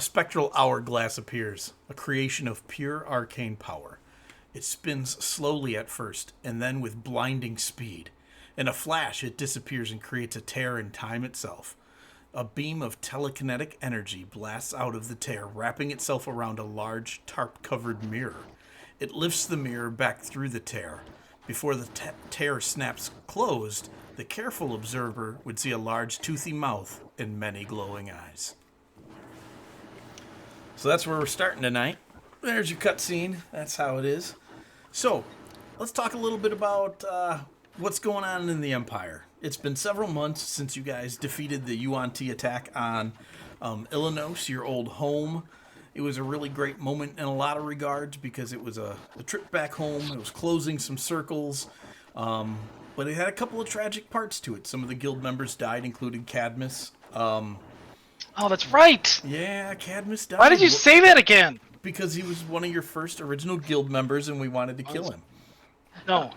A spectral hourglass appears, a creation of pure arcane power. It spins slowly at first, and then with blinding speed. In a flash, it disappears and creates a tear in time itself. A beam of telekinetic energy blasts out of the tear, wrapping itself around a large, tarp-covered mirror. It lifts the mirror back through the tear. Before the tear snaps closed, the careful observer would see a large, toothy mouth and many glowing eyes. So that's where we're starting tonight. There's your cutscene. That's how it is. So, let's talk a little bit about what's going on in the Empire. It's been several months since you guys defeated the Yuan-Ti attack on Illinois, your old home. It was a really great moment in a lot of regards because it was a trip back home. It was closing some circles, but it had a couple of tragic parts to it. Some of the guild members died, including Cadmus. Oh, that's right! Yeah, Cadmus died. Why did you say that again? Because he was one of your first original guild members and we wanted to kill him. No.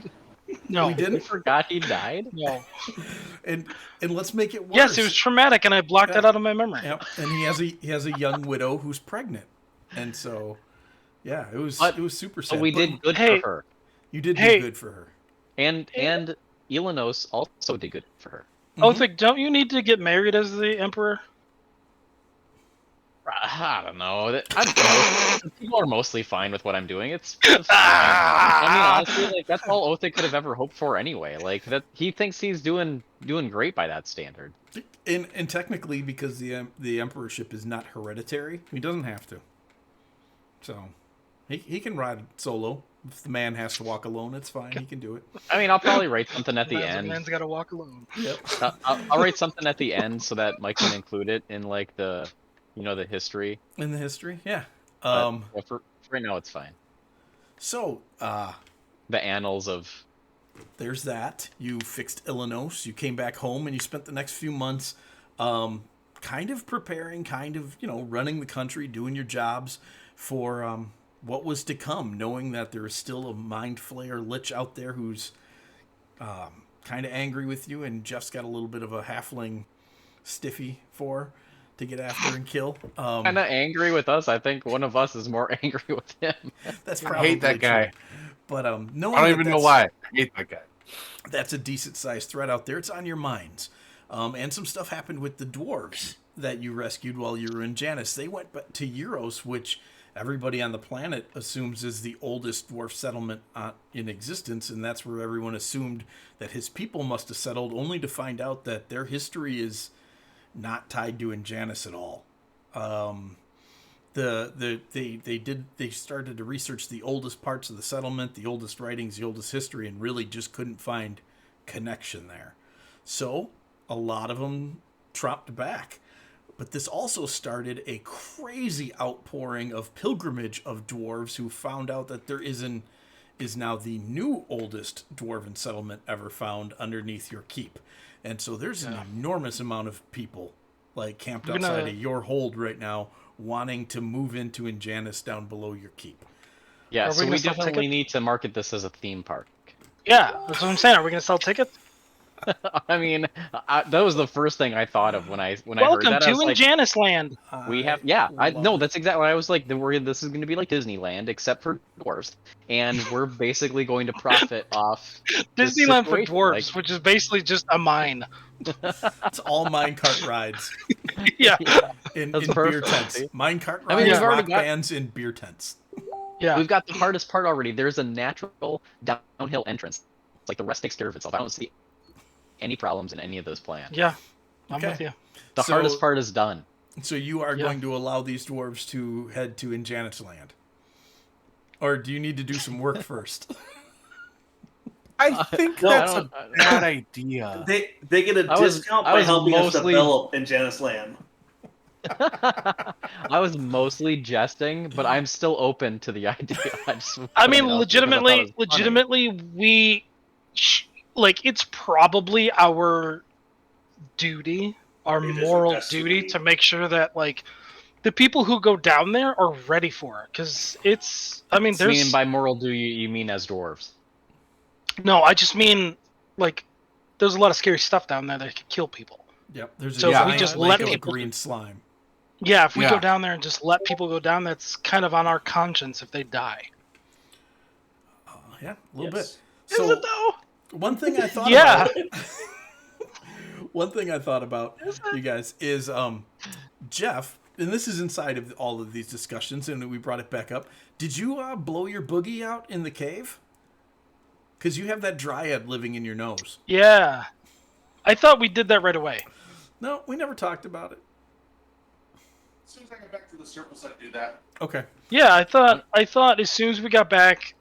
No. We didn't? You forgot he died? No. And let's make it worse. Yes, it was traumatic, and I blocked that out of my memory. Yep. And he has a young widow who's pregnant, and so yeah, it was super sad. But we did good Hey. for her, You did do good for her. and Ilanos also did good for her. Oh, it's like, don't you need to get married as the emperor? I don't know. People are mostly fine with what I'm doing. It's fine. I mean, honestly, like that's all Othic could have ever hoped for anyway. Like that, he thinks he's doing great by that standard. And technically, because the emperorship is not hereditary, he doesn't have to. So he can ride solo. If the man has to walk alone, it's fine. He can do it. I mean, I'll probably write something at the end. Man's got to walk alone. Yep. I'll write something at the end so that Mike can include it in like the history. In the history, yeah. But for right now, it's fine. So The annals of. there's that. You fixed Illinois. You came back home, and you spent the next few months kind of preparing, running the country, doing your jobs for what was to come, knowing that there is still a mind flayer lich out there who's kind of angry with you, and Jeff's got a little bit of a halfling stiffy to get after and kill. Kind of angry with us. I think one of us is more angry with him. That's I probably hate that guy. true. But knowing I don't that even know that's- why. I hate that guy. That's a decent sized threat out there. It's on your minds. And some stuff happened with the dwarves that you rescued while you were in Janus. They went to Euros, which everybody on the planet assumes is the oldest dwarf settlement in existence, and that's where everyone assumed that his people must have settled, only to find out that their history is not tied to Janus at all. They started to research the oldest parts of the settlement, the oldest writings, the oldest history, and really just couldn't find connection there. So a lot of them dropped back. But this also started a crazy outpouring of pilgrimage of dwarves who found out that there is now the new oldest dwarven settlement ever found underneath your keep. And so there's an enormous amount of people like camped outside of your hold right now wanting to move into Injanus down below your keep. Yeah, Are we so gonna we sell definitely tickets? need to market this as a theme park. Yeah, that's what I'm saying. Are we going to sell tickets? I mean, that was the first thing I thought of when I heard Welcome that. to I was like, Injanus Land. we have, that's exactly. I was like, this is going to be like Disneyland except for dwarves, and we're basically going to profit off this Disneyland for situation, dwarves, which is basically just a mine. It's all minecart rides Yeah. in That's beer perfect, tents. see? Minecart rides, I mean, we've already rock got- bands, in beer tents. Yeah. We've got the hardest part already. There's a natural downhill entrance. It's like the rest takes care of itself. I don't see any problems in any of those plans. Yeah. I'm Okay. with you. The So- hardest part is done. So you are Yeah. going to allow these dwarves to head to Injanus Land? Or do you need to do some work first? I think No, that's I a don't- bad idea. They get a I was- discount I by was helping us mostly- develop in Janus Land. I was mostly jesting, but I'm still open to the idea. I mean, legitimately, it's probably our duty, our It is our moral destiny. duty to make sure that, like, the people who go down there are ready for it. Because Meaning by moral do you mean as dwarves? No, I just mean, like, there's a lot of scary stuff down there that could kill people. Yep. There's a So if we giant just lake let of people- green slime. Yeah, if we go Yeah. down there and just let people go down, that's kind of on our conscience if they die. Yeah, a little Yes. bit. Is So it though? one thing I thought Yeah. about. One thing I thought about, Is you it? guys, is Jeff, and this is inside of all of these discussions, and we brought it back up. Did you blow your boogie out in the cave? Because you have that dryad living in your nose. Yeah. I thought we did that right away. No, we never talked about it. As soon as I get back to the surface, I do that. Okay. Yeah, I thought as soon as we got back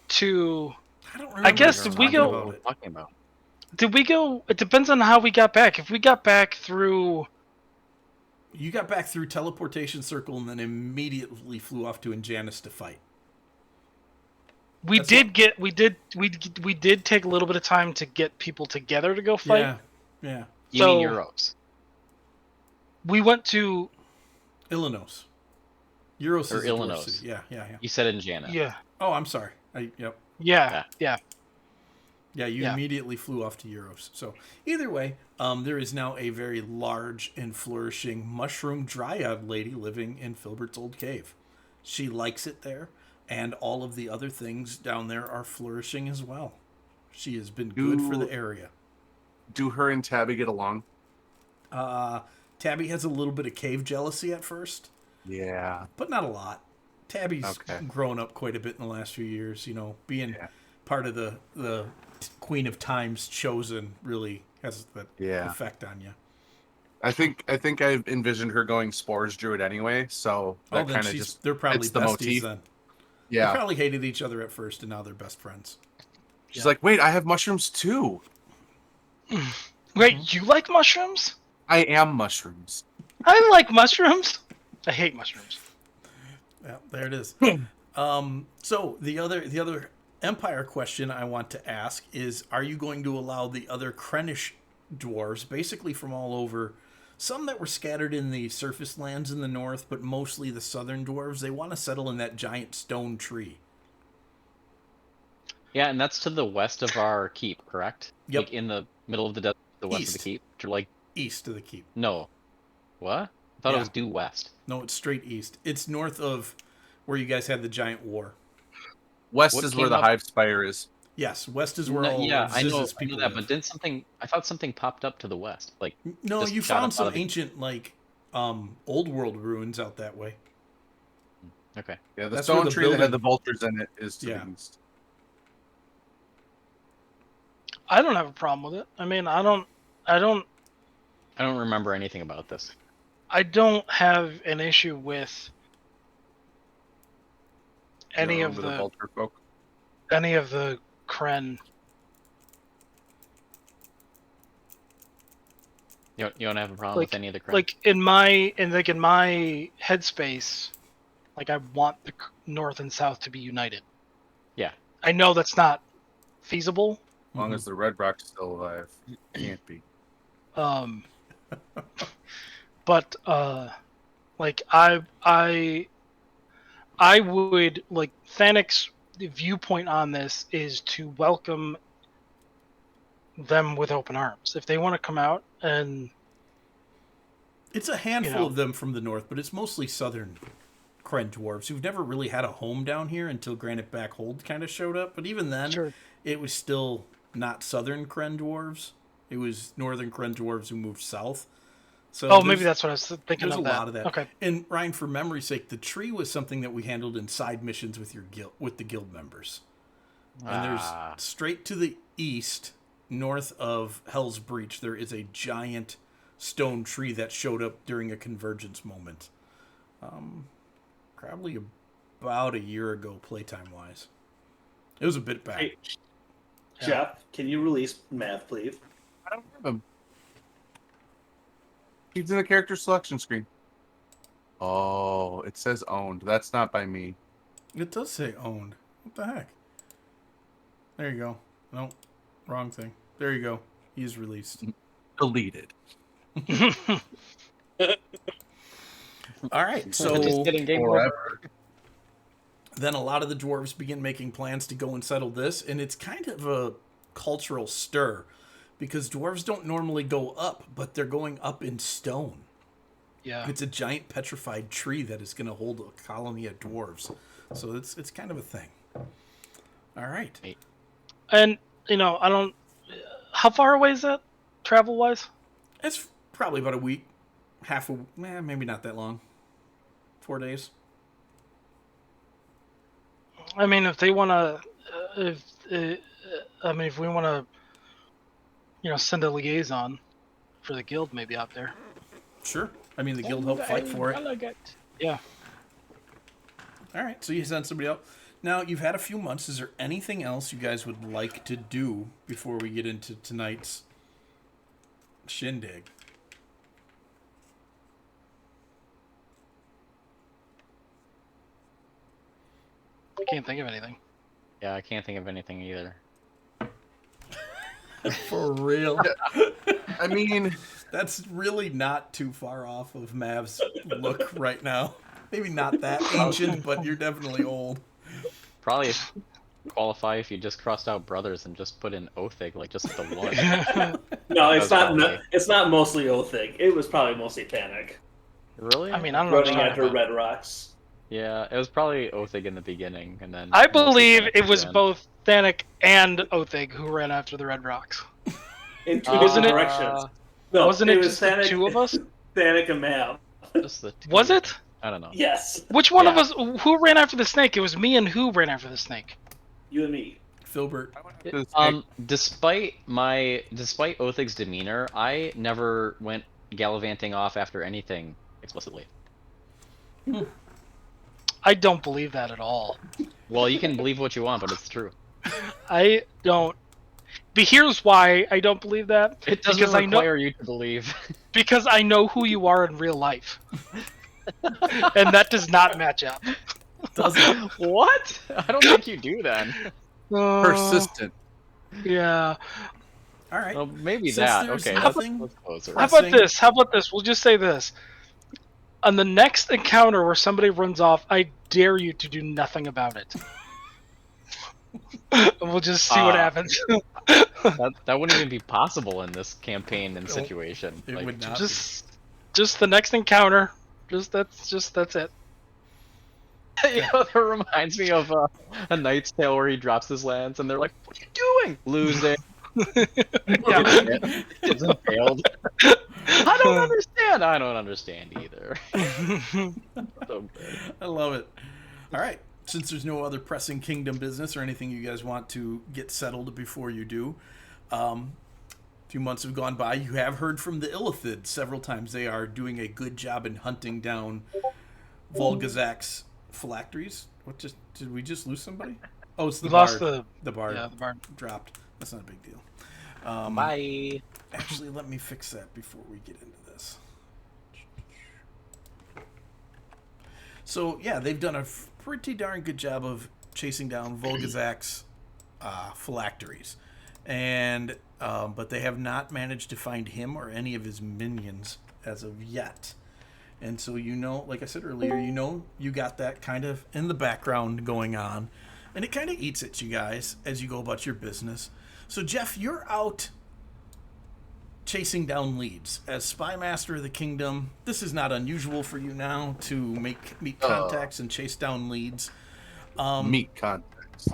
to I don't remember. guess us we talking go- about What it. we're talking about. did we go it depends on how we got back. If we got back through You got back through teleportation circle and then immediately flew off to Injanis to fight. we That's did take a little bit of time to get people together to go fight. Yeah. Yeah. You mean So- Euros? We went to Illinois. Euros Or is a dwarf Illinois. city. Yeah, yeah, yeah. You said in Jana. yeah. Oh, I'm sorry. Yep. Yeah. Yeah. Yeah, you Yeah. immediately flew off to Euros. So either way, there is now a very large and flourishing mushroom dryad lady living in Filbert's old cave. She likes it there, and all of the other things down there are flourishing as well. She has been good for the area. Do her and Tabby get along? Tabby has a little bit of cave jealousy at first, Yeah. but not a lot. Tabby's Okay. grown up quite a bit in the last few years. You know, being Yeah. part of the Queen of Time's chosen really has that Yeah. effect on you. I think I've envisioned her going Spores Druid anyway, so Oh, that then kind of she's just they're probably fits the besties motif. then. They Yeah. probably hated each other at first, and now they're best friends. She's like, wait, I have mushrooms too. Wait, you like mushrooms? I am mushrooms. I like mushrooms. I hate mushrooms. Yeah, there it is. So the other Empire question I want to ask is: are you going to allow the other Krenish dwarves, basically from all over, some that were scattered in the surface lands in the north, but mostly the southern dwarves? They want to settle in that giant stone tree. Yeah, and that's to the west of our keep, correct? Yep. Like in the middle of the desert, the west East. of the keep. Like East of the keep. no, what? I thought Yeah. it was due west. No, it's straight east. It's north of where you guys had the giant war. West What is where came the up- Hive Spire is. Yes, west is where No, all yeah, of I know Ziz's people that, live. but didn't something? I thought something popped up to the west. Like No, just you shot up found out some of the- ancient old world ruins out that way. okay, Yeah, the That's where stone the tree that building- had the vultures in it is to Yeah. the east. I don't have a problem with it. I mean, I don't I don't remember anything about this. have an issue with any You of remember the vulture folk. Kren. You don't have a problem Like- with any of the Kryn? Like in my headspace, like I want the north and south to be united. Yeah. I know that's not feasible. As long as the Red Rock's still alive. Can't be. But like I would like Thanic's viewpoint on this is to welcome them with open arms. If they want to come out and It's a handful You know. of them from the north, but it's mostly southern Kren dwarves who've never really had a home down here until Graniteback Hold kind of showed up. But even then, Sure. it was still not southern Kren dwarves. It was northern Kren dwarves who moved south. So Oh, maybe there's- that's what I was thinking There's of. a lot of that. Okay. And Ryan, for memory's sake, the tree was something that we handled in side missions with the guild members. And there's straight to the east, north of Hell's Breach, there is a giant stone tree that showed up during a convergence moment. Probably about a year ago, playtime wise. It was a bit back. Hey, Jeff, can you release math, please? I don't have him. He's in the character selection screen. Oh, it says owned. That's not by me. It does say owned. What the heck? There you go. No, wrong thing. There you go. He's released. Deleted. All right, so Just kidding, game over. Forever. then a lot of the dwarves begin making plans to go and settle this, and it's kind of a cultural stir because dwarves don't normally go up, but they're going up in stone. Yeah. It's a giant petrified tree that is going to hold a colony of dwarves. So it's kind of a thing. All right. And, I don't... How far away is that, travel-wise? It's probably about a week. Maybe not that long. 4 days. I mean, if they want to... if we want to, send a liaison for the guild maybe out there. Sure. I mean, the guild helped fight for it. Yeah. All right, so you send somebody out. Now, you've had a few months. Is there anything else you guys would like to do before we get into tonight's shindig? I can't think of anything. Yeah, I can't think of anything either. For real? I mean, that's really not too far off of Mav's look right now. Maybe not that ancient, but you're definitely old. Probably qualify if you just crossed out brothers and just put in Othig, like just the one. No, it's That's not. probably- It's not mostly Othig. It was probably mostly Panic Really? I mean, I don't know. What running you're after talking about. Red Rocks. Yeah, it was probably Othig in the beginning, and then... I mostly believe Panic it at was the end. both Thanik and Othig who ran after the Red Rocks. In two Wasn't different it- directions. No, Wasn't it was just the two of us? Thanik and Mav. Just the two. Was it? I don't know. Yes, Which one of Yeah. us? Who ran after the snake? It was me and who ran after the snake? you and me. Filbert. I went to the Despite Othig's demeanor, I never went gallivanting off after anything explicitly. I don't believe that at all. Well, you can believe what you want, but it's true. I don't. But here's why I don't believe that. It doesn't Because I know- require you to believe. Because I know who you are in real life. And that does not match up. Doesn't. What? I don't think you do then. persistent. Yeah. All right. Well, maybe Since that. there's Okay, nothing- that's closer. How Pressing. about this? How about this? We'll just say this. On the next encounter where somebody runs off, I dare you to do nothing about it. And we'll just see what happens. That wouldn't even be possible in this campaign and situation. It would not. Just the next encounter. That's it. You know, that reminds me of a Knight's Tale where he drops his lance and they're like, "What are you doing?" Losing. Yeah. It's impaled. I don't understand. I don't understand either. So good. I love it. All right. Since there's no other pressing kingdom business or anything you guys want to get settled before you do, a few months have gone by. You have heard from the Illithid several times. They are doing a good job in hunting down Volgazak's phylacteries. Did we just lose somebody? Oh, it's the We bard. lost the The bard yeah, the bard. dropped. That's not a big deal. Bye. Actually, let me fix that before we get into this. So, yeah, they've done a pretty darn good job of chasing down Volgazak's phylacteries. And, but they have not managed to find him or any of his minions as of yet. And so, like I said earlier, you got that kind of in the background going on. And it kind of eats at you guys as you go about your business. So, Jeff, you're out chasing down leads. As Spy Master of the Kingdom, this is not unusual for you now to meet contacts and chase down leads. Meet contacts.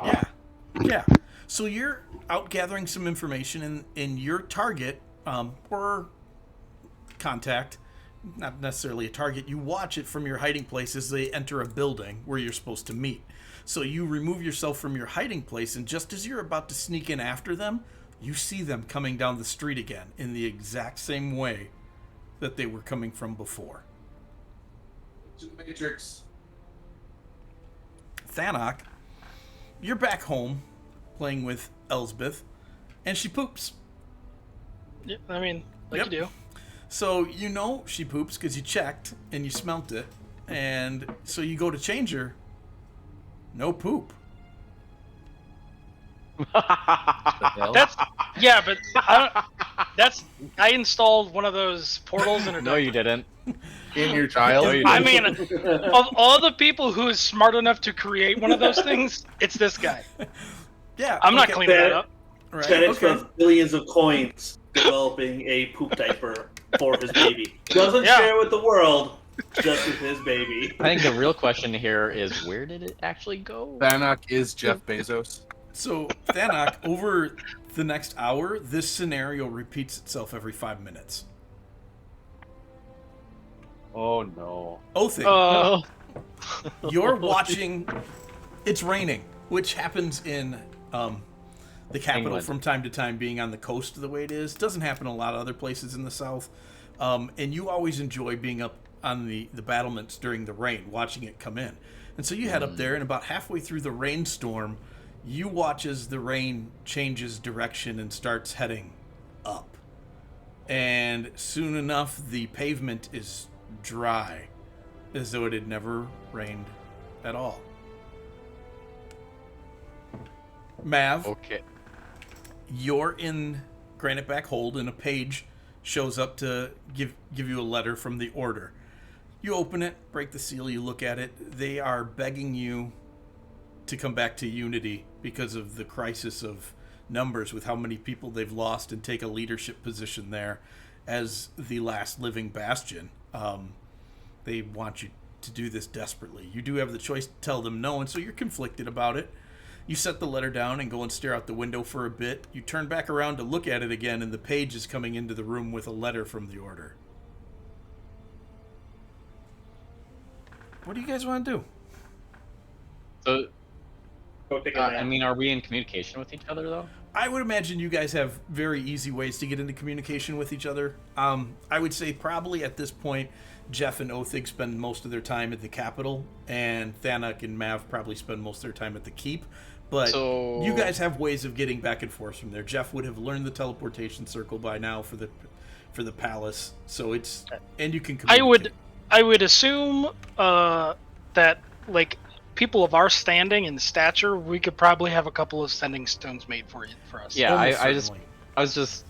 Yeah. So you're out gathering some information, and your target, or contact, not necessarily a target, you watch it from your hiding place as they enter a building where you're supposed to meet. So you remove yourself from your hiding place, and just as you're about to sneak in after them, you see them coming down the street again in the exact same way that they were coming from before. To the Matrix. Thanok, you're back home playing with Elsbeth, and she poops. Yeah, I mean, like Yep. you do. So she poops because you checked and you smelt it, and so you go to change her. No poop. That's but I installed one of those portals in her. No, you didn't. In your child. No, you I didn't. mean, of all the people who is smart enough to create one of those things, it's this guy. Yeah, I'm not okay. cleaning that up. Right. Fennec Okay. spends billions of coins developing a poop diaper for his baby. Doesn't Yeah. share with the world, just with his baby. I think the real question here is where did it actually go? Thanak is Jeff Bezos. So, Thanak, over the next hour, this scenario repeats itself every 5 minutes. Oh no. Othing, Uh, you're watching. It's raining, which happens in the capital England. from time to time, being on the coast the way it is. Doesn't happen in a lot of other places in the south. And you always enjoy being up on the battlements during the rain, watching it come in. And so you head up there, and about halfway through the rainstorm, you watch as the rain changes direction and starts heading up. And soon enough, the pavement is dry, as though it had never rained at all. Mav, Okay. you're in Graniteback Hold, and a page shows up to give you a letter from the Order. You open it, break the seal, you look at it. They are begging you to come back to Unity because of the crisis of numbers with how many people they've lost, and take a leadership position there as the last living bastion. They want you to do this desperately. You do have the choice to tell them no, and so you're conflicted about it. You set the letter down and go and stare out the window for a bit. You turn back around to look at it again, and the page is coming into the room with a letter from the Order. What do you guys want to do? So, Go take a nap. I mean, are we in communication with each other though? I would imagine you guys have very easy ways to get into communication with each other. I would say probably at this point, Jeff and Othig spend most of their time at the Capitol, and Thanak and Mav probably spend most of their time at the Keep. But So- you guys have ways of getting back and forth from there. Jeff would have learned the teleportation circle by now for the palace, so it's and you can. I would assume that like people of our standing and stature, we could probably have a couple of sending stones made for us. Yeah, Almost I certainly. was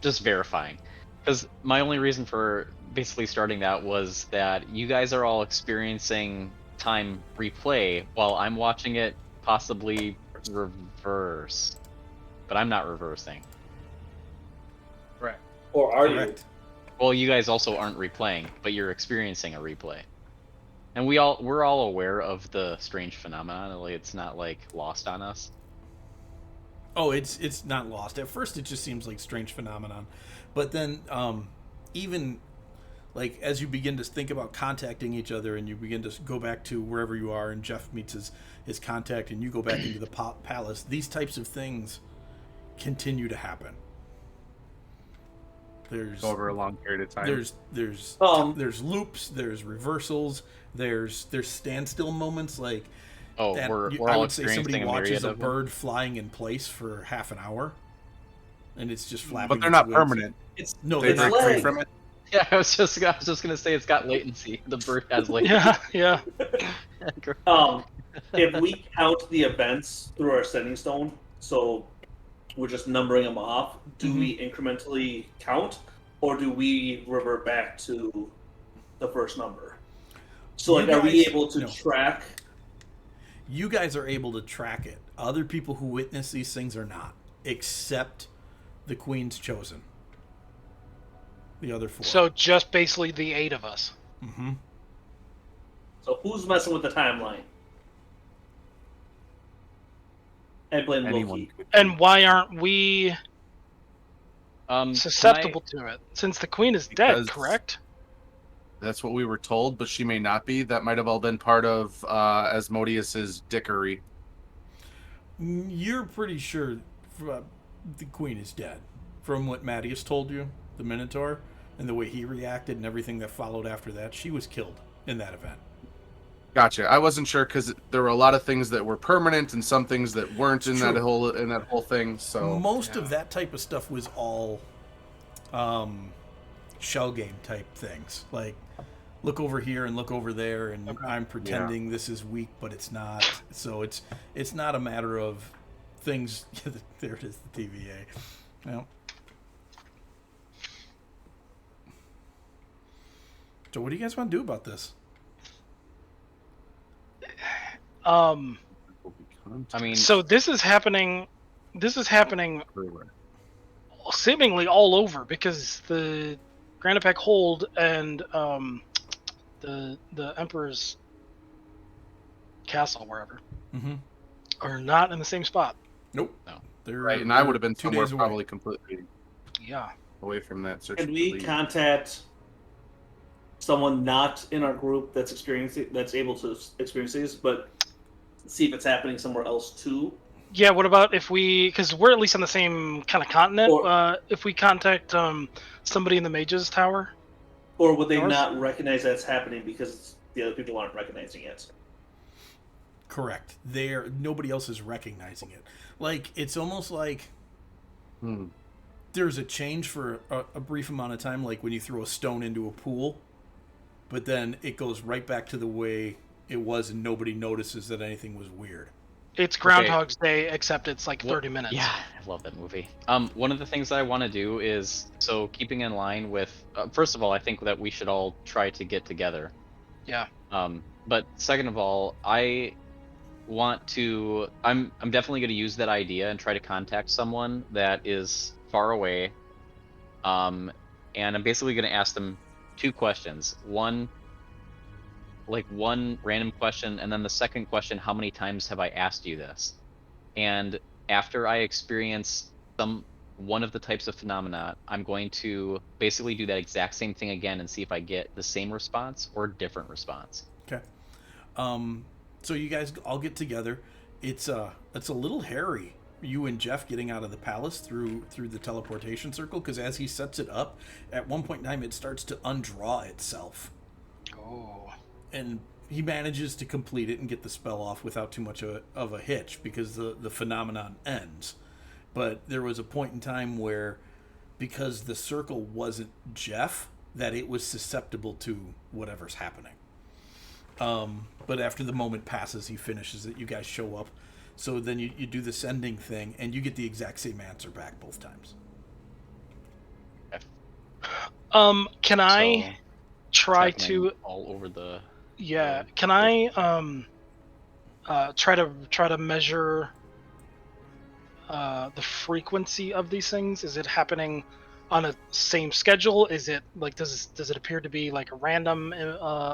just verifying, because my only reason for basically starting that was that you guys are all experiencing time replay while I'm watching it possibly reverse, but I'm not reversing. Correct. Or are Correct. Well, you guys also aren't replaying, but you're experiencing a replay. And we're all aware of the strange phenomenon. Like, it's not like lost on us. Oh, it's not lost. At first, it just seems like strange phenomenon, but then even like as you begin to think about contacting each other, and you begin to go back to wherever you are, and Jeff meets his contact, and you go back into the palace. These types of things continue to happen. There's Over a long period of time. there's loops, there's reversals, there's standstill moments like. Oh, That, we're I all would say somebody experiencing a watches myriad a of them. bird flying in place for half an hour, and it's just flapping. But they're its not wings. permanent. It's No, They they're break not. free lag. from it. Yeah, I was just gonna say it's got latency. The bird has latency. Yeah. If we count the events through our sending stone, so we're just numbering them off, do we incrementally count, or do we revert back to the first number? So, You like, are we guys- able to no. track? You guys are able to track it. Other people who witness these things are not, except the Queen's Chosen. The other four. So just basically the 8 of us. Mm-hmm. So, who's messing with the timeline? And playing Anyone Loki. could. And why aren't we Can susceptible to it? Since the queen is dead, Because- correct? That's what we were told, but she may not be. That might have all been part of Asmodeus's dickery. You're pretty sure the Queen is dead, from what Mattias told you, the Minotaur, and the way he reacted and everything that followed after that. She was killed in that event. Gotcha. I wasn't sure because there were a lot of things that were permanent and some things that weren't in It's that true. whole thing. So Most of that type of stuff was all shell game type things, like look over here and look over there, and I'm pretending this is weak, but it's not. So it's not a matter of things. There it is, the TVA. Well, so what do you guys want to do about this? I mean, So this is happening this is happening Everywhere. seemingly all over because the Graniteback hold and the Emperor's castle, wherever, Mm-hmm. are not in the same spot. Nope. No. They're, Right, and I would have been 2 somewhere days away. probably completely Yeah. away from that search. Can we contact someone not in our group that's able to experience these, but see if it's happening somewhere else too? Yeah, what about if we, because we're at least on the same kind of continent, Or- if we contact somebody in the Mage's Tower? Or would they Ours? not recognize that's happening because the other people aren't recognizing it? Correct. Nobody else is recognizing it. Like, it's almost like there's a change for a brief amount of time, like when you throw a stone into a pool, but then it goes right back to the way it was and nobody notices that anything was weird. It's Groundhog's Day, except it's like 30 minutes. Yeah, I love that movie. One of the things that I want to do is, so keeping in line with, first of all, I think that we should all try to get together. Yeah. But second of all, I'm definitely going to use that idea and try to contact someone that is far away. And I'm basically going to ask them 2 questions. One random question, and then the second question, how many times have I asked you this? And after I experience one of the types of phenomena, I'm going to basically do that exact same thing again and see if I get the same response or different response. Okay. So you guys all get together. It's a little hairy. You and Jeff getting out of the palace through the teleportation circle, because as he sets it up, at one point in time it starts to undraw itself. Oh. And he manages to complete it and get the spell off without too much of a hitch, because the phenomenon ends. But there was a point in time where, because the circle wasn't Jeff, that it was susceptible to whatever's happening. But after the moment passes, he finishes it. You guys show up. So then you do the sending thing, and you get the exact same answer back both times. Can I So, try it's happening to? all over the. Yeah. Can I try to measure the frequency of these things? Is it happening on a same schedule? Is it like does it appear to be like a random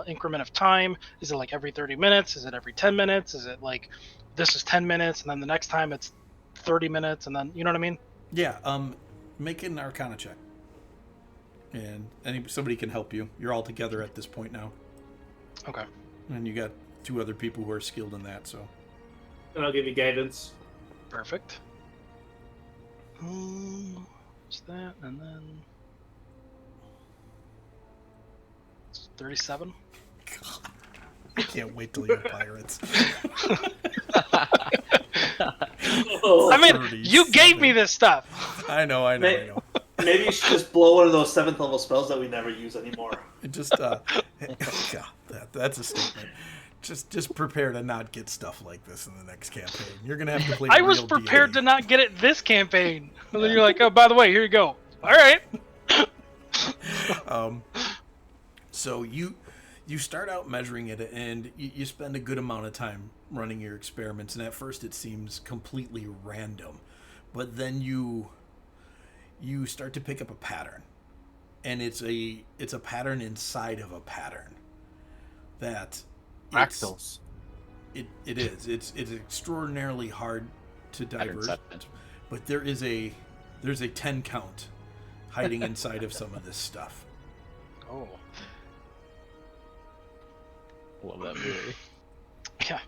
increment of time? Is it like every 30 minutes? Is it every 10 minutes? Is it like this is 10 minutes and then the next time it's 30 minutes and then you know what I mean? Yeah. Make an Arcana check, and somebody can help you. You're all together at this point now, Okay. and you got 2 other people who are skilled in that. So And I'll give you guidance. Perfect. What's that? And then 37. God, I can't wait till you're pirates. Oh, I mean, you gave me this stuff. I know. maybe you should just blow one of those 7th level spells that we never use anymore. It just, God, that's a statement. Just prepare to not get stuff like this in the next campaign. You're gonna have to play. I was prepared to not get it this campaign, and then you're like, "Oh, by the way, here you go." All right. So you start out measuring it, and you spend a good amount of time running your experiments. And at first, it seems completely random, but then you start to pick up a pattern, and it's a pattern inside of a pattern that. Fractals. It is. It's extraordinarily hard to diverge, but there's a 10 count hiding inside of some of this stuff. Oh. Love that movie. Yeah.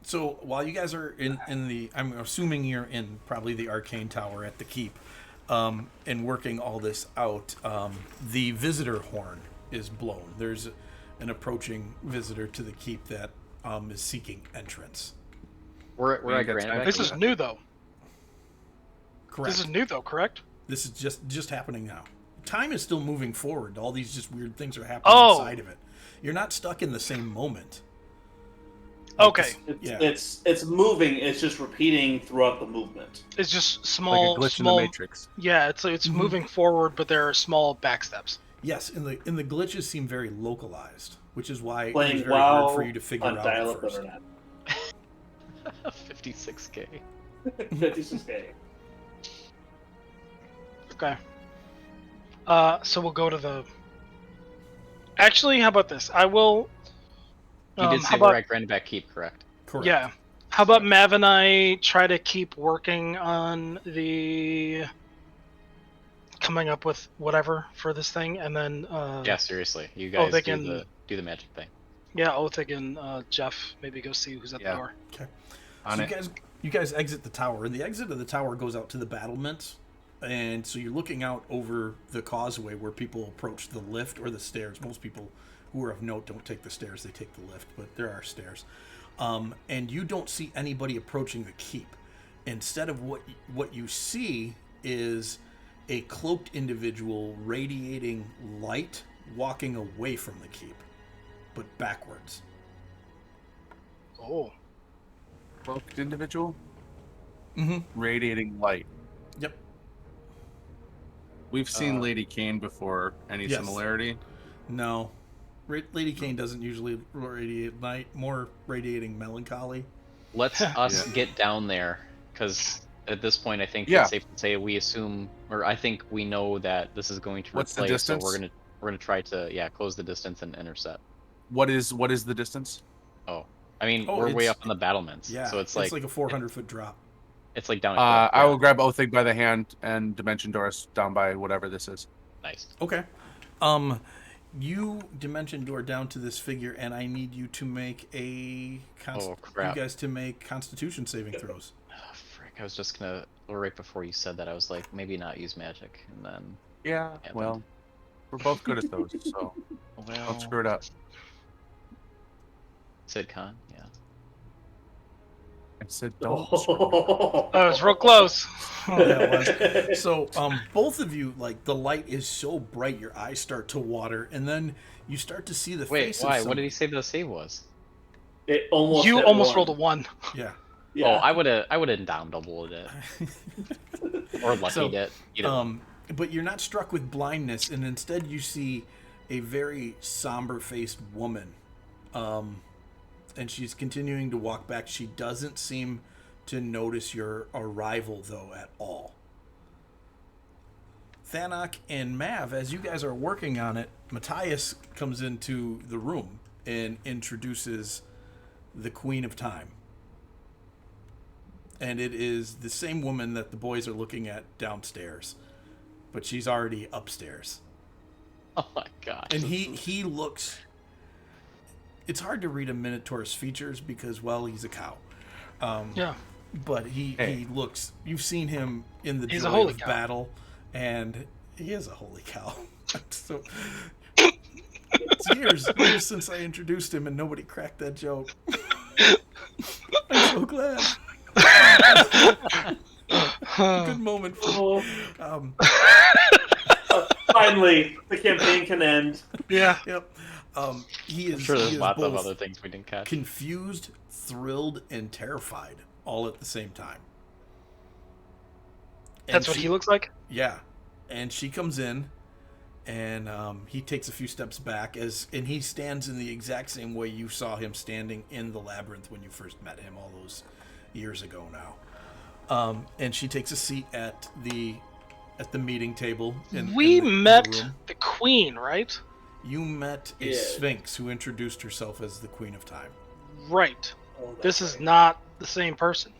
So while you guys are in the, I'm assuming you're in probably the arcane tower at the keep, and working all this out, the visitor horn is blown. There's an approaching visitor to the keep that is seeking entrance. We're at Granitebacks. This is new though. Correct. This is new though, correct? This is just happening now. Time is still moving forward. All these just weird things are happening Oh. inside of it. You're not stuck in the same moment. Okay. It's moving. It's just repeating throughout the movement. It's just Like small, a glitch small. in the Matrix. Yeah, it's moving forward, but there are small backsteps. Yes, and the glitches seem very localized, which is why it Playing was very WoW hard for you to figure on out at dial-up first. internet. 56K. 56K. Okay. So we'll go to the. Actually, how about this? I will. You did how say about we're at Graniteback Keep, correct? Correct. yeah? How about Mav and I try to keep working on the coming up with whatever for this thing, and then Yeah, seriously. You oh, guys they do can. the magic thing. Yeah, Othig and Jeff maybe go see who's at the Yeah. door. Okay. On So it. you guys exit the tower, and the exit of the tower goes out to the battlements, and so you're looking out over the causeway where people approach the lift or the stairs. Most people who are of note don't take the stairs; they take the lift, but there are stairs. And you don't see anybody approaching the keep. Instead of what you see is a cloaked individual radiating light walking away from the keep, but backwards. Oh. Cloaked individual, Mm-hmm. radiating light. Yep. We've seen Lady Kane before. Any Yes. similarity? No. Lady Kane doesn't usually radiate light, more radiating melancholy. Let's us Yeah. get down there, because at this point, I think Yeah. it's safe to say we assume, or I think we know that this is going to What's the replace. So distance? we're gonna try to close the distance and intercept. What is the distance? Oh, I mean, Oh, we're way it's- up on the battlements, Yeah, so it's like a 400-foot drop. it's like down. A cliff. I will grab Othig by the hand and Dimension Doris down by whatever this is. Nice. Okay. You dimension door down to this figure, and I need you to make a Oh, crap. you guys to make Constitution saving throws. Oh, frick! I was just gonna right before you said that. I was like, maybe not use magic, and then Yeah. Yeah, Well, we're both good at those, so well, don't screw it up. SidCon, yeah. I said don't. Screw it up. Oh, it's real close. Oh, yeah, it was. So, both of you, like, the light is so bright, your eyes start to water, and then you start to see the Wait, face why? of What did he say the save was? It almost You hit almost one. rolled a 1. Yeah. Yeah. Oh, I would have down doubled it or luckied So, it. Either one. But you're not struck with blindness, and instead you see a very somber-faced woman. And she's continuing to walk back. She doesn't seem to notice your arrival, though, at all. Thanak and Mav, as you guys are working on it, Matthias comes into the room and introduces the Queen of Time. And it is the same woman that the boys are looking at downstairs, but she's already upstairs. Oh my gosh. And he looks... It's hard to read a Minotaur's features because, well, he's a cow. Yeah. But he looks... You've seen him in the He's joy a holy of cow. battle, and he is a holy cow. So it's years since I introduced him, and nobody cracked that joke. I'm so glad. Good moment for Finally, the campaign can end. Yeah. Yep. He is. I'm sure he there's is lots of both other things we didn't catch. confused, thrilled, and terrified all at the same time. And That's what he looks like? Yeah, and she comes in, and he takes a few steps back and he stands in the exact same way you saw him standing in the labyrinth when you first met him all those years ago now. And she takes a seat at the meeting table. We in the met room. the queen, right? You met a Yeah. sphinx who introduced herself as the Queen of Time. Right. Oh, that's This is right. not the same person.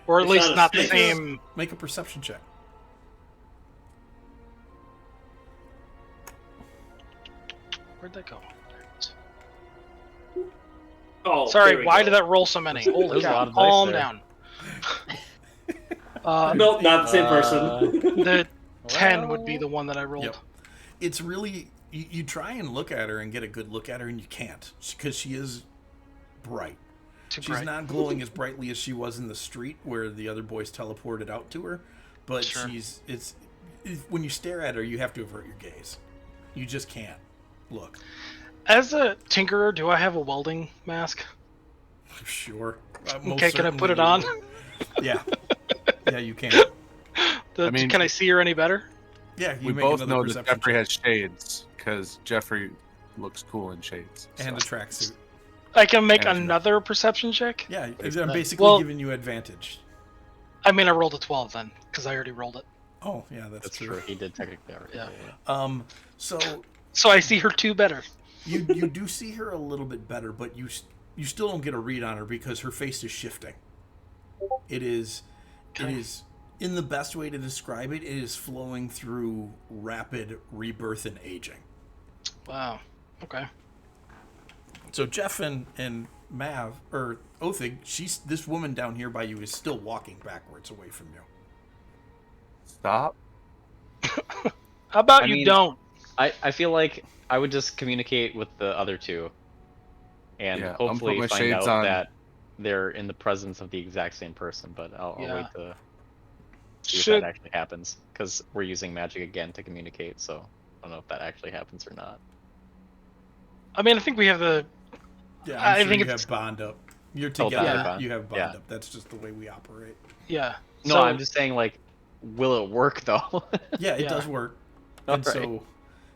Or at It's least not a not the sphinx. same. Make a perception check. Where'd that go? Oh, there Sorry, we why go. did that roll so many? Holy There's a cow. lot of dice Calm there. down. Nope, not the same person. The 10 would be the one that I rolled. Yep. It's really you try and look at her and get a good look at her, and you can't because she is bright. Too She's bright. not glowing as brightly as she was in the street where the other boys teleported out to her, but Sure. when you stare at her, you have to avert your gaze. You just can't look. As a tinkerer, do I have a welding mask? Sure. Okay, can I put it on? Yeah. Yeah, you can. I mean- Can I see her any better? Yeah, you We make both another know that perception Jeffrey check. has shades because Jeffrey looks cool in shades. And a so. tracksuit. I can make Management. another perception check? Yeah, Pretty I'm good. basically Well- giving you advantage. I mean, I rolled a 12 then, because I already rolled it. Oh, yeah, that's That's true. true. He did technically already. Yeah. So So I see her 2 better. you do see her a little bit better, but you still don't get a read on her because her face is shifting. It is in the best way to describe it, it is flowing through rapid rebirth and aging. Wow. Okay. So Jeff and Mav or Othig, this woman down here by you is still walking backwards away from you. Stop. How about I you mean- don't? I feel like I would just communicate with the other two, and Yeah, I'm gonna hopefully put my find shades out on. that they're in the presence of the exact same person. But I'll Yeah. wait to see if Should that actually happens, because we're using magic again to communicate. So I don't know if that actually happens or not. I mean, I think we have the. Yeah, I I'm sure think you it's- have bond up. You're Telepathic together. bond. You have bond Yeah. up. That's just the way we operate. Yeah. No, So, I'm just saying, like, will it work though? Yeah, it Yeah. does work. All And so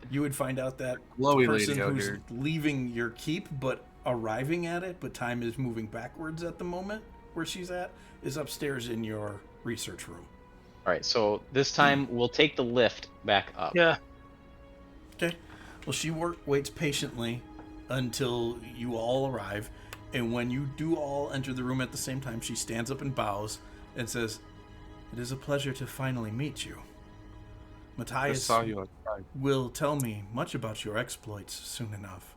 you would find out that the Glowy person lady out who's here. leaving your keep but arriving at it, but time is moving backwards at the moment where she's at, is upstairs in your research room. All right, so this time we'll take the lift back up. Yeah. Okay. Well, she waits patiently until you all arrive, and when you do all enter the room at the same time, she stands up and bows and says, "It is a pleasure to finally meet you. I Matthias saw you outside. will tell me much about your exploits soon enough.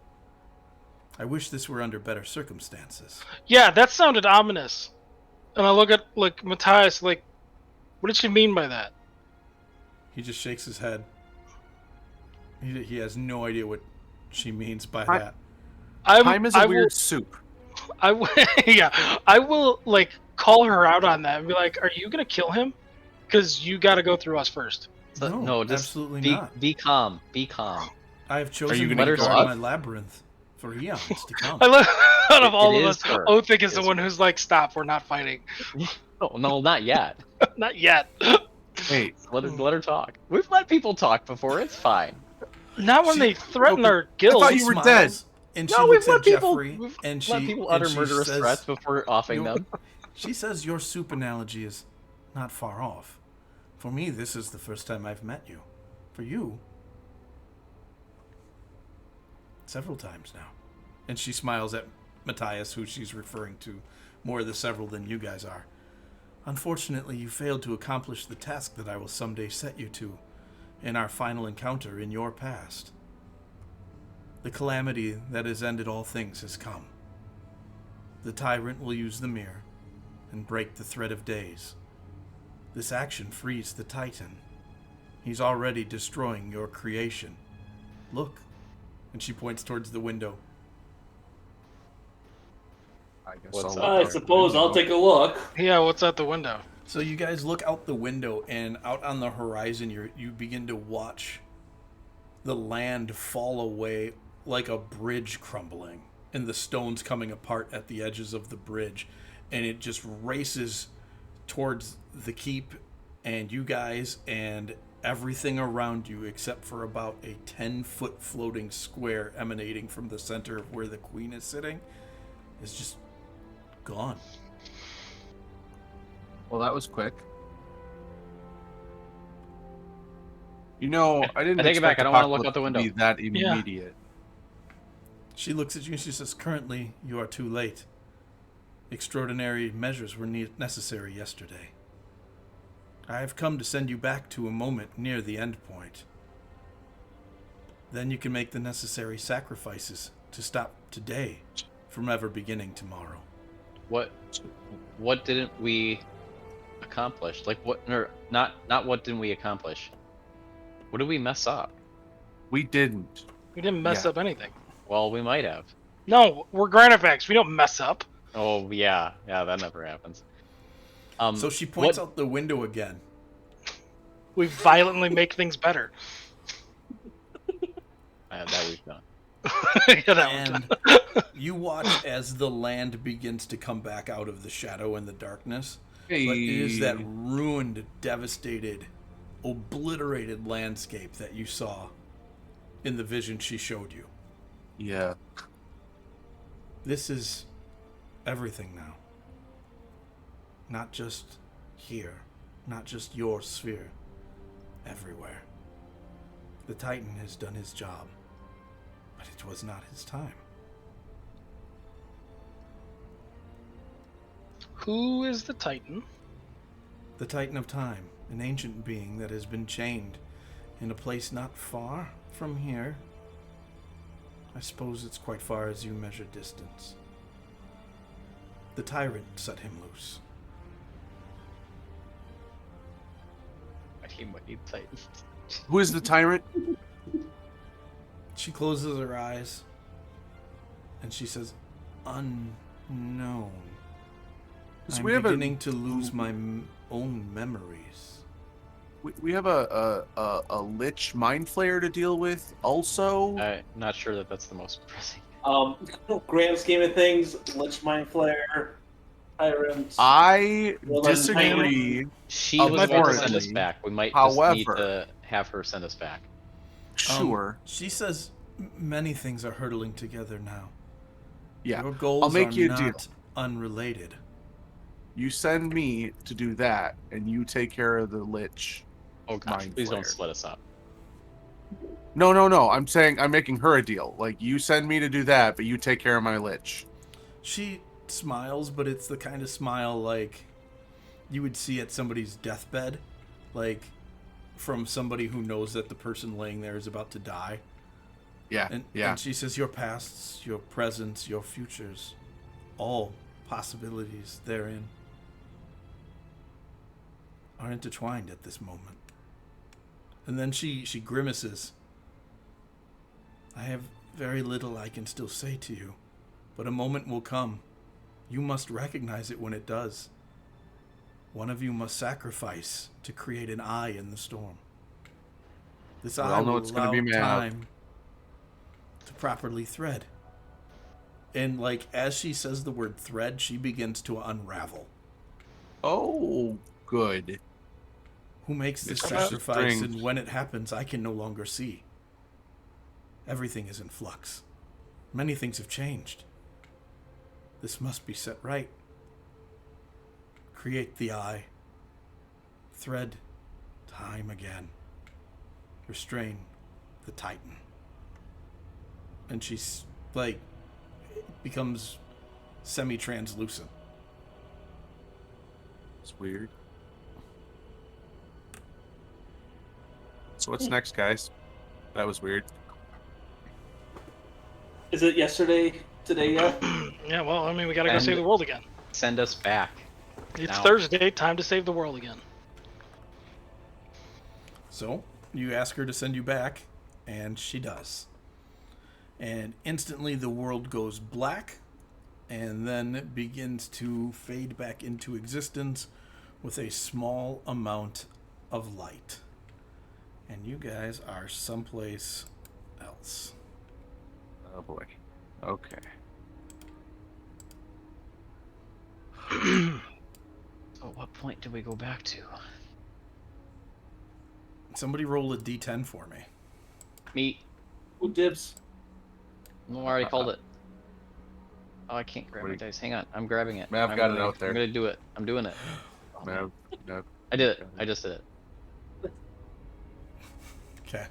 I wish this were under better circumstances." Yeah, that sounded ominous. And I look at like Matthias, like, what did she mean by that? He just shakes his head. He has no idea what she means by I- that. Time is a I weird soup. yeah, I will like call her out on that and be like, "Are you gonna kill him? Because you got to go through us first." So, No, no, just absolutely be, not. Be calm. Be calm. I have you chosen gonna to let her guard speak? my labyrinth for eons to come. I love out of It all of is us, her. Othik is It the is one who's like, "Stop, we're not fighting." No, not yet. Not yet. Wait, Let her talk. We've let people talk before. It's fine. Not when She- they threaten our I guild. thought you were dead. And she No, looks we've at let people. Jeffrey We've and let she people and utter she murderous says, threats before offing "Your-" them. She says your soup analogy is not far off. For me, this is the first time I've met you. For you, several times now. And she smiles at Matthias, who she's referring to more of the several than you guys are. Unfortunately, you failed to accomplish the task that I will someday set you to in our final encounter in your past. The calamity that has ended all things has come. The tyrant will use the mirror and break the thread of days. This action frees the Titan. He's already destroying your creation. Look. And she points towards the window. I guess What's I'll up? look I out the suppose I'll window. take a look. Yeah, what's out the window? So you guys look out the window, and out on the horizon, you begin to watch the land fall away like a bridge crumbling, and the stones coming apart at the edges of the bridge, and it just races towards the keep and you guys and everything around you, except for about a 10-foot floating square emanating from the center of where the queen is sitting, is just gone. Well, that was quick. You know, I didn't. I take it back. expect I don't wanna look apocalypse out the window. to be that Yeah. immediate. She looks at you and she says, "Currently, you are too late. Extraordinary measures were necessary yesterday. I have come to send you back to a moment near the end point. Then you can make the necessary sacrifices to stop today from ever beginning tomorrow." What didn't we accomplish? Like what? Or not what didn't we accomplish? What did we mess up? We didn't. We didn't mess Yeah. up anything. Well, we might have. No, we're Granitebacks. We don't mess up. Oh yeah, that never happens. So she points what- out the window again. We violently make things better. that we've done. Yeah, that one. And you watch as the land begins to come back out of the shadow and the darkness. But it is that ruined, devastated, obliterated landscape that you saw in the vision she showed you. Yeah. This is everything now. Not just here, not just your sphere, everywhere. The Titan has done his job, but it was not his time. Who is the Titan? The Titan of Time, an ancient being that has been chained in a place not far from here. I suppose it's quite far as you measure distance. The tyrant set him loose. But he might need Titans. Who is the tyrant? She closes her eyes and she says, unknown. I'm beginning to lose my own memories. We have a lich mind flayer to deal with also. I'm not sure that that's the most pressing. Grand scheme of things, Lich Mind Flare, Tyrant. I Well, then, disagree. She was about to send us Apparently. back. We might just need However. to have her send us back. Sure. She says many things are hurtling together now. Yeah. Your goals I'll make are you a not deal. unrelated. You send me to do that, and you take care of the lich. Oh gosh, Mind please don't flayer. split us up. No. I'm saying I'm making her a deal. Like, you send me to do that, but you take care of my lich. She smiles, but it's the kind of smile like you would see at somebody's deathbed, like from somebody who knows that the person laying there is about to die. Yeah. And she says, your pasts, your presents, your futures, all possibilities therein are intertwined at this moment. And then she grimaces. I have very little I can still say to you, but a moment will come. You must recognize it when it does. One of you must sacrifice to create an eye in the storm. This We eye all know will it's gonna allow be Mav. time to properly thread. And like as she says the word thread, she begins to unravel. Oh, good. Who makes this It's sacrifice, strange. and when it happens, I can no longer see. Everything is in flux. Many things have changed. This must be set right. Create the eye. Thread time again. Restrain the Titan. And she's like, becomes semi-translucent. It's weird. So what's next, guys? That was weird. Is it yesterday, today yet? Yeah, well, I mean, we gotta go And- save the world again. Send us back. It's Now. Thursday, time to save the world again. So you ask her to send you back, and she does. And instantly the world goes black, and then it begins to fade back into existence with a small amount of light. And you guys are someplace else. Oh boy. Okay. So what point do we go back to? Somebody roll a d10 for me. Me. Who dibs? No, I already called it. Oh, I can't grab What my do you- dice. Hang on. I'm grabbing it. Mav I'm got it gonna- out there. I'm gonna do it. I'm doing it. Oh, man. No. I did it. I just did it. Okay.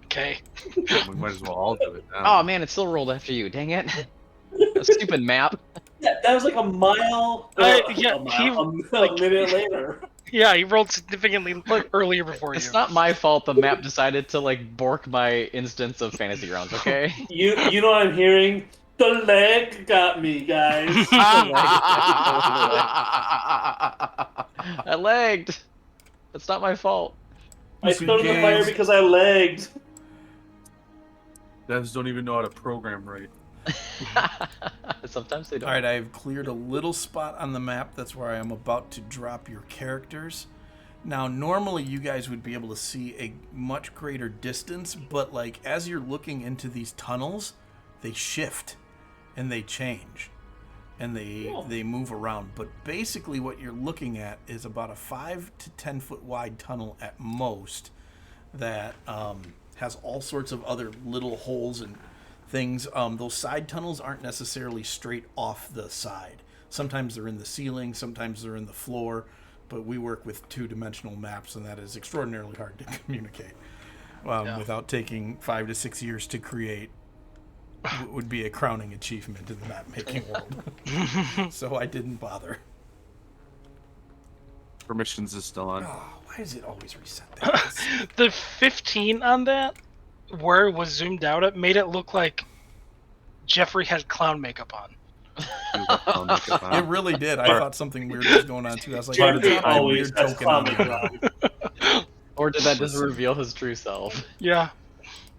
Okay. We might as well all do it now. Oh man, it still rolled after you. Dang it. A stupid map. Yeah, that was like a mile. Yeah, a minute later. Yeah, he rolled significantly earlier before It's you. not my fault the map decided to like bork my instance of Fantasy Grounds, okay? You know what I'm hearing? The leg got me, guys. I lagged. That's not my fault. I started the fire because I lagged. Devs don't even know how to program right. Sometimes they don't. All right, I've cleared a little spot on the map. That's where I am about to drop your characters. Now, normally you guys would be able to see a much greater distance, but like as you're looking into these tunnels, they shift and they change and they move around. But basically what you're looking at is about a 5 to 10 foot wide tunnel at most that has all sorts of other little holes and things. Those side tunnels aren't necessarily straight off the side. Sometimes they're in the ceiling, sometimes they're in the floor, but we work with 2-dimensional maps, and that is extraordinarily hard to communicate. Without taking 5 to 6 years to create, would be a crowning achievement in the map making world. So I didn't bother. Permissions is still on. Oh, why does it always reset that? The 15 on that, where it was zoomed out, it made it look like Jeffrey had clown makeup on. It really did. I thought something weird was going on too. I was like, Jeffrey "Drop a always weird has token clown on makeup me." on. Or did that just reveal his true self? Yeah.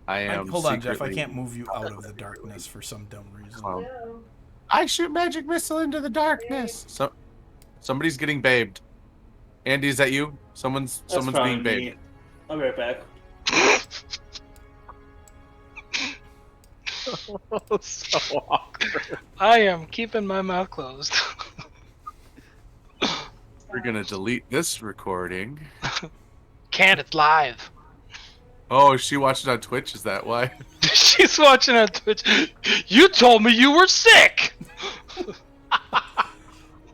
I am. Hold on, Jeff. I secretly- can't move you out of the darkness for some dumb reason. Clown. I shoot magic missile into the darkness. So, somebody's getting babed. Andy, is that you? Someone's That's being probably babed. me. I'll be right back. So awkward. I am keeping my mouth closed. We're gonna delete this recording. Can't, it's live. Oh, she watched it on Twitch. Is that why? She's watching on Twitch. You told me you were sick!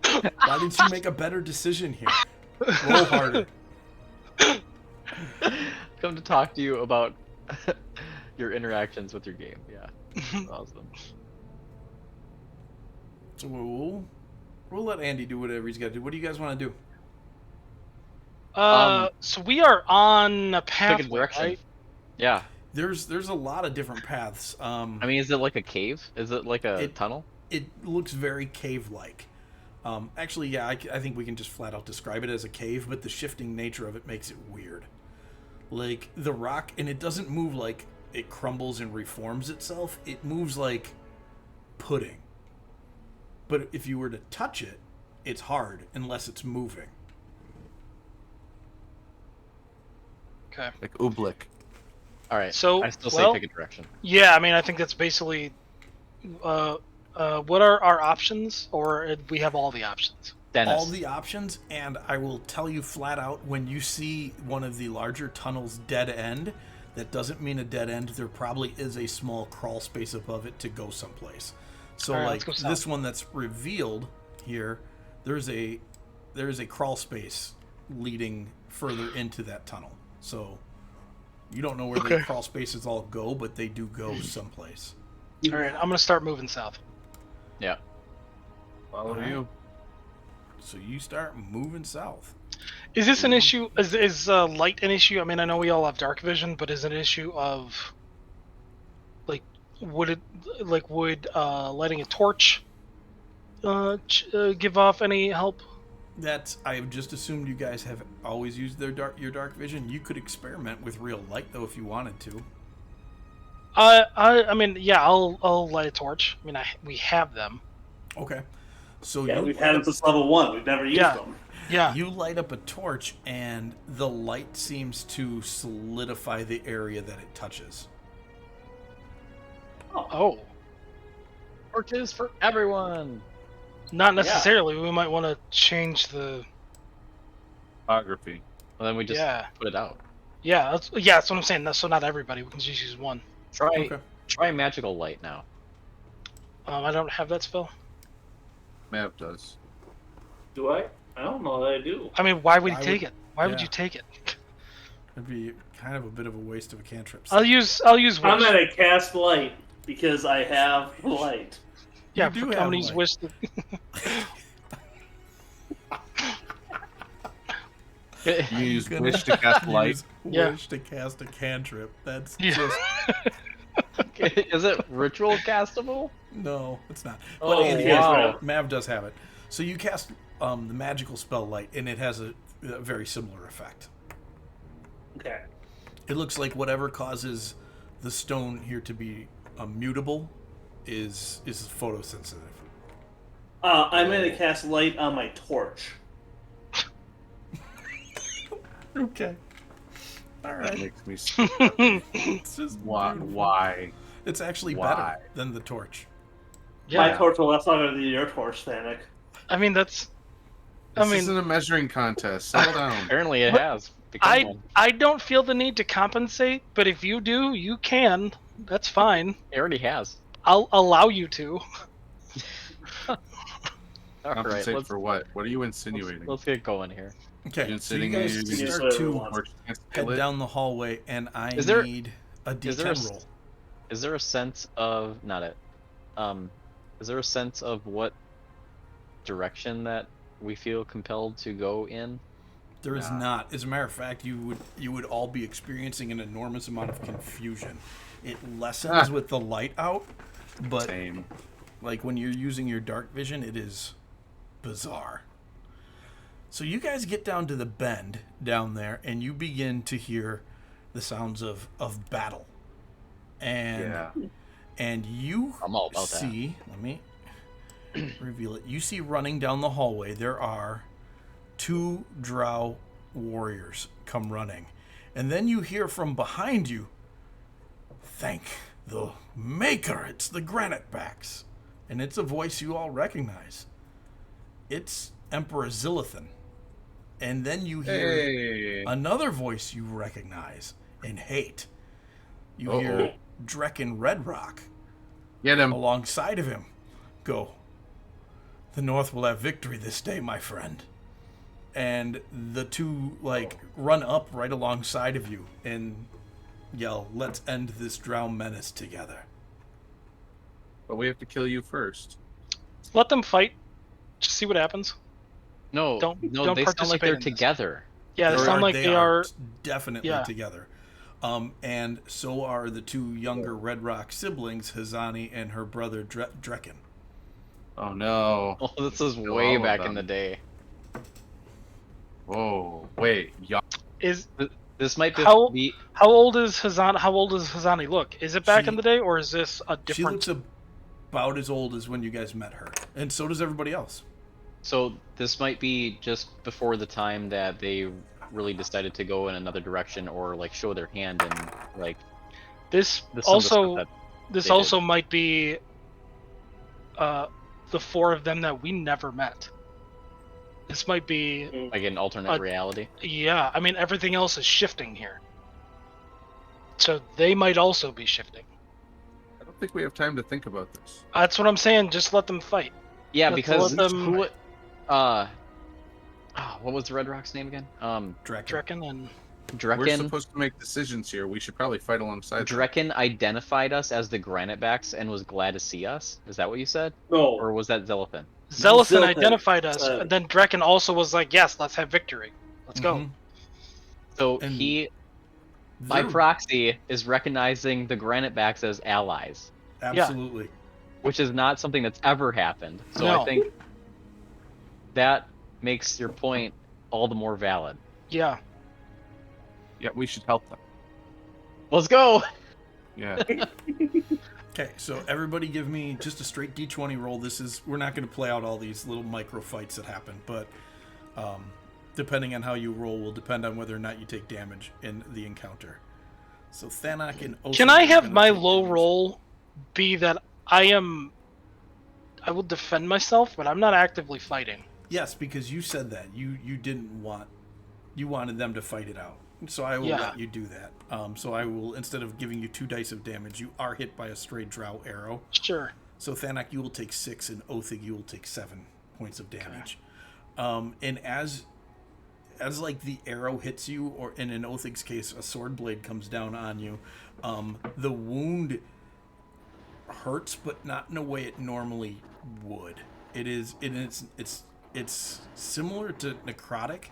Why didn't you make a better decision here? Roll harder. Come to talk to you about your interactions with your game. Yeah. Awesome. So we'll let Andy do whatever he's got to do. What do you guys want to do? So we are on a Pick a pathway, direction. right? Yeah. There's a lot of different paths. I mean, is it like a cave? Is it like a tunnel? It looks very cave-like. Actually, yeah, I think we can just flat out describe it as a cave, but the shifting nature of it makes it weird. Like, the rock, and it doesn't move like it crumbles and reforms itself. It moves like pudding. But if you were to touch it, it's hard unless it's moving. Okay. Like Ooblik. All right. So, I still well- say pick a direction. Yeah, I mean, I think that's basically. What are our options, or we have all the options? Dennis. All the options, and I will tell you flat out, when you see one of the larger tunnels dead end, that doesn't mean a dead end. There probably is a small crawl space above it to go someplace. So, All right, like let's go this south. one that's revealed here, there's a crawl space leading further into that tunnel. So you don't know where the Okay. crawl spaces all go, but they do go someplace. All right, I'm gonna start moving south. Yeah. Follow Alright. you. So you start moving south. Is this an issue? Is light an issue? I mean, I know we all have dark vision, but is it an issue of like would lighting a torch give off any help? That's I've just assumed you guys have always used your dark vision. You could experiment with real light though if you wanted to. I mean, yeah, I'll light a torch. I mean, we have them. Okay. So Yeah, you we've had them since level 1. We've never used Yeah. them. Yeah. you light up a torch and the light seems to solidify the area that it touches. Oh, Torches for everyone. not necessarily. We might want to change the. Topography. Well, then we just Yeah. put it out. Yeah, that's what I'm saying. So not everybody. We can just use one. Try magical light now. I don't have that spell. Mav does. Do I? I don't know that I do. I mean, why would Why you take would- it? Why would yeah. you take it? It'd be kind of a bit of a waste of a cantrip. I'll use I'm wish. gonna cast light because I have light. Yeah, You do I'm have gonna use light. wish. You use Gonna wish to cast light. Use Yeah. wish to cast a cantrip. That's Yeah. just Is it ritual castable? no, it's not. But Oh, Andy, wow. Mav does have it. So you cast the magical spell light, and it has a very similar effect. Okay. It looks like whatever causes the stone here to be mutable is photosensitive. I'm gonna cast light on my torch. Okay. All That right. makes me. It's just Why? beautiful. Why? It's actually Why? better than the torch. My Yeah, torch will last longer than your torch, Thanik. I mean that's. I This mean, isn't a measuring contest. Settle down. Apparently it What? has. become one. I don't feel the need to compensate, but if you do, you can. That's fine. It already has. I'll allow you to. All All right, Compensate let's, for what? What are you insinuating? let's get going here. Okay, You're so you insinuating guys you Insinuate start whatever you to want. or can't steal head it? down the hallway, and I Is there- need a is there a D10 s- roll. Is there a sense of not it? Is there a sense of what direction that we feel compelled to go in? There is Nah. not. As a matter of fact, you would all be experiencing an enormous amount of confusion. It lessens with the light out, but Same. like when you're using your dark vision, it is bizarre. So you guys get down to the bend down there, and you begin to hear the sounds of battle, and Yeah. and you I'm all about that. see. Let me reveal it. You see running down the hallway. There are 2 drow warriors come running, and then you hear from behind you, "Thank the Maker! It's the Granitebacks," and it's a voice you all recognize. It's Emperor Zilithan. And then you hear Hey. another voice you recognize and hate. You Uh-oh. hear Drekken Redrock Get him. alongside of him go, "The North will have victory this day, my friend." And the 2 run up right alongside of you and yell, "Let's end this drow menace together." But we have to kill you first. Let them fight. Just see what happens. No, Don't no, don't they sound like participate they're in this. together. Yeah, they sound like they are. definitely Yeah. together. And so are the 2 younger Red Rock siblings, Hazani and her brother Drekken. Oh no. Oh, this is Kill way all of back in them. the day. Whoa. Wait. Is This might How- be how old is Hazani? How old does Hazani look? Is it back She- in the day, or is this a She different? looks about as old as when you guys met her, and so does everybody else. so. This might be just before the time that they really decided to go in another direction or like show their hand and like This some of the stuff also that this they also might be the 4 of them that we never met. This might be like an alternate Uh, reality. yeah. I mean, everything else is shifting here, so they might also be shifting. I don't think we have time to think about this. That's what I'm saying. Just let them fight. Yeah, Let's because let them- who? What was the Red Rock's name again? Drekken. Drekken and We're Drekken. supposed to make decisions here. We should probably fight alongside them. Drekken identified us as the Granitebacks and was glad to see us. Is that what you said, No. or was that Zilithan? Zilithan Zilithan identified us, said- and then Drekken also was like, "Yes, let's have victory. Let's go." Mhm. So And he, by They're- proxy, is recognizing the Granitebacks as allies, absolutely. which is not something that's ever happened. So No. I think that makes your point all the more valid. Yeah. Yeah, we should help them. Let's go. Yeah. Okay, so everybody give me just a straight D20 roll. We're not going to play out all these little micro fights that happen, but depending on how you roll will depend on whether or not you take damage in the encounter. So Thanak and Osa Can I are have gonna my take low damage. roll be that I will defend myself, but I'm not actively fighting. Yes, because you said that you wanted them to fight it out. So I will Yeah. let you do that. So I will, instead of giving you 2 dice of damage, you are hit by a stray drow arrow. Sure. So Thanak, you will take 6, and Othig, you will take 7 points of damage. And as like the arrow hits you, or in Othig's case, a sword blade comes down on you, the wound hurts, but not in a way it normally would. It's similar to necrotic,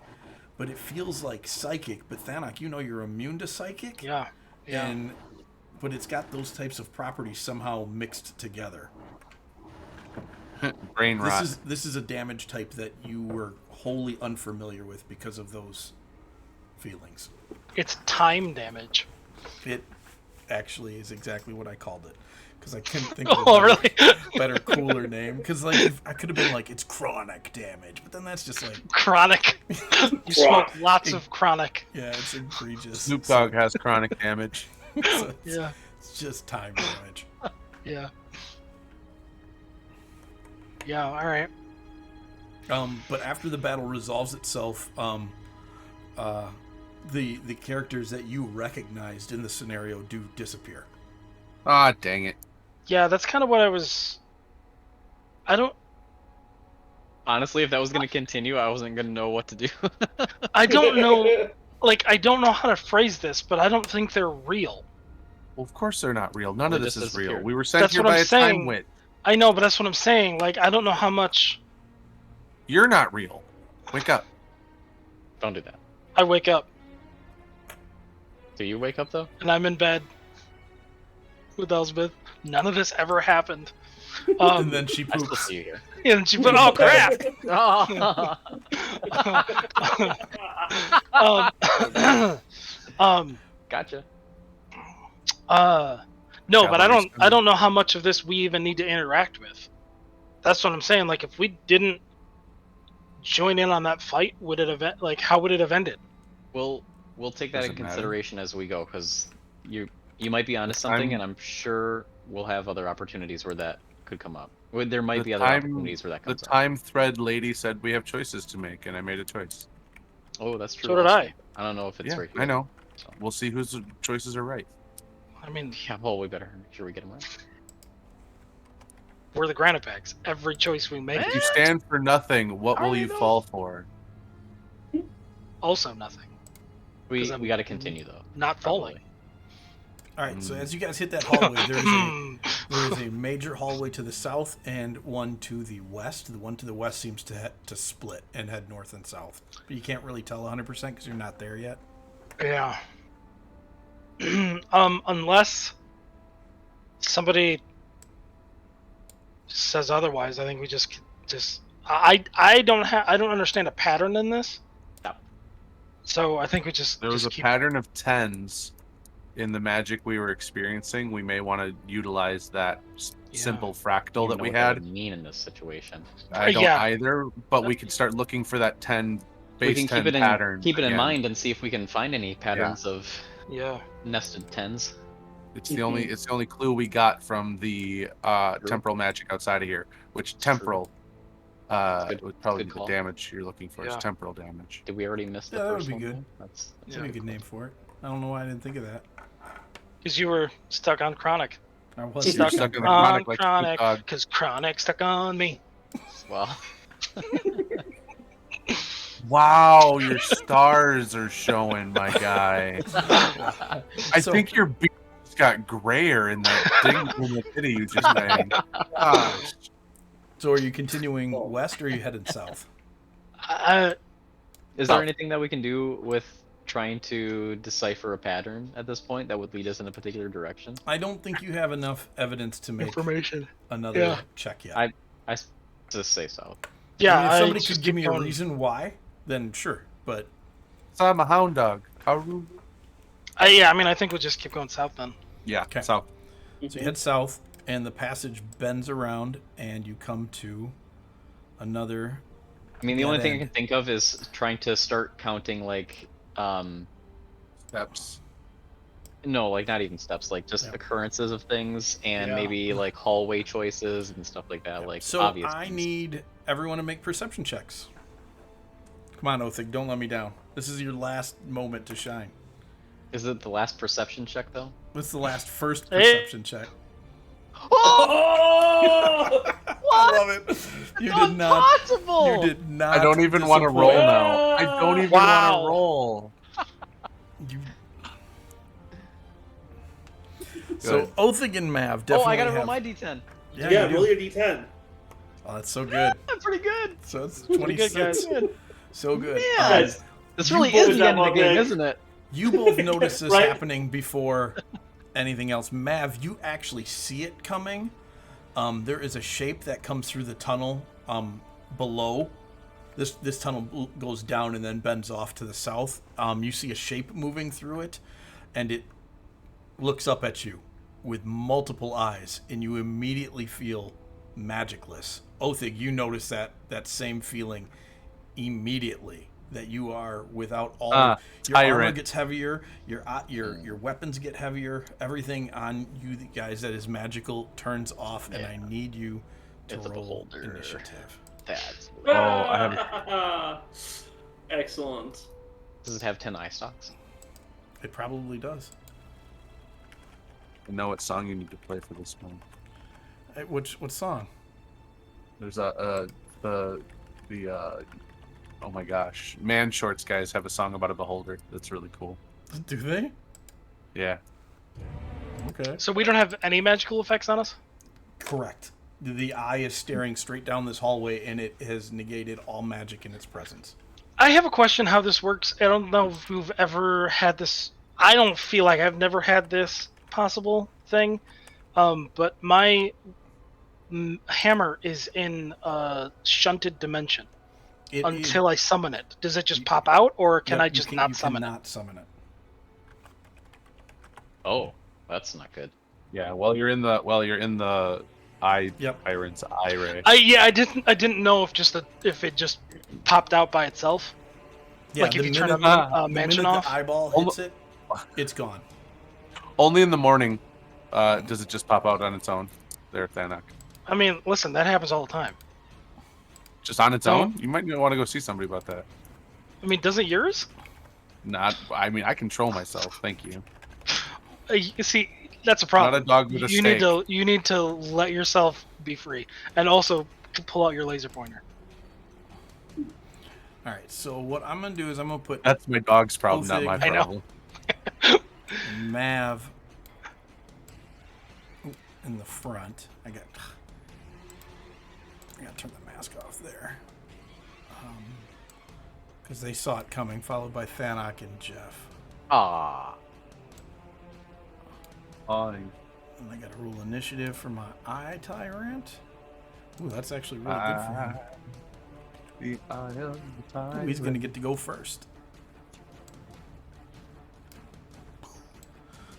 but it feels like psychic. But Thanak, you know you're immune to psychic. Yeah. Yeah. But it's got those types of properties somehow mixed together. Brain rot. This is a damage type that you were wholly unfamiliar with because of those feelings. It's time damage. It actually is exactly what I called it, because I couldn't think Oh, of a really? better, cooler name. Because if I could have been like, it's chronic damage, but then that's just like, Chronic. You smoke lots of chronic. yeah, it's egregious. Snoop Dogg has chronic damage. So Yeah. it's just time damage. Yeah. Yeah. All right. But after the battle resolves itself, the characters that you recognized in the scenario do disappear. Ah, dang it. Yeah, that's kind of what I was. Honestly, if that was gonna continue, I wasn't gonna know what to do. I don't know. Like, I don't know how to phrase this, but I don't think they're real. Well, of course they're not real. None They of this just is real. disappeared. We were sent That's here what by I'm a time saying. witch. I know, but that's what I'm saying. Like, I don't know how much. You're not real. Wake up. Don't do that. I wake up Do you wake up though? and I'm in bed with Elspeth. None of this ever happened. And then she I still poops. see you here. And she put, oh crap. Gotcha. No, but Cavalry's I coming. don't know how much of this we even need to interact with. That's what I'm saying. Like, if we didn't join in on that fight, would it have like how would it have ended? We'll take that Does in it matter? consideration as we go, because you might be onto The something, time- and I'm sure we'll have other opportunities where that could come up. There might The be other time- opportunities where that The comes up. time thread lady said we have choices to make, and I made a choice. Oh, that's true. So did also. I. I don't know if it's Yeah, right here. I know. So. We'll see whose choices are right. I mean, Yeah, well, we better make sure we get them right. we're the Granitebacks. Every choice we make If is you right. stand for nothing, what will I you know. fall for? Also nothing. We 'Cause I'm- got to continue though. Not falling. Probably. All right, so as you guys hit that hallway, there is a major hallway to the south and one to the west. The one to the west seems to split and head north and south, but you can't really tell 100% because you're not there yet. Yeah. Unless somebody says otherwise, I think we just I don't understand a pattern in this. No. So I think we just There was a keep. pattern of tens in the magic we were experiencing. We may want to utilize that Yeah. simple I fractal don't that know we what that had. would mean in this situation. I don't Yeah. either, but we could start looking for that 10 We base can 10 keep it pattern. in again. mind and see if we can find any patterns of Yeah. nested tens. It's the only clue we got from the temporal magic outside of here, which It's true. temporal good- would probably good be the call. damage you're looking for. Yeah. Is temporal damage. Did we already miss the Yeah, that would first be one? good. though? That's That'd be a good name for it. I don't know why I didn't think of that. Because you were stuck on chronic. I was You're Stuck stuck in the on chronic like Snoop chronic. Dogg. Because chronic stuck on me. Well, Wow, your stars are showing, my guy. I So- think your beard got grayer in that ding in the titty you just made. Gosh. So are you continuing west or are you headed south? is there anything that we can do with trying to decipher a pattern at this point that would lead us in a particular direction? I don't think you have enough evidence to make Information. another Yeah. check yet. I just say so. Yeah. I mean, if somebody just could give me keep a going. reason why, then sure. But So I'm a hound dog. How rude. Yeah, I mean, I think we'll just keep going south then. Yeah, Okay. so so you head south, and the passage bends around, and you come to another. I mean, the only Dead thing I end. can think of is trying to start counting like steps. no, like not even steps, like just Yeah. occurrences of things and Yeah. maybe like hallway choices and stuff like that. Like So obvious I things. need everyone to make perception checks. Come on, Othig, don't let me down. This is your last moment to shine. Is it the last perception check though? What's the last first Hey. perception check? Oh! I love it. You did not. Possible. You did not. I don't even want to roll disappoint. now. I don't even Wow. want to roll. You... So Good. Othig and Mav definitely. Oh, I gotta roll have... my d10. Yeah, Yeah, you do. roll your d10. Oh, that's so good. That's pretty good. So it's Pretty good, 26. guys. So good. Man. Guys, This You really both is the end of the got game, my isn't it? You both notice this Right. happening before anything else. Mav, you actually see it coming. There is a shape that comes through the tunnel below. This tunnel goes down and then bends off to the south. You see a shape moving through it, and it looks up at you with multiple eyes, and you immediately feel magicless. Othig, you notice that same feeling immediately. That you are without all your armor tyrant. gets heavier, your weapons get heavier, everything on you guys that is magical turns off, and I need you to It's a roll beholder. initiative. That's. Oh, I Excellent. Does it have 10 eye stalks? It probably does. I know what song you need to play for this one. What song? There's the The oh my gosh, Man Shorts guys have a song about a beholder. That's really cool. Do they? Yeah. Okay. So we don't have any magical effects on us? Correct. The eye is staring straight down this hallway, and it has negated all magic in its presence. I have a question how this works. I don't know if we've ever had this. I don't feel like I've never had this possible thing. But my hammer is in a shunted dimension It until I summon it. Does it just pop out, or can I just not summon it? You cannot summon it. Oh, that's not good. Yeah. While you're in the eye tyrant's eye ray. I didn't know if it just popped out by itself. Yeah, like if you turn the mansion minute off. the eyeball hits it, it's gone. Only in the morning does it just pop out on its own. There, Thanak. I mean, listen, that happens all the time. Just on its own? You might want to go see somebody about that. I mean, doesn't yours? I mean, I control myself. Thank you. You see, that's a problem. Not a dog with a stake. You need to let yourself be free, and also pull out your laser pointer. All right. So what I'm gonna do is I'm gonna put That's my dog's problem, not my I know. problem. Mav in the front. I gotta turn the mask off there. Because they saw it coming, followed by Thanak and Jeff. Ah. And I gotta roll initiative for my eye tyrant. Ooh, that's actually really good for him. The eye of the tyrant. Ooh, he's gonna get to go first.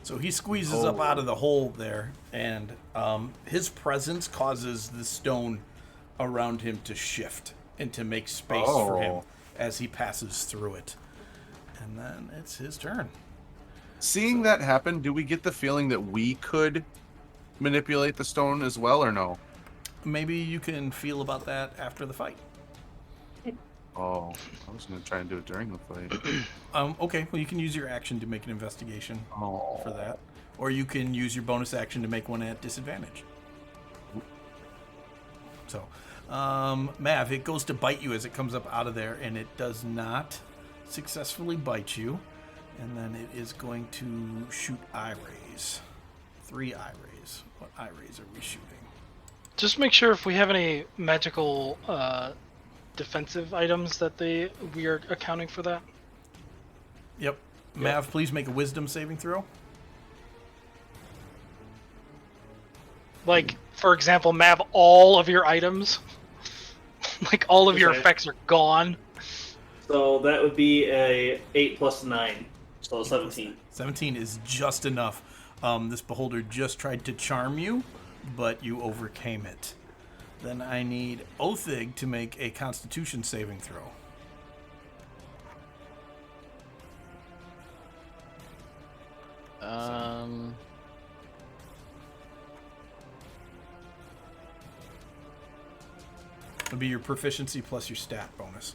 So he squeezes up out of the hole there, and his presence causes the stone around him to shift and to make space for him as he passes through it. And then it's his turn. Seeing that happen, do we get the feeling that we could manipulate the stone as well, or no? Maybe you can feel about that after the fight. Oh, I was going to try and do it during the fight. Okay, well, you can use your action to make an investigation for that. Or you can use your bonus action to make one at disadvantage. So, Mav, it goes to bite you as it comes up out of there, and it does not successfully bite you. And then it is going to shoot eye rays. 3 eye rays. What eye rays are we shooting? Just make sure if we have any magical defensive items that we are accounting for that. Yep. Mav, please make a wisdom saving throw. Like, for example, Mav, all of your items, like all of your effects are gone. So that would be a 8 plus 9, so 17. 17 is just enough. This beholder just tried to charm you, but you overcame it. Then I need Othig to make a Constitution saving throw. It'll be your proficiency plus your stat bonus.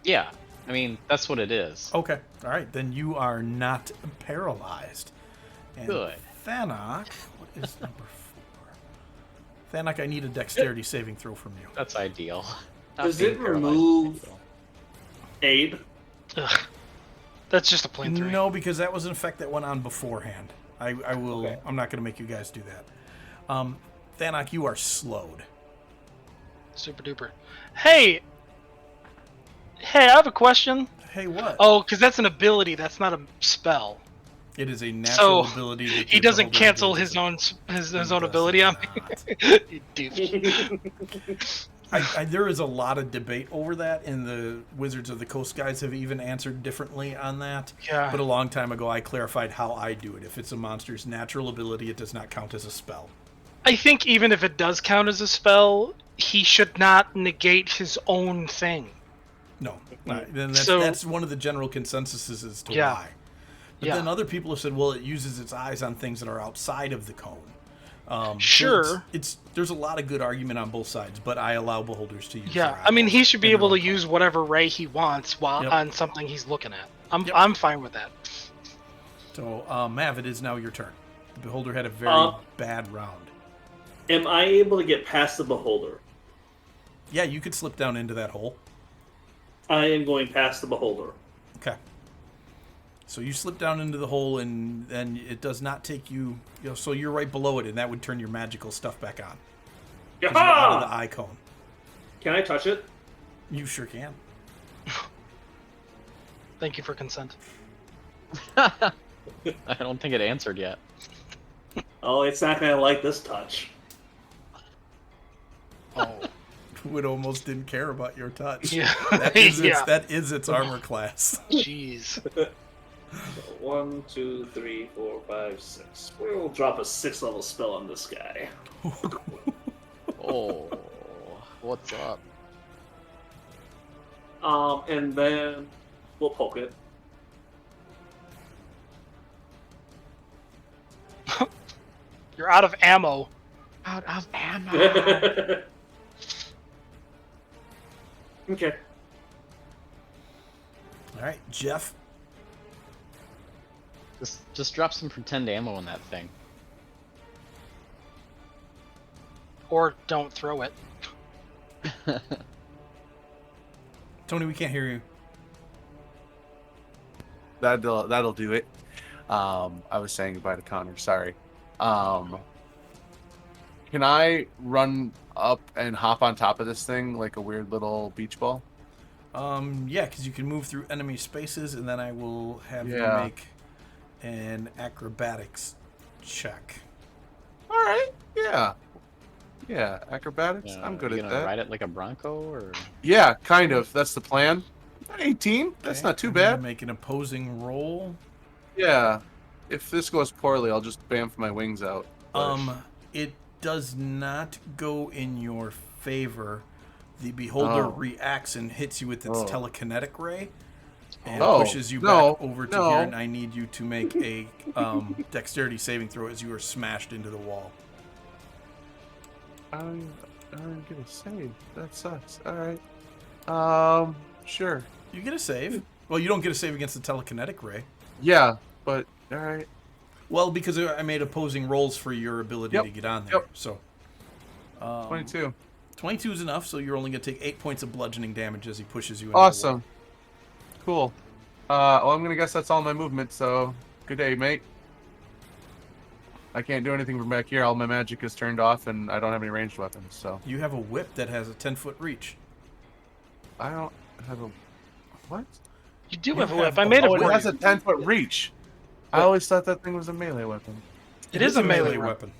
Yeah. I mean, that's what it is. Okay. All right. Then you are not paralyzed. And Good. Thanak, what is number 4? Thanak, I need a dexterity saving throw from you. That's ideal. Not Does being it paralyzed remove is ideal. aid? Ugh. That's just a plain 3. No, because that was an effect that went on beforehand. I will. Okay. I'm not going to make you guys do that. Thanak, you are slowed. Super duper. Hey, I have a question. Hey, what? Oh, because that's an ability. That's not a spell. It is a natural So, ability. That He the doesn't beholder cancel engages his in. own He ability does on me. not. You douche. There is a lot of debate over that, and the Wizards of the Coast guys have even answered differently on that. Yeah. But a long time ago, I clarified how I do it. If it's a monster's natural ability, it does not count as a spell. I think even if it does count as a spell, he should not negate his own thing. No. Then that's, So- that's one of the general consensuses as to Yeah. why. But Yeah. then other people have said, well, it uses its eyes on things that are outside of the cone. So Sure. there's a lot of good argument on both sides, but I allow beholders to use Yeah, their I mean, he eyeballs should be in their able to own cone. use whatever ray he wants while Yep. on something he's looking at. Yep. I'm fine with that. So, Mav, it is now your turn. The beholder had a very bad round. Am I able to get past the beholder? Yeah, you could slip down into that hole. I am going past the beholder. Okay. So you slip down into the hole, and then it does not take you. So you're right below it, and that would turn your magical stuff back on. 'Cause you're out of the eye cone. Can I touch it? You sure can. Thank you for consent. I don't think it answered yet. Oh, it's not going to like this touch. Oh. It almost didn't care about your touch. Yeah. That is its, Yeah. that is its armor class. Jeez. 1, 2, 3, 4, 5, 6. We'll drop a 6th-level spell on this guy. Oh, what's up? And then we'll poke it. You're out of ammo. Out of ammo. Okay. All right, Jeff. Just drop some pretend ammo in that thing. Or don't throw it. Tony, we can't hear you. That'll do it. I was saying goodbye to Connor. Sorry. Can I run up and hop on top of this thing like a weird little beach ball? Yeah, because you can move through enemy spaces, and then I will have you Yeah. make an acrobatics check. All right. Yeah. Yeah. Acrobatics. You I'm know, good you at gonna that. ride it like a bronco, or Yeah, kind of. That's the plan. 18. That's Okay, not too I'm gonna bad. Make an opposing roll. Yeah. If this goes poorly, I'll just bamf my wings out. But- It does not go in your favor. The beholder Oh. reacts and hits you with its Oh. telekinetic ray and No, pushes you no, back over to no. here, and I need you to make a dexterity saving throw as you are smashed into the wall. I don't get a save. That sucks. All right. Sure. You get a save. Well, you don't get a save against the telekinetic ray. Yeah, but all right. Well, because I made opposing rolls for your ability Yep, to get on there. yep. So 22. 22 is enough, so you're only going to take 8 points of bludgeoning damage as he pushes you into Awesome. Cool. Well, I'm gonna guess that's all my movement. So good day, mate. I can't do anything from back here. All my magic is turned off, and I don't have any ranged weapons. So the wall. You have a whip that has a 10-foot reach. I don't have a what? You do You have a have whip. I made a a Oh, it whip. has a 10-foot reach. I always thought that thing was a melee weapon. It is a melee weapon.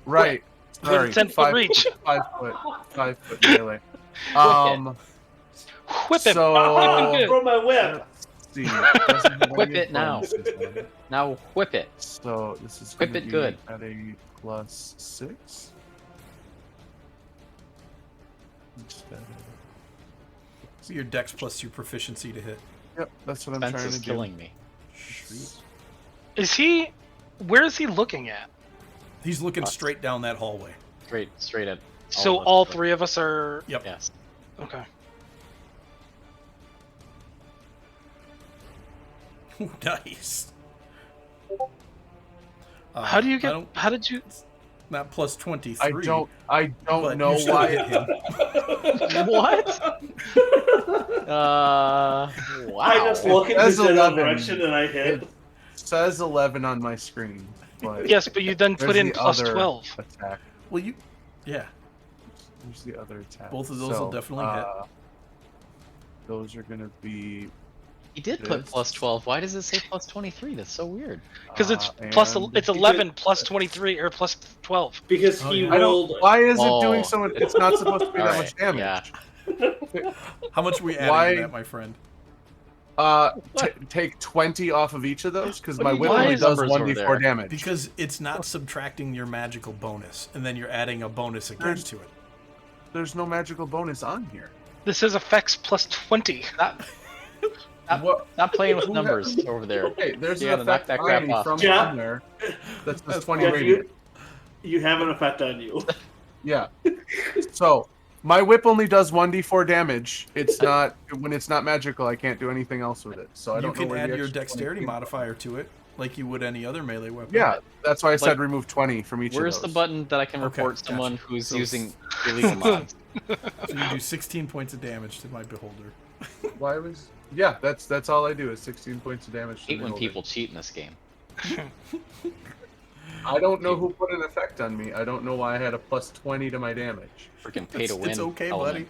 Right. With a Sorry. 10-foot reach. 5 foot melee. Whip him. So- Whip him good. Throw my whip! Let's see. It doesn't have Whip any it now. bonuses on it. now whip it. So this is Whip gonna it be good. at a +6. So your dex plus your proficiency to hit. Yep, that's what I'm Spence trying is to do. killing me. Is he? Where is he looking at? He's looking straight down that hallway. Straight at. So of us. all three of us are. Yep. Yes. Okay. Nice. How do you I get? don't- How did you? Not plus 23. I don't but know you should why. hit him. What? Wow. I just look in That's the general 11. direction and I hit. It says 11 on my screen, but Yes, but you then put there's in the plus other 12. attack. Well, you. Yeah. There's the other attack. Both of those will definitely hit. Those are gonna be He did put This. plus 12. Why does it say plus 23? That's so weird. Because it's plus. and- It's 11 plus 23 or plus 12. Because Oh, he yeah. I rolled. don't. Why is it doing Oh. so much? It's not supposed to be that Alright, much damage. yeah. How much are we adding Why- to that, my friend? Take 20 off of each of those because What my are you whip doing? only does Numbers over 1d4 there. damage. Because it's not subtracting your magical bonus, and then you're adding a bonus again There's- to it. There's no magical bonus on here. This is effects plus 20. Stop, What? stop playing with Who numbers over there. Okay, there's You an gotta knock effect that crap on off. from Yeah. on there. That's 20 Yeah, radiant. you have an effect on you. Yeah. So my whip only does 1d4 damage. It's not when it's not magical. I can't do anything else with it. So I You don't know can where add the your extra dexterity 20 came from. modifier to it like you would any other melee weapon. Yeah, that's why I said Like, remove 20 from each Where's of the those. button that I can Okay, report gotcha. someone who's So- using illegal mods? So you do 16 points of damage to my beholder. Why was? Yeah, that's all I do is 16 points of damage. I To hate the when holder. people cheat in this game. I don't know who put an effect on me. I don't know why I had a plus 20 to my damage. Freaking pay to It's, win. it's okay, element.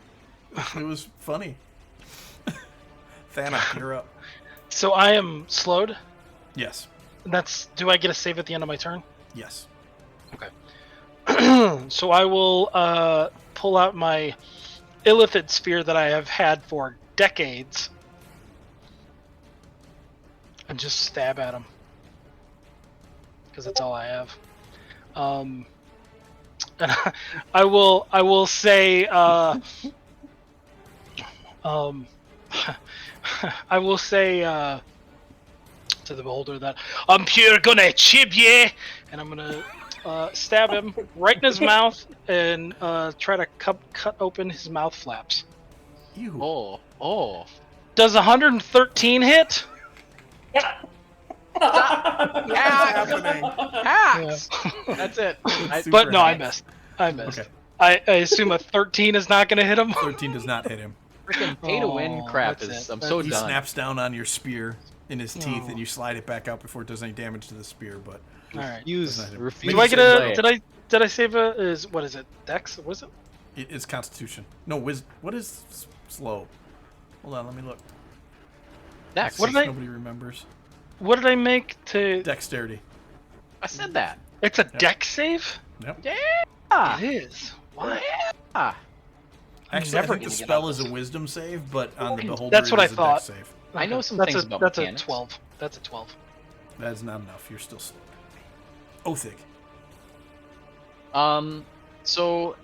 buddy. It was funny. Thanos, you're up. So I am slowed. Yes. That's. Do I get a save at the end of my turn? Yes. So I will pull out my illithid spear that I have had for decades and just stab at him because that's all I have. And I will say I will say to the beholder that I'm pure gonna chip you, and I'm gonna stab him right in his mouth and try to cut open his mouth flaps. Ew. Oh. Does 113 hit? What's happening? Hacks! That's it. Super But no, I hacks. missed. I missed. Okay. I assume a 13 is not going to hit him. 13 does not hit him. Freaking pay to win Oh, crap that's is. it. I'm so He done. snaps down on your spear in his teeth, Oh. and you slide it back out before it does any damage to the spear. But All right. Refuse Do I to get play. a? Did I save a? Is what is it? Dex? What is it? it's Constitution. No, what is slow? Hold on, let me look. Dex. What did I- Nobody remembers. What did I make to? Dexterity. I said that. It's a Dex save. Yep. Ah. It is. Why? Ah. Actually, I never think the gonna get spell on is a this. wisdom save, but on the beholder, That's what it I is a thought. Dex save. I know some that's things a, about that's mechanics. a 12. That's a 12. That is not enough. You're still. Othig. So,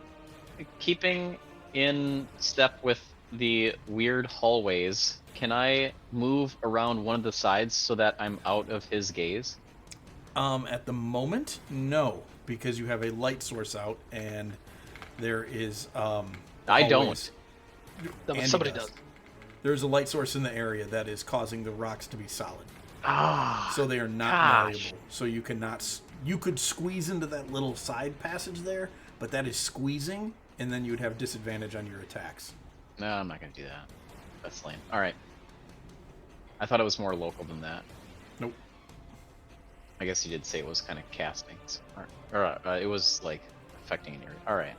keeping in step with the weird hallways, can I move around one of the sides so that I'm out of his gaze? At the moment, no, because you have a light source out, and there is I hallways. No, Andy somebody does. does. There's a light source in the area that is causing the rocks to be solid, Ah. so they are not Gosh. malleable. So you cannot. You could squeeze into that little side passage there, but that is squeezing, and then you would have disadvantage on your attacks. No, I'm not gonna do that. That's lame. All right. I thought it was more local than that. Nope. I guess you did say it was kind of casting, so, or it was like affecting an area. All right.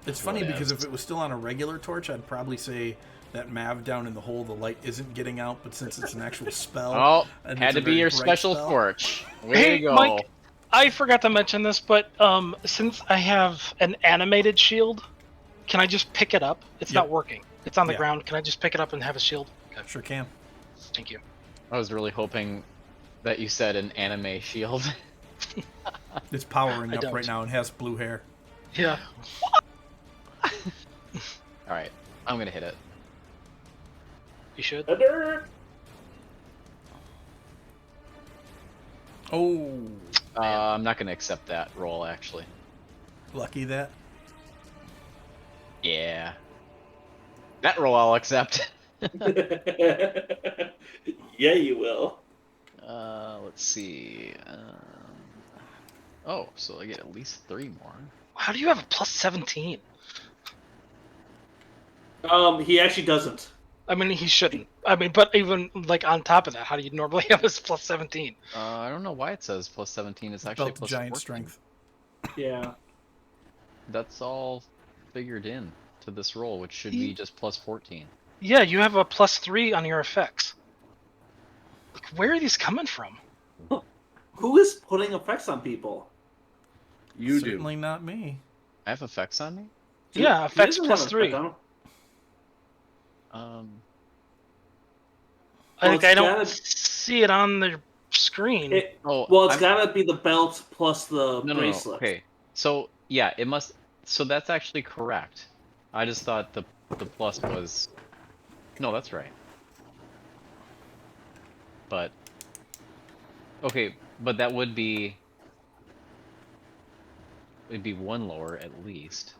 It's funny because Whatevs. if it was still on a regular torch, I'd probably say that Mav down in the hole, the light isn't getting out, but since it's an actual spell, Oh, and had it's a to be very your bright special spell- torch. Way Hey, to go. Mike. I forgot to mention this, but since I have an animated shield, can I just pick it up? It's Yep. not working. It's on the Yeah. ground. Can I just pick it up and have a shield? Okay. Sure can. Thank you. I was really hoping that you said an anime shield. It's powering I up don't. right now and has blue hair. Yeah. All right, I'm gonna hit it. You should. Oh, I'm not gonna accept that roll actually. lucky that. Yeah. That roll I'll accept. Yeah, you will. Let's see. Oh, so I get at least 3 more. How do you have a plus 17? He actually doesn't. I mean, he shouldn't. I mean, but even like on top of that, how do you normally have his plus 17? I don't know why it says plus 17. It's actually Belt plus giant 14. strength. Yeah. That's all figured in to this roll, which should be just plus 14. Yeah, you have a plus 3 on your effects. Like, where are these coming from? Who is putting effects on people? You Certainly not me. I have effects on me? Yeah, He effects doesn't plus have an 3. effect on him. I Well, think I it's don't gotta- see it on the screen. Oh, Well, it's I'm- gotta be the belt plus the no, bracelet. Okay, so yeah, it must. So that's actually correct. I just thought the plus was. No, that's right. But okay, but that would be. It'd be 1 lower at least.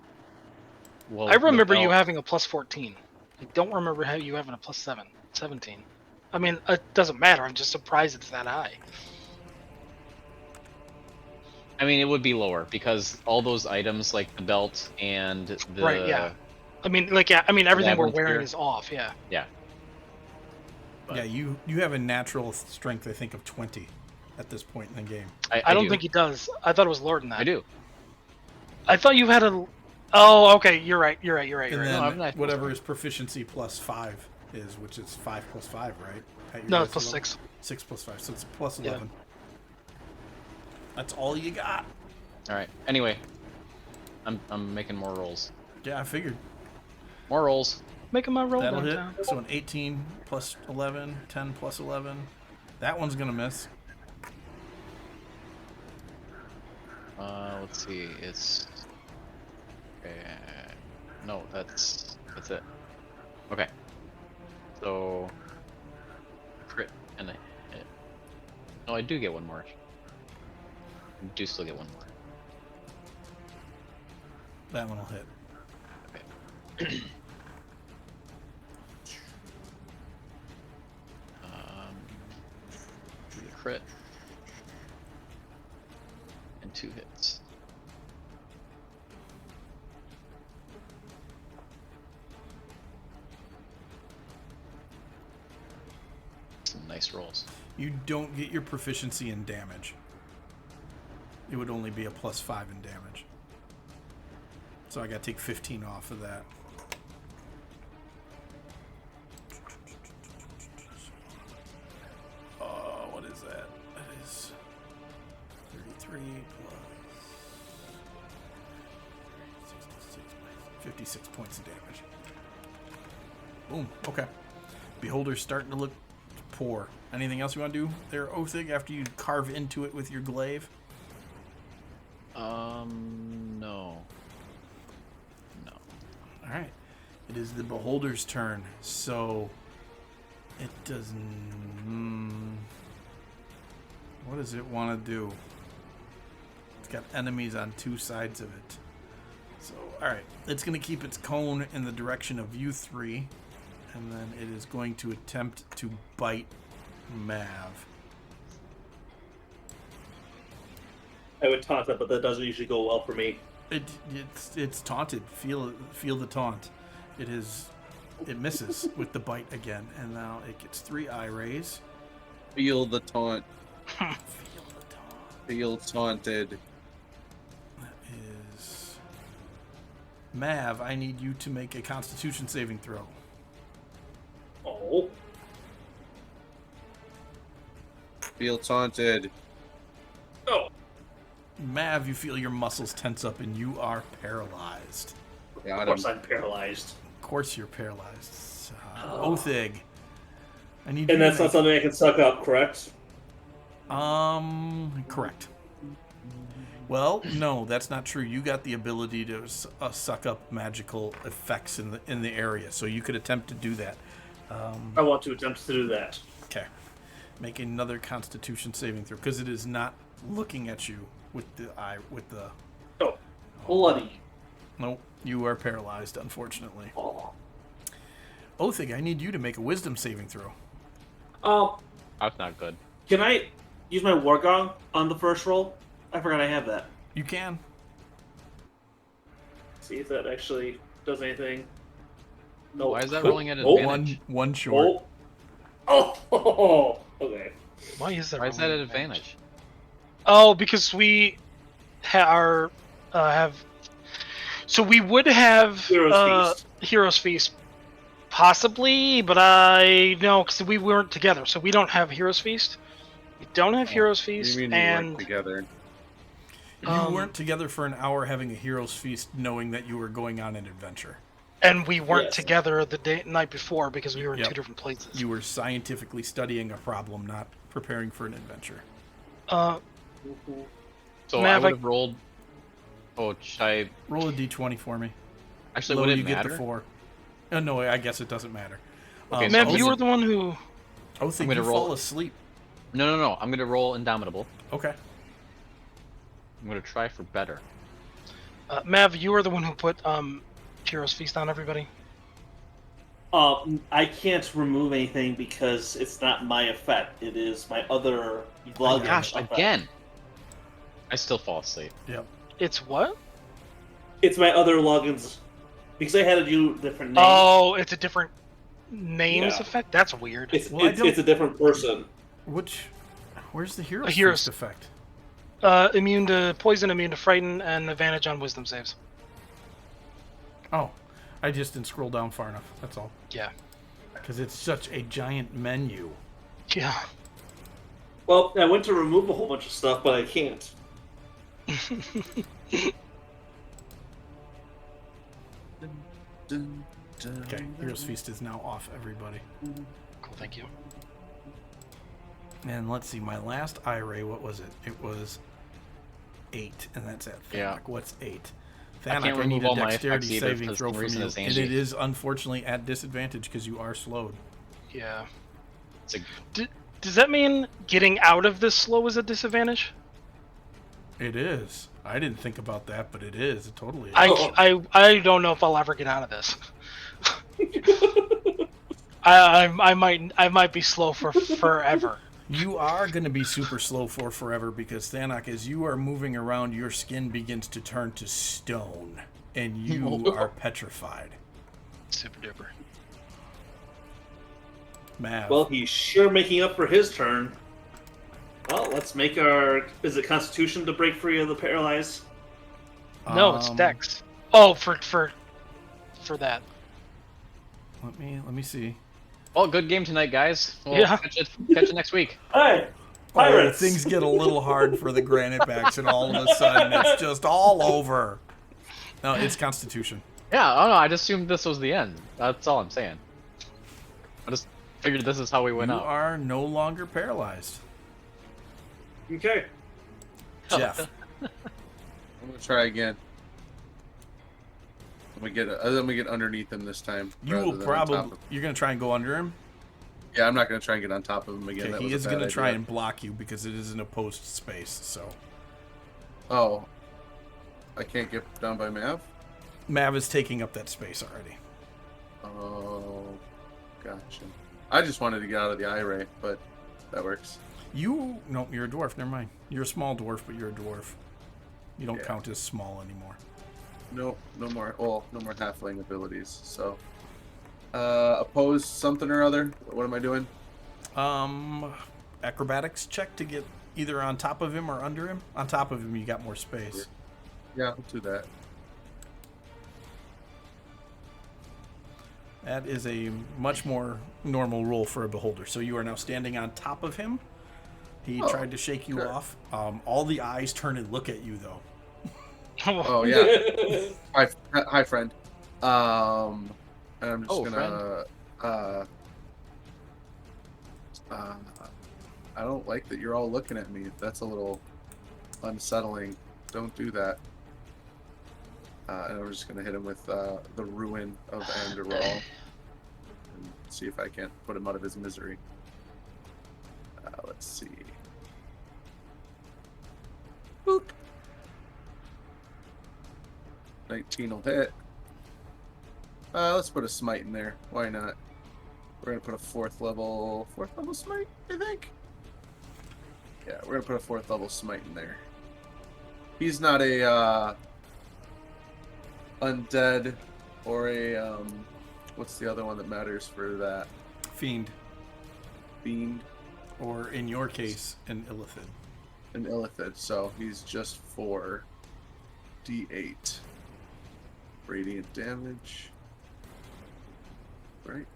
Well, I remember the you belt- having a plus 14. I don't remember how you having a plus 17. I mean, it doesn't matter. I'm just surprised it's that high. I mean, it would be lower because all those items like the belt and the Right, yeah. I mean, like, yeah. I mean, everything we're labyrinth wearing gear. is off. Yeah. Yeah. But- Yeah, you have a natural strength, I think, of 20 at this point in the game. I don't do. think he does. I thought it was lower than that. I do. I thought you had a. Oh, okay. You're right. You're right. You're right. You're And right. No, then I'm not- whatever his proficiency plus 5 is, which is 5 plus 5, right? At your No, base it's plus level? 6. 6 plus 5, so it's plus Yeah. 11. That's all you got. All right. Anyway, I'm making more rolls. Yeah, I figured. More rolls. Making my roll That'll downtown. hit. So an 18 plus 11, 10 plus 11. That one's going to miss. Let's see. It's no, that's it. Okay. So crit and a hit. No, I do get one more. I do still get one more. That one will hit. Okay. Do the crit and 2 hits. Some nice rolls. You don't get your proficiency in damage. It would only be a plus 5 in damage. So I got to take 15 off of that. What is that? That is 33 plus 56 points of damage. Boom. Okay. Beholder's starting to look poor. Anything else you want to do there, Othig, after you carve into it with your glaive? No. No. Alright. It is the Beholder's turn, so it doesn't... what does it want to do? It's got enemies on 2 sides of it. So, alright. It's going to keep its cone in the direction of you 3, and then it is going to attempt to bite Mav. I would taunt it, but that doesn't usually go well for me. It's taunted. Feel the taunt. It misses with the bite again, and now it gets 3 eye rays. Feel the taunt. Feel the taunt. Feel taunted. That is Mav. I need you to make a Constitution saving throw. Oh. Feel taunted. Oh. Mav, you feel your muscles tense up and you are paralyzed. Got Of course him. I'm paralyzed. Of course you're paralyzed. Othig. I need you And that's to not something I can suck up, correct? correct. Well, no, that's not true. You got the ability to suck up magical effects in the area, so you could attempt to do that. I want to attempt to do that. Okay. Make another Constitution saving throw because it is not looking at you with the eye with the. Oh. Bloody. Nope, you are paralyzed, unfortunately. Oh. Othig, I need you to make a Wisdom saving throw. That's not good. Can I use my War Gong on the first roll? I forgot I have that. You can. See if that actually does anything. No. Why is that rolling at Oh. advantage? One short. Oh. Okay. Why is that? Why is that rolling at advantage? Oh, because we have. So we would have Hero's Feast. Hero's Feast, possibly, but I no, because we weren't together, so we don't have Hero's Feast. We don't have Hero's What do Feast, you mean you and work together? You weren't together for an hour having a hero's feast, knowing that you were going on an adventure. we weren't Yes. together the night before because we were in Yep. 2 different places. You were scientifically studying a problem, not preparing for an adventure. So Mav, I would have rolled. Oh, should I? Roll a d20 for me. Actually, Lower would it you matter? get the 4. No, I guess it doesn't matter. Okay, so Mav, I'll you listen- were the one who. Othig, I'm gonna you roll fall it. asleep. No. I'm gonna roll Indomitable. Okay. I'm gonna try for better. Mav, you were the one who put Hero's Feast on everybody. I can't remove anything because it's not my effect. It is my other Oh login Gosh, effect. again. I still fall asleep. Yep. It's what? It's my other logins because I had to do different names. Oh, it's a different names Yeah. effect? That's weird. Well, I don't- It's a different person. Where's the Hero's A Hero's- Feast effect? Immune to poison, immune to frighten, and advantage on wisdom saves. Oh, I just didn't scroll down far enough. That's all. Yeah. Because it's such a giant menu. Yeah. Well, I went to remove a whole bunch of stuff, but I can't. Okay, Hero's Feast is now off, everybody. Cool, thank you. And let's see, my last IRA, what was it? It was 8, and that's at Thanak. Yeah. What's 8? I can't Thanak, I need remove a all my dexterity effects either saving for the throw same from reason you, as and Angie. it is unfortunately at disadvantage because you are slowed. Yeah. It's a, Does that mean getting out of this slow is a disadvantage? It is. I didn't think about that, but it is. It totally is. I don't know if I'll ever get out of this. I might be slow for forever. You are going to be super slow for forever because, Thanak, as you are moving around, your skin begins to turn to stone, and you are petrified. Super duper. Mav. Well, he's sure making up for his turn. Well, let's make our... Is it Constitution to break free of the paralyzed? No, it's Dex. Oh, for that. Let me see. well, good game tonight, guys. We'll Yeah. catch you next week. Hey, Oh, pirates! things get a little hard for the Granitebacks, and all of a sudden it's just all over. No, it's Constitution. Yeah, I don't know. I just assumed this was the end. That's all I'm saying. I just figured this is how we went You out. are no longer paralyzed. Okay. Jeff. I'm gonna try again. I'm gonna get underneath him this time. You rather will than on top probably... of- You're going to try and go under him? Yeah, I'm not gonna try and get on top of him again. Okay, That he was a is bad going to try idea. and block you because it is an opposed space, so... Oh, I can't get down by Mav. Mav is taking up that space already. Oh, gotcha. I just wanted to get out of the IRA, but that works. No, you're a dwarf. Never mind. You're a small dwarf, but you're a dwarf. You don't Yeah. count as small anymore. No more. Oh, no more halfling abilities. So, oppose something or other. What am I doing? Acrobatics check to get either on top of him or under him. On top of him, you got more space. Yeah, I'll do that. That is a much more normal roll for a beholder. So you are now standing on top of him. He Oh, tried to shake you okay. off. All the eyes turn and look at you, though. Oh yeah. Hi, friend. And I'm just Oh, gonna. I don't like that you're all looking at me. That's a little unsettling. Don't do that. And I'm just gonna hit him with the ruin of Anderol and see if I can't put him out of his misery. Let's see. Boop. 19 will hit. Let's put a smite in there. Why not? We're gonna put a fourth level smite, I think. Yeah, we're gonna put a fourth level smite in there. He's not a undead or a what's the other one that matters for that? Fiend. Fiend. Or in your case, an illithid. An illithid, so he's just 4 d8 radiant damage. Right?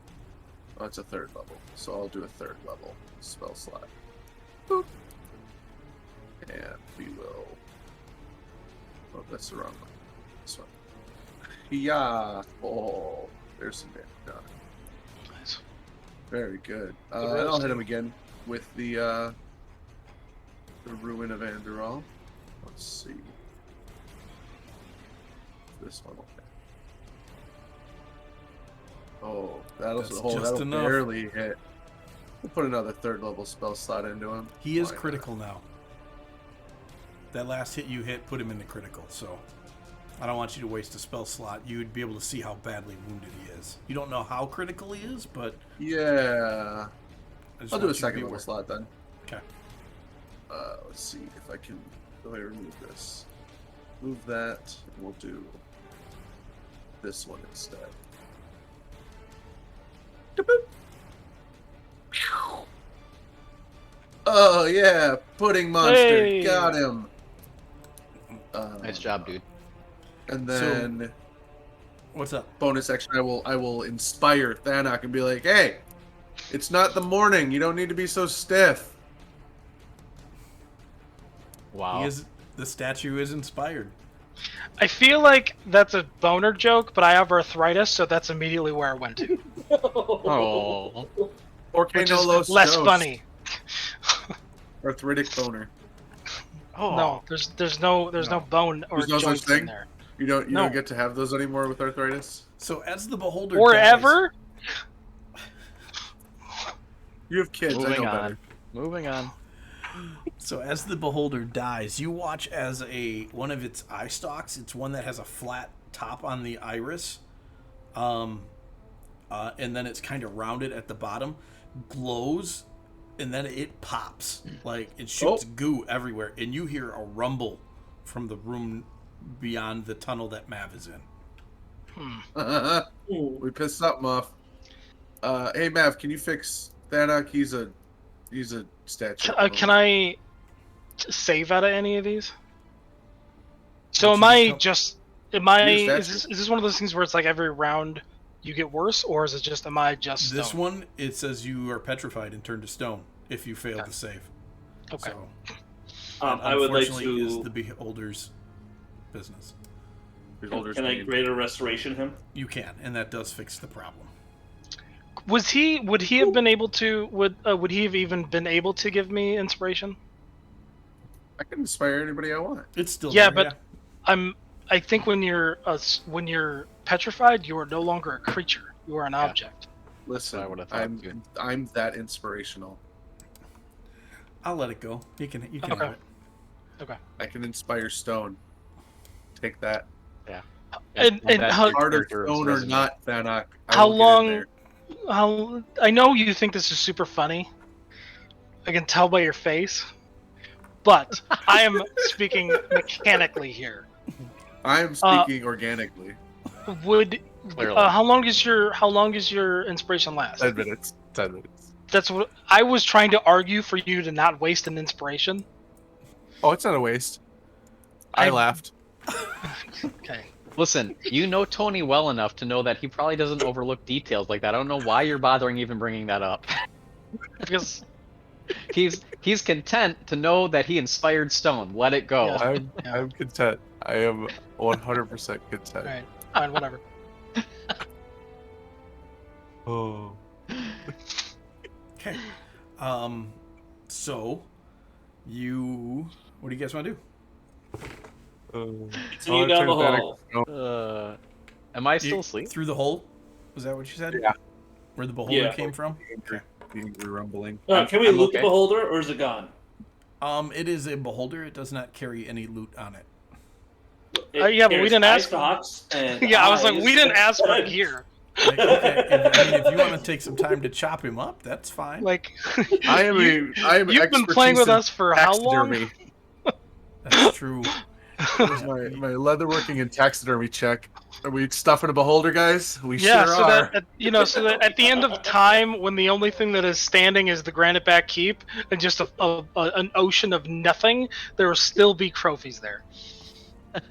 Oh, it's a 3rd level, so I'll do a 3rd level spell slot. Boop. And we will. Oh, that's the wrong one. This one. Yeah. Oh, there's some damage done. Nice. Very good. The And I'll hit roasting. him again with the ruin of Anderol. Let's see. This one will hit. Oh, That's just that'll enough. barely hit. We'll put another 3rd level spell slot into him. He is Why not? critical now. That last hit you hit put him in the critical, so I don't want you to waste a spell slot. You would be able to see how badly wounded he is. You don't know how critical he is, but Yeah. I just I'll do a want you to second be level aware. slot then. Okay. Let's see if I can go ahead and remove this. Move that. And we'll do this one instead. Da-boop. Pew. Oh yeah, pudding monster, Hey. got him. Nice job, dude. And So- then What's up? bonus action, I will inspire Thanak and be like, hey, it's not the morning. You don't need to be so stiff. Wow. He is the statue is inspired. I feel like that's a boner joke, but I have arthritis, so that's immediately where I went to. Oh. Porque Which no is los less dos. funny. Arthritic boner. Oh. No, there's no bone or There's no such joints in thing? there. You don't No. get to have those anymore with arthritis. So as the beholder Or dies, ever? You have kids. I Moving know on. better. Moving on. So as the beholder dies, you watch as one of its eye stalks. It's one that has a flat top on the iris, and then it's kind of rounded at the bottom, glows, and then it pops like it shoots goo everywhere, and you hear a rumble from the room beyond the tunnel that Mav is in. We pissed something off. Hey Mav, can you fix Thanak? He's a statue. Can I save out of any of these? So Once am you I become- just is You're a this one of those things where it's like every round you get worse, or is it just am I just This stoned? one, it says you are petrified and turned to stone if you fail to save. Okay. So, I would like unfortunately, is the to. beholder's business. Beholder's Can I name. greater restoration him? You can, and that does fix the problem. Would he have been able to would he have even been able to give me inspiration? I can inspire anybody I want. It's still Yeah, there, but I think when you're petrified, you are no longer a creature. You are an object. Listen, I would've thought, too. I'm that inspirational. I'll let it go. You can Okay. have it. Okay. I can inspire stone. Take that. And That how- your Heart of character is stone or resonant. not, Thanak. I How will get in long? there. I know you think this is super funny. I can tell by your face, but I am speaking mechanically here. I am speaking organically. Would Clearly. how long is your inspiration last? 10 minutes. 10 minutes. That's what I was trying to argue for you to not waste an inspiration. Oh, it's not a waste. I I- laughed. Okay. Listen, you know Tony well enough to know that he probably doesn't overlook details like that. I don't know why you're bothering even bringing that up. Because He's content to know that he inspired Stone. Let it go. Yeah. I'm content. I am 100% content. alright, fine, whatever. Oh. Okay. So, what do you guys want to do? Continue down the hall. Am I still You- asleep? Through the hole? Was that what you said? Yeah. Where the beholder Yeah. came from? The angry rumbling. Can we I'm loot okay. the beholder, or is it gone? It is a beholder. It does not carry any loot on it. Yeah, but we carries didn't eye ask- stalks and Yeah, I was like, eyes we didn't ask for and- gear. Like, okay, if you want to take some time to chop him up, that's fine. Like, I am you've been playing with us for how long? Taxidermy. That's true. Here's my leatherworking and taxidermy check. Are we stuffing a beholder, guys? We Yeah, sure so are. that at the end of time, when the only thing that is standing is the Graniteback Keep and just an ocean of nothing, there will still be trophies there.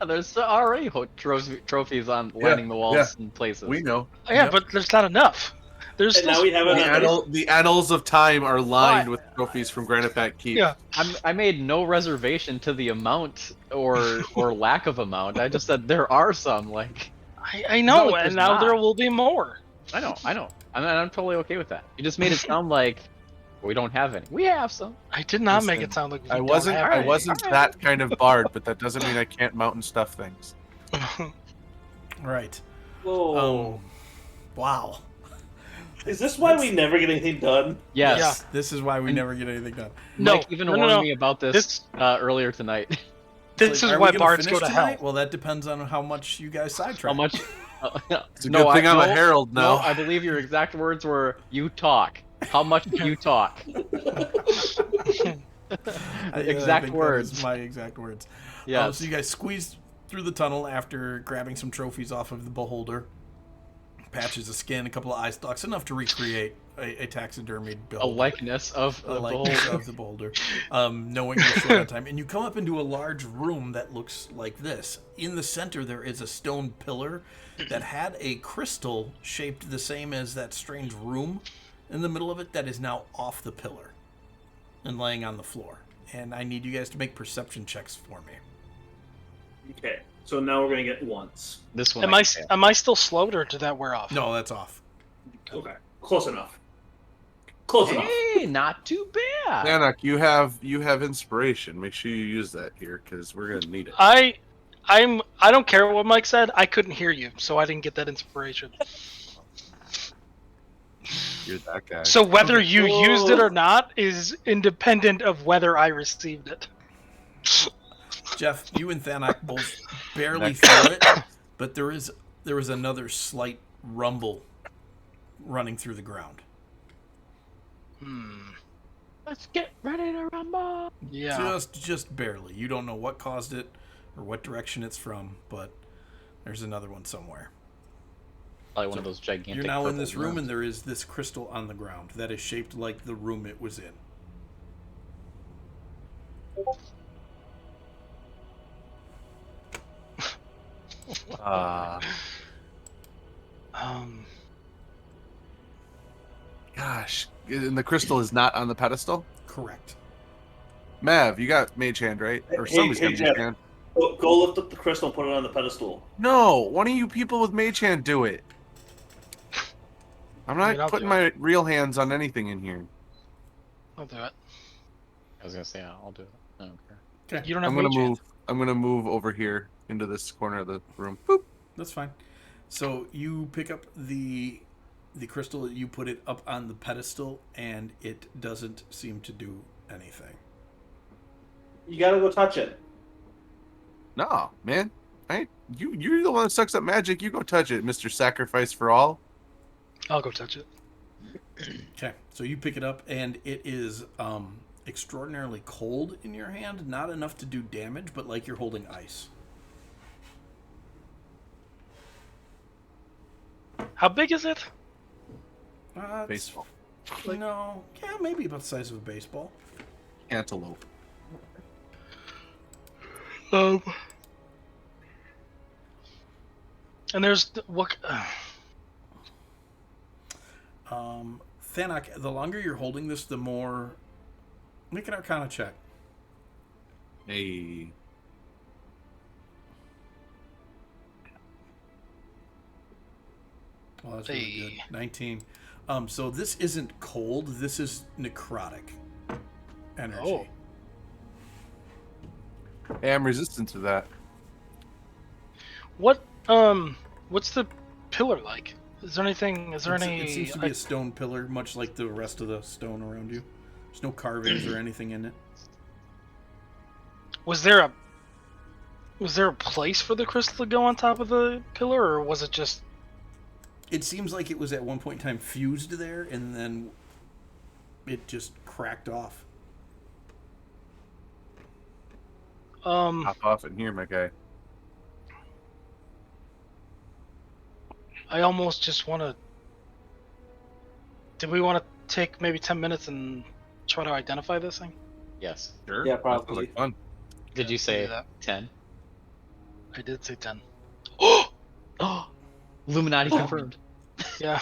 There's already trophies on lining the walls in places. We know. Yeah, Yep. but there's not enough. There's And still now we have another. The annals of time are lined Why? with trophies from Graniteback Keep. Yeah. I made no reservation to the amount or lack of amount. I just said there are some. Like I know, like and there's now not. there will be more. I know. I'm totally okay with that. You just made it sound like we don't have any. We have some. I did not make Listen, it sound like we I don't wasn't. have I any. wasn't that kind of bard, but that doesn't mean I can't mount and stuff things. Right. Whoa. Wow. Is this why we never get anything done? Yes. This is why we never get anything done. No, Mike even no, warned no. me about this, earlier tonight. This like, is are why we gonna bards finish go to tonight? hell. Well, that depends on how much you guys sidetrack. How much? It's a good thing I'm a herald No, now. I believe your exact words were "you talk." How much do you talk? I Exact think words. That is my exact words. Yes. So you guys squeeze through the tunnel after grabbing some trophies off of the beholder. Patches of skin, a couple of eye stalks, enough to recreate a taxidermied A beholder. likeness of A the likeness beholder. of the beholder. Knowing you're short on time. And you come up into a large room that looks like this. In the center, there is a stone pillar that had a crystal shaped the same as that strange room in the middle of it that is now off the pillar and laying on the floor. And I need you guys to make perception checks for me. Okay, so now we're gonna get once. This one. Am I still slowed, or did that wear off? No, that's off. Okay, close enough. Close enough. Hey, not too bad. Danak, you have inspiration. Make sure you use that here, because we're gonna need it. I don't care what Mike said. I couldn't hear you, so I didn't get that inspiration. You're that guy. So whether you Whoa. used it or not is independent of whether I received it. Jeff, you and Thanak both barely Next. feel it, but there was another slight rumble running through the ground. Let's get ready to rumble. Yeah. Just barely. You don't know what caused it or what direction it's from, but there's another one somewhere. Probably one of those gigantic. You're now in purple this room, rooms. and there is this crystal on the ground that is shaped like the room it was in. Gosh, and the crystal is not on the pedestal. Correct. Mav, you got Mage Hand, right? Or Hey, somebody's hey, got Mage Jeff. Hand. Go lift up the crystal and put it on the pedestal. No, one of you people with Mage Hand do it. I'm I not mean, I'll putting do my real hands on anything in here. I'll do it. I was gonna say I'll do it. I don't care. Okay, You don't have I'm gonna mage hand. move. I'm gonna move over here into this corner of the room. Boop. that's fine. So you pick up the crystal, you put it up on the pedestal, and it doesn't seem to do anything. You gotta go touch it. No, man. You're the one that sucks up magic. You go touch it, Mr. Sacrifice for all. I'll go touch it. Okay, so you pick it up, and it is extraordinarily cold in your hand. Not enough to do damage, but like you're holding ice. How big is it? It's- Baseball. No, yeah, maybe about the size of a baseball. Antelope. And there's what? Thanak, the longer you're holding this, the more. Make an Arcana check. Hey. Well, that's really Hey. good. 19. So this isn't cold. This is necrotic energy. Oh. Hey, I'm resistant to that. What's the pillar like? Is there anything? Is there It any? seems to be a stone pillar, much like the rest of the stone around you. There's no carvings or anything in it. Was there a place for the crystal to go on top of the pillar, or was it just? It seems like it was at one point in time fused there, and then it just cracked off. Hop off in here, my guy. I almost just want to. Did we want to take maybe 10 minutes and try to identify this thing? Yes. Sure. Yeah, That sounds probably. like fun. Did you do say that. 10? I did say 10. Oh, Illuminati confirmed. Yeah.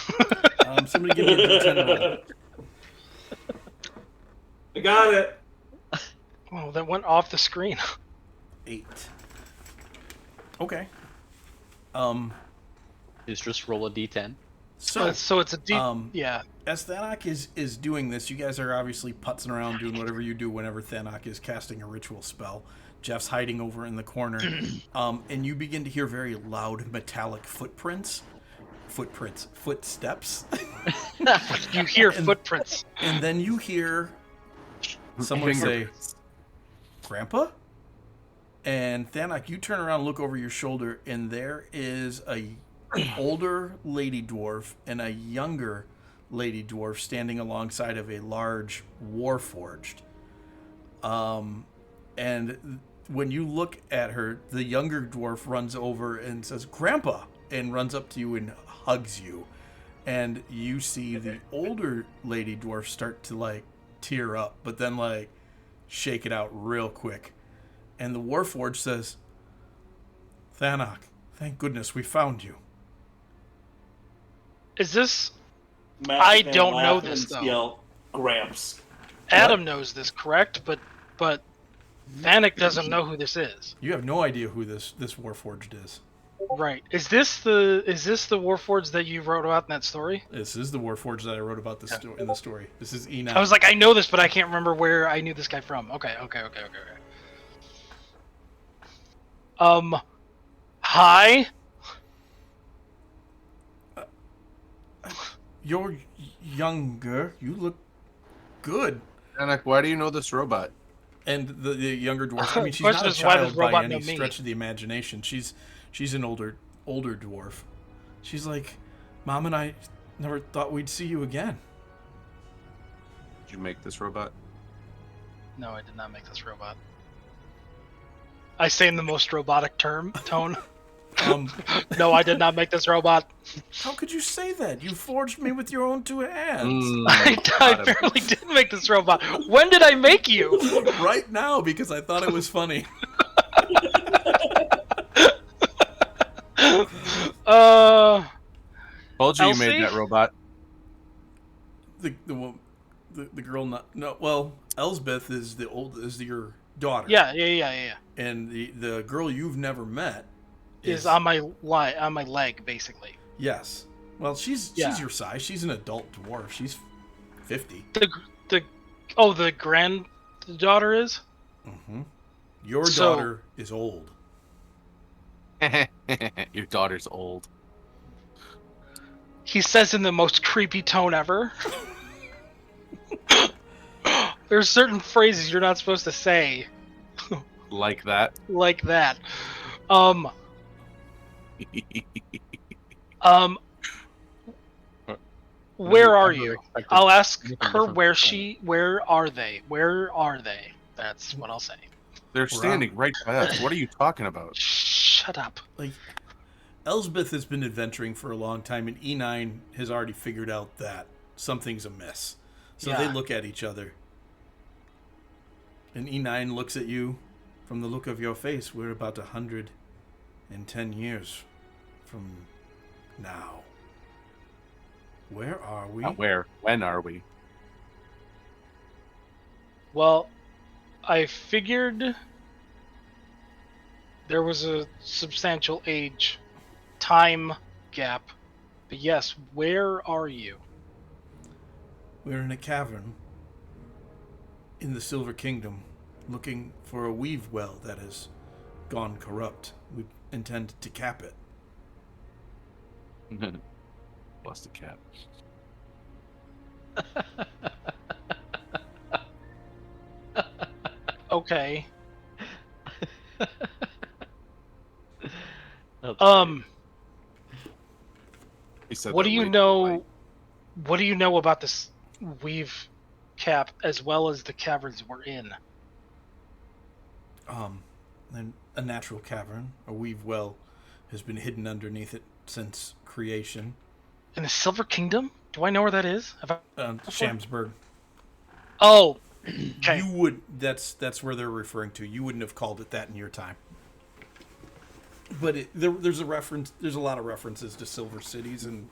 Somebody give me a D10 roll. I got it. Oh, that went off the screen. 8. Okay. Just roll a d10. So, So it's a deep. yeah. As Thanak is doing this, you guys are obviously putzing around doing whatever you do whenever Thanak is casting a ritual spell. Jeff's hiding over in the corner. And you begin to hear very loud metallic footsteps. You hear footprints. And then you hear someone say, Fingerprints. Grandpa? And Thanak, you turn around, look over your shoulder, and there is a older lady dwarf and a younger lady dwarf standing alongside of a large warforged. And when you look at her, the younger dwarf runs over and says, "Grandpa," and runs up to you and hugs you. And you see the older lady dwarf start to like tear up, but then like shake it out real quick. And the warforged says, "Thanak, thank goodness we found you." Is this? Matt I Van don't know laugh this, and though. Yell, Gramps. Adam knows this, correct? But Vanek doesn't know who this is. You have no idea who this warforged is. Right. Is this the Warforged that you wrote about in that story? This is the warforged that I wrote about this in the story. This is E9. I was like, I know this, but I can't remember where I knew this guy from. Okay. Hi. You're younger. You look good. Anak, why do you know this robot? And the younger dwarf. I mean, she's Question not a is, why does child by robot any know me? stretch of the imagination. She's an older dwarf. She's like, "Mom and I never thought we'd see you again." Did you make this robot? No, I did not make this robot. I say in the most robotic tone. No, I did not make this robot. How could you say that? You forged me with your own 2 hands. I apparently did make this robot. When did I make you? Right now, because I thought it was funny. Told you you Elsie? made that robot. The girl no well, Elsbeth is your daughter. Yeah. And the girl you've never met Is on my leg, basically. Yes. Well, she's Yeah. your size. She's an adult dwarf. She's 50. The granddaughter is. Mm-hmm. Your So- daughter is old. Your daughter's old. He says in the most creepy tone ever. There's certain phrases you're not supposed to say Like that. like that. Where are you? I'll ask her where are they? Where are they? That's what I'll say. They're standing right by us. What are you talking about? Shut up. Like, Elsbeth has been adventuring for a long time, and E9 has already figured out that something's amiss. So they Yeah. look at each other. And E9 looks at you. From the look of your face, we're about 110 years from now. Where are we? Not where. When are we? Well, I figured there was a substantial time gap. But yes, where are you? We're in a cavern in the Silver Kingdom, looking for a weave well that has gone corrupt. We intend to cap it. Bust a cap. Okay. He said What that do you way too know? polite. What do you know about this weave cap as well as the caverns we're in? And a natural cavern, a weave well, has been hidden underneath it since creation. In the Silver Kingdom? Do I know where that is? Shamsburg. Oh, okay. You would. That's where they're referring to. You wouldn't have called it that in your time. But there's a reference. There's a lot of references to silver cities, and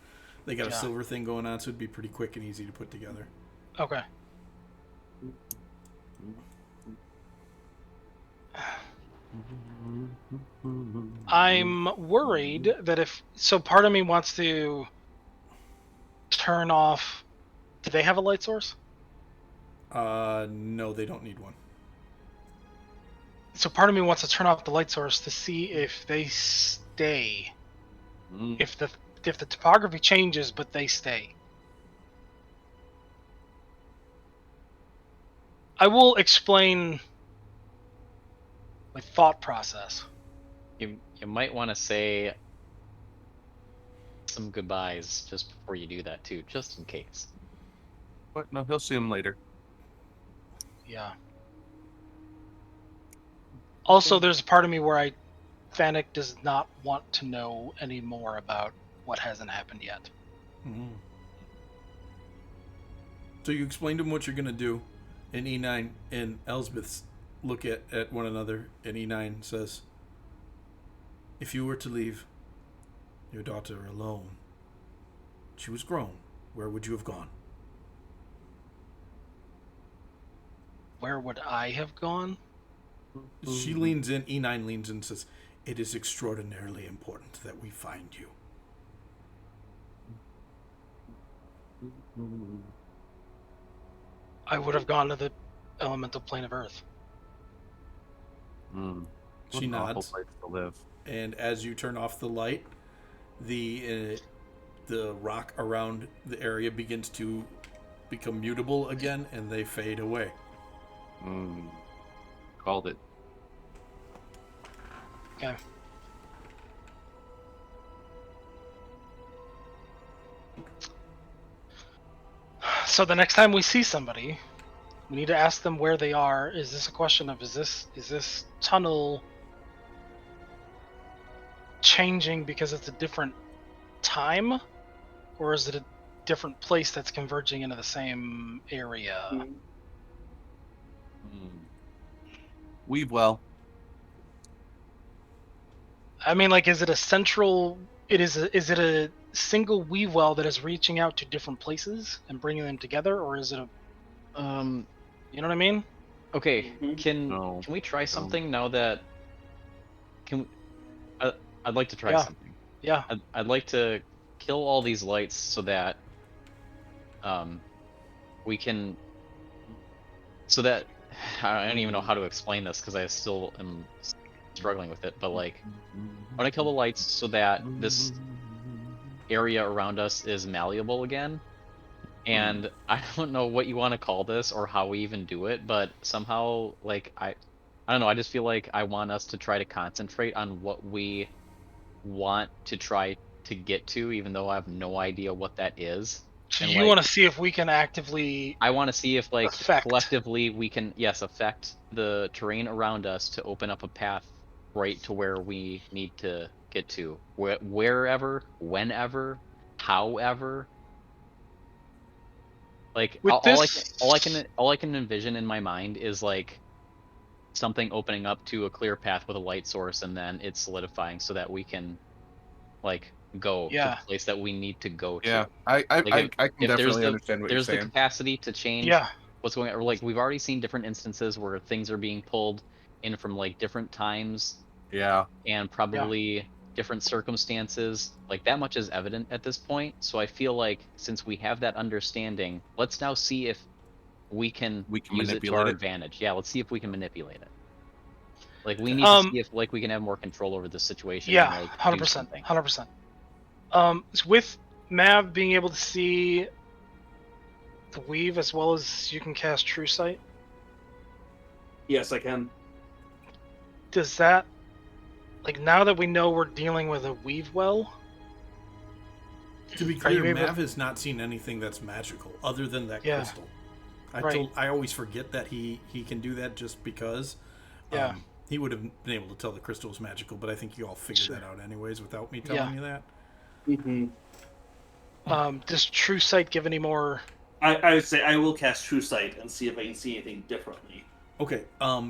they got a silver thing going on, so it'd be pretty quick and easy to put together. Okay. I'm worried that part of me wants to turn off. Do they have a light source? No, they don't need one. So part of me wants to turn off the light source to see if they stay. If the topography changes, but they stay. I will explain my thought process. You might want to say some goodbyes just before you do that too, just in case. But no, he'll see him later. Yeah. Also, there's a part of me where Fennec does not want to know any more about what hasn't happened yet. Mhm. So you explain to him what you're going to do, and E9 and Elsbeth look at one another, and E9 says, if you were to leave your daughter alone, she was grown, where would you have gone? Where would I have gone? She leans in, E9 leans in and says, it is extraordinarily important that we find you. I would have gone to the elemental plane of Earth. She What an awful nods, place to live. and as you turn off the light, the rock around the area begins to become mutable again, and they fade away. Called it. Okay. So the next time we see somebody, we need to ask them where they are. Is this a question of is this tunnel changing because it's a different time, or is it a different place that's converging into the same area? Weave well. I mean, like, is it a central? Is it a single weave well that is reaching out to different places and bringing them together, or is it a? You know what I mean? Okay, Mhm. can we try something now that I'd like to try Yeah. something. Yeah. I'd like to kill all these lights so that we can I don't even know how to explain this because I still am struggling with it, but like I want to kill the lights so that this area around us is malleable again. And I don't know what you want to call this or how we even do it, but somehow like I don't know, I just feel like I want us to try to concentrate on what we want to try to get to, even though I have no idea what that is. So And you like want to see if we can actively I want to see if like affect. collectively we can affect the terrain around us to open up a path right to where we need to get to, wherever, whenever, however. Like With all I can envision in my mind is like something opening up to a clear path with a light source, and then it's solidifying so that we can like go to the Yeah. place that we need to go to. Yeah, Like I can if definitely understand what you're there's the saying. capacity to change Yeah. what's going on, or like we've already seen different instances where things are being pulled in from like different times Yeah. and probably different circumstances. Like that much is evident at this point. So I feel like since we have that understanding, let's now see if we can use it to our manipulate it. advantage. Yeah, let's see if we can manipulate it. Like we need to Um. see if like we can have more control over the situation Yeah. and like do 100%. something. 100%. With Mav being able to see the weave as well as you can cast True Sight, Yes, I can. does that, like, now that we know we're dealing with a weave well, To be Are clear, you able- Mav has not seen anything that's magical other than that Yeah. crystal. Right. I always forget that he can do that just because. Yeah. He would have been able to tell the crystal was magical, but I think you all figured Sure. that out anyways without me telling you that. Mm-hmm. does True Sight give any more? I would say I will cast True Sight and see if I can see anything differently. Okay,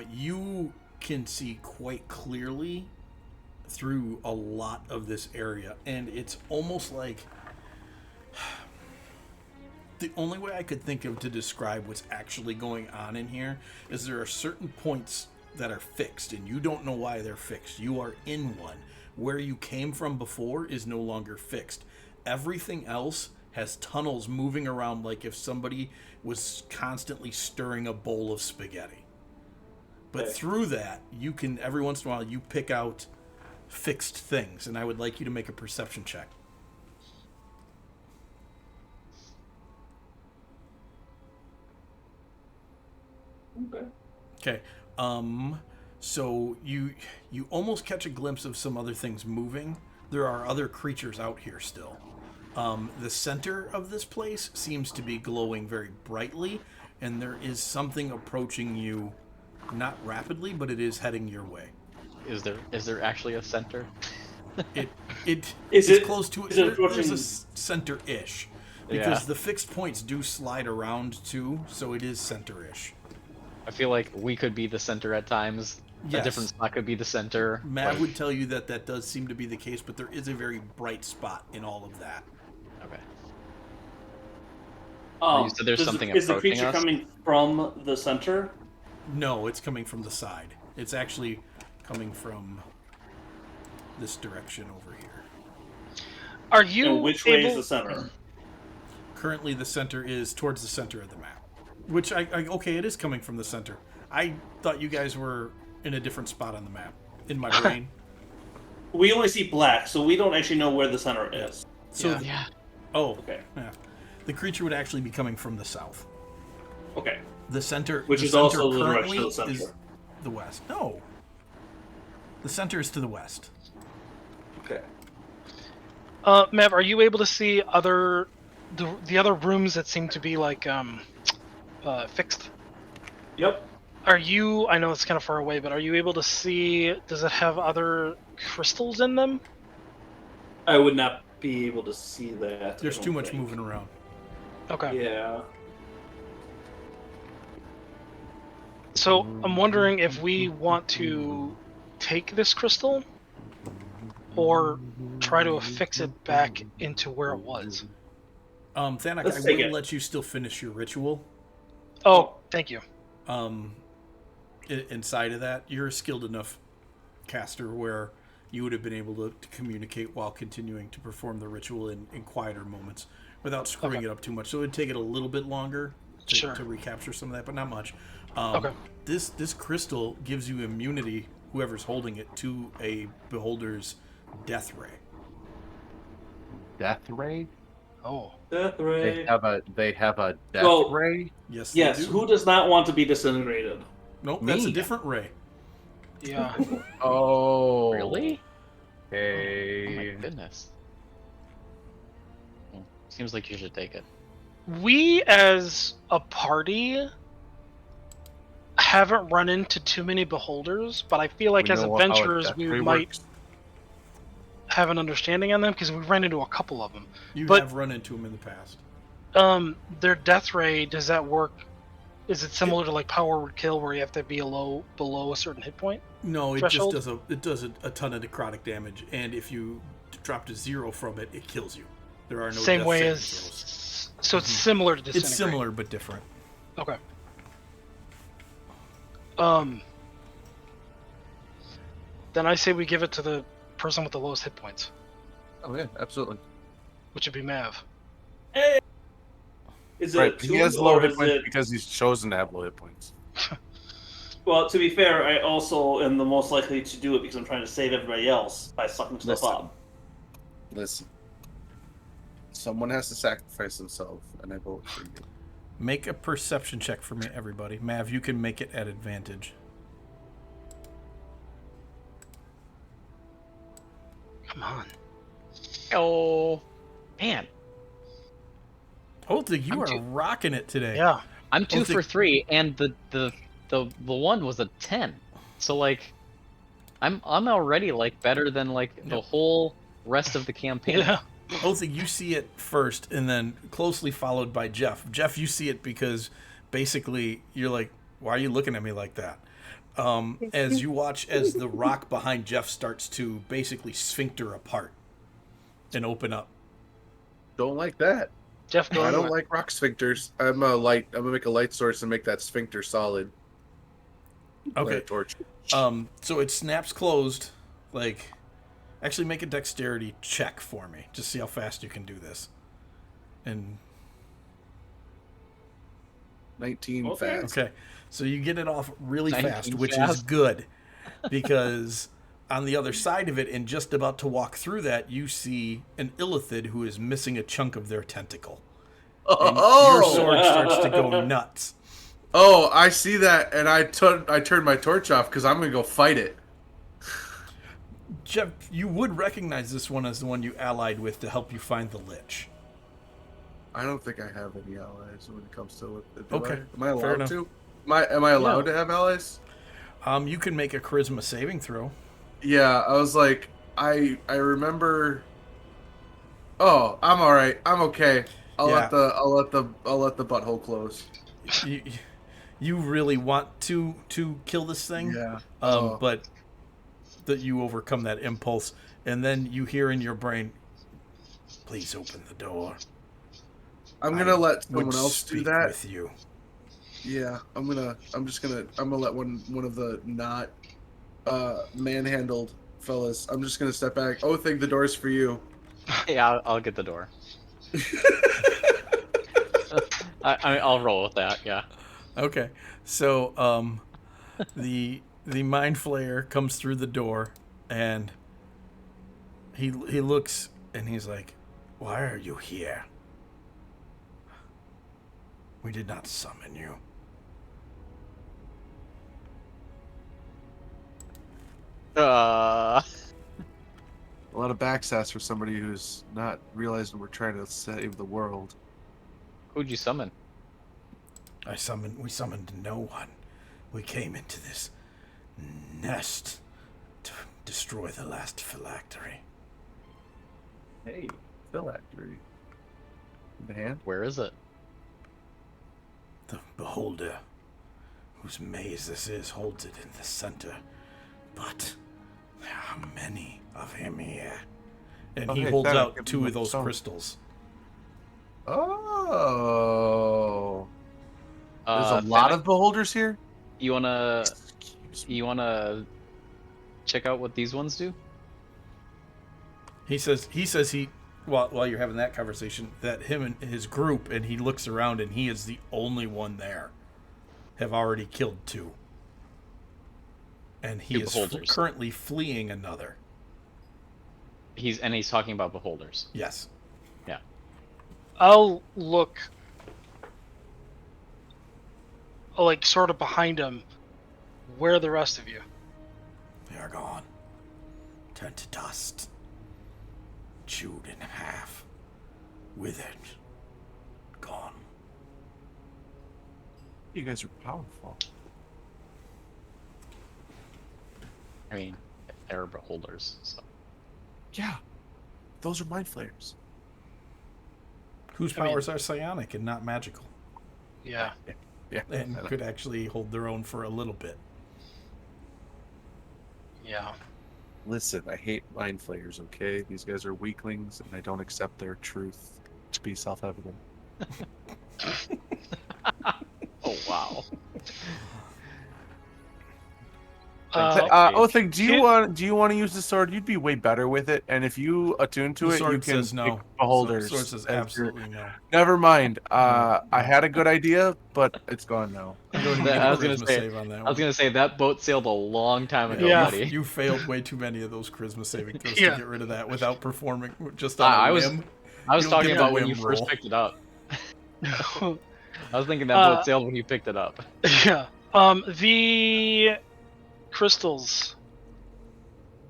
you can see quite clearly through a lot of this area, and it's almost like the only way I could think of to describe what's actually going on in here is there are certain points that are fixed, and you don't know why they're fixed. You are in one. Where you came from before is no longer fixed. Everything else has tunnels moving around like if somebody was constantly stirring a bowl of spaghetti. But Okay. through that, you can, every once in a while, you pick out fixed things, and I would like you to make a perception check. Okay. Okay. So you almost catch a glimpse of some other things moving. There are other creatures out here still. The center of this place seems to be glowing very brightly, and there is something approaching you, not rapidly, but it is heading your way. Is there actually a center? It's close to it. Is it approaching? There's a center-ish, because Yeah. the fixed points do slide around too, so it is center-ish. I feel like we could be the center at times. Yes. A different spot could be the center. Matt like- would tell you that does seem to be the case, but there is a very bright spot in all of that. Okay. Oh, You said there's something is the approaching creature us? coming from the center? No, it's coming from the side. It's actually coming from this direction over here. Are you And which way able? is the center? Currently, the center is towards the center of the map. Which, okay, it is coming from the center. I thought you guys were in a different spot on the map. In my brain. We only see black, so we don't actually know where the center is. So, Yeah. Yeah. oh, Okay. yeah. The creature would actually be coming from the south. Okay. The center, Which the is center also the currently direction of the is center. the west. No. The center is to the west. Okay. Mav, are you able to see the other rooms that seem to be like fixed? Yep. Are you? I know it's kind of far away, but are you able to see? Does it have other crystals in them? I would not be able to see that. There's I too don't much think. moving around. Okay. Yeah. So I'm wondering if we want to take this crystal or try to affix it back into where it was. Thanak, Let's I take will it. let you still finish your ritual. Oh, thank you. Inside of that, you're a skilled enough caster where you would have been able to communicate while continuing to perform the ritual in quieter moments without screwing Okay. it up too much. So it would take it a little bit longer to, Sure. to recapture some of that, but not much. Okay. This crystal gives you immunity, whoever's holding it, to a beholder's death ray. Death ray? Oh. Death ray. They have a death Well, ray? Yes, they Yes. do. Who does not want to be disintegrated? Nope, that's a Me. different ray. Yeah. Oh. Really? Oh Okay. my goodness. Well, seems like you should take it. We as a party haven't run into too many beholders, but I feel like We as know how a adventurers death we ray might works. have an understanding on them because we ran into a couple of them. You But- have run into them in the past. Their death ray, does that work? Is it similar to like Power Word Kill where you have to be below a certain hit point? No, it Threshold? just does a ton of necrotic damage, and if you drop to 0 from it, it kills you. There are no Same death way saving as throws. so it's similar to Disintegrate. It's similar but different. Okay. Then I say we give it to the person with the lowest hit points, Oh yeah, absolutely. which would be Mav. Is it Right. two He has or low hit is points it? because he's chosen to have low hit points. Well, to be fair, I also am the most likely to do it because I'm trying to save everybody else by sucking stuff Listen. up. Listen. Someone has to sacrifice himself, and I vote for you. Make a perception check for me, everybody. Mav, you can make it at advantage. Come on. Oh, man. Holtig, you I'm are too- rocking it today. Yeah. I'm 2 Oath- for 3, and the one was a 10. So like, I'm already like better than like the Yep. whole rest of the campaign. Yeah. Holtig, you see it first, and then closely followed by Jeff. Jeff, you see it because basically you're like, why are you looking at me like that? As you watch as the rock behind Jeff starts to basically sphincter apart and open up. Don't like that. Jeff, go I on. don't like rock sphincters. I'm gonna make a light source and make that sphincter solid. Light a Okay. torch. So it snaps closed. Like, actually make a dexterity check for me. Just see how fast you can do this. And 19 Okay. fast. okay, so you get it off really 19 fast, which is fast. good, because on the other side of it, and just about to walk through that, you see an illithid who is missing a chunk of their tentacle. And your sword starts to go nuts. Oh, I see that, and I turned my torch off because I'm gonna go fight it. Jeff, you would recognize this one as the one you allied with to help you find the Lich. I don't think I have any allies when it comes to it. Okay, Am I fair allowed enough. to? Am I allowed to have allies? You can make a charisma saving throw. Yeah, I was like, I remember. Oh, I'm all right. I'm okay. I'll Yeah. let the butthole close. you, you really want to kill this thing, Yeah. Oh. but that you overcome that impulse, and then you hear in your brain, "Please open the door. I'm gonna let Would someone else do speak that. with you." Yeah, I'm gonna let one of the not manhandled fellas. I'm just gonna step back. Oh, think the door's for you. Yeah, I'll get the door. I'll roll with that. Yeah. Okay, so the mind flayer comes through the door, and he looks and he's like, "Why are you here? We did not summon you." Uh, A lot of backsass for somebody who's not realizing we're trying to save the world. who'd you summon? We summoned no one. We came into this nest to destroy the last phylactery. Hey, phylactery. The hand? Where is it? The beholder, whose maze this is, holds it in the center. But there are many of him here. And he hey, holds Fennec, out give two me of those some. crystals. Oh. There's a lot Fennec, of beholders here? You wanna Excuse me. you wanna check out what these ones do? He says while you're having that conversation, that him and his group, and he looks around and he is the only one there, have already killed two. And he Two is beholders. currently fleeing another. He's talking about beholders. Yes. Yeah. I'll look, like, sort of behind him. Where are the rest of you? They are gone. Turned to dust. Chewed in half. Withered. Gone. You guys are powerful. I mean, they're beholders. So Yeah. Those are mind flayers. Whose I mean- powers are psionic and not magical. Yeah. Yeah. And could actually hold their own for a little bit. Yeah. Listen, I hate mind flayers, okay? These guys are weaklings, and I don't accept their truth to be self-evident. oh wow. Othing, do you want to use the sword? You'd be way better with it, and if you attune to The it, sword you can says no. pick beholders. Sword says as your- absolutely no. Never mind. No. I had a good idea, but it's gone now. You don't even get a charisma save on that one. I was gonna say that boat sailed a long time ago, Yeah. buddy. You failed way too many of those charisma saving throws Yeah. to get rid of that without performing just on a I was whim. I was You don't talking get a about when whim you first roll. picked it up. I was thinking that boat sailed when you picked it up. Yeah. The crystals.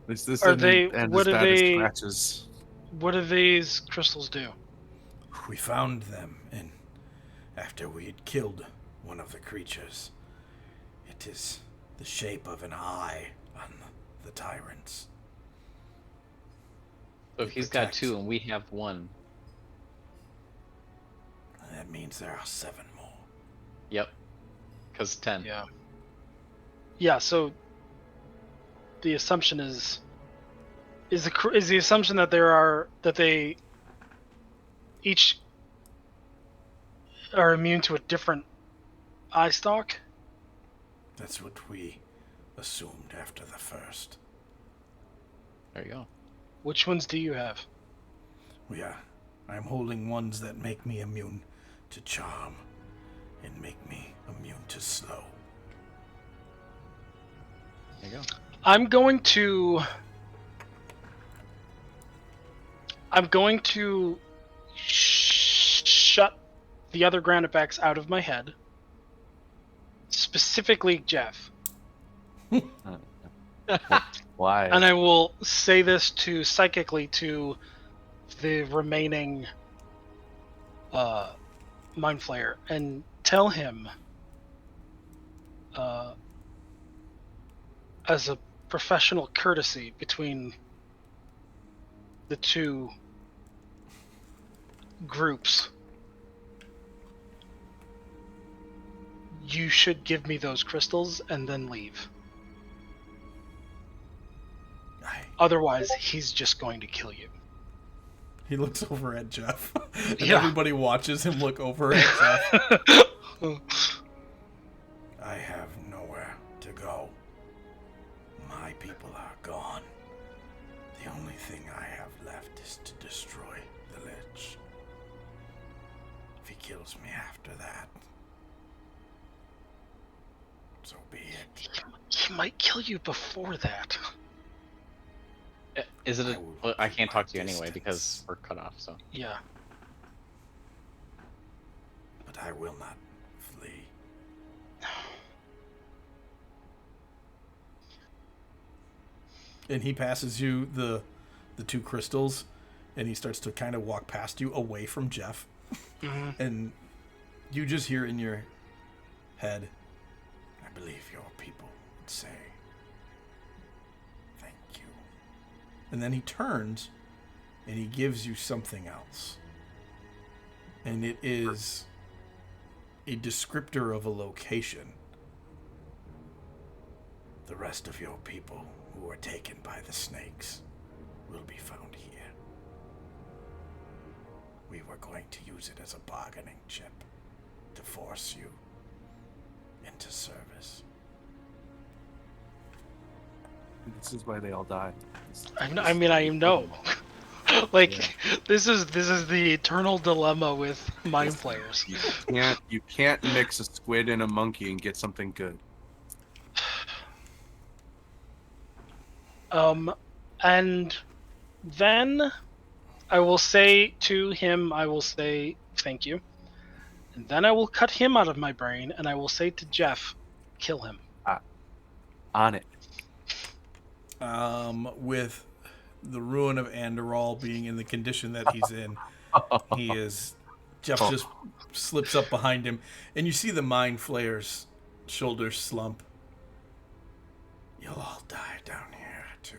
This Are didn't they- end what as are bad as they- scratches. What do these crystals do? We found them, and after we had killed one of the creatures, it is the shape of an eye on the tyrants. So if It he's got protects. 2 and we have 1. That means there are 7 more. Yep. Because 10. Yeah. Yeah. So the assumption is the assumption that they each are immune to a different eye stalk. That's what we assumed after the first. There you go. Which ones do you have? I'm holding ones that make me immune to charm and make me immune to slow. There you go. I'm going to shut the other Granitebacks out of my head. specifically Jeff. Why? And I will say this to psychically to the remaining Mind Flayer and tell him as a professional courtesy between the two groups, you should give me those crystals and then leave. Otherwise, he's just going to kill you. He looks over at Jeff, and Yeah. everybody watches him look over at Jeff. I have nowhere to go. My people are gone. The only thing I have left is to destroy the Lich. If he kills me after that, so be it. He might kill you before that. Is it? I will Well, I can't keep talk my to you anyway distance. because we're cut off. So Yeah. But I will not flee. And he passes you the two crystals, and he starts to kind of walk past you away from Jeff. Mm-hmm. And you just hear in your head, I believe your people would say, thank you. And then he turns and he gives you something else. And it is a descriptor of a location. The rest of your people who were taken by the snakes will be found here. We were going to use it as a bargaining chip to force you into service. This is why they all died. I know. Like, this is the eternal dilemma with Mind Flayers. You can't mix a squid and a monkey and get something good. And then I will say to him, I will say thank you. And then I will cut him out of my brain, and I will say to Jeff, kill him. On it. With the ruin of Andorol being in the condition that he's in, Jeff just slips up behind him, and you see the Mind Flayer's shoulders slump. You'll all die down here, too.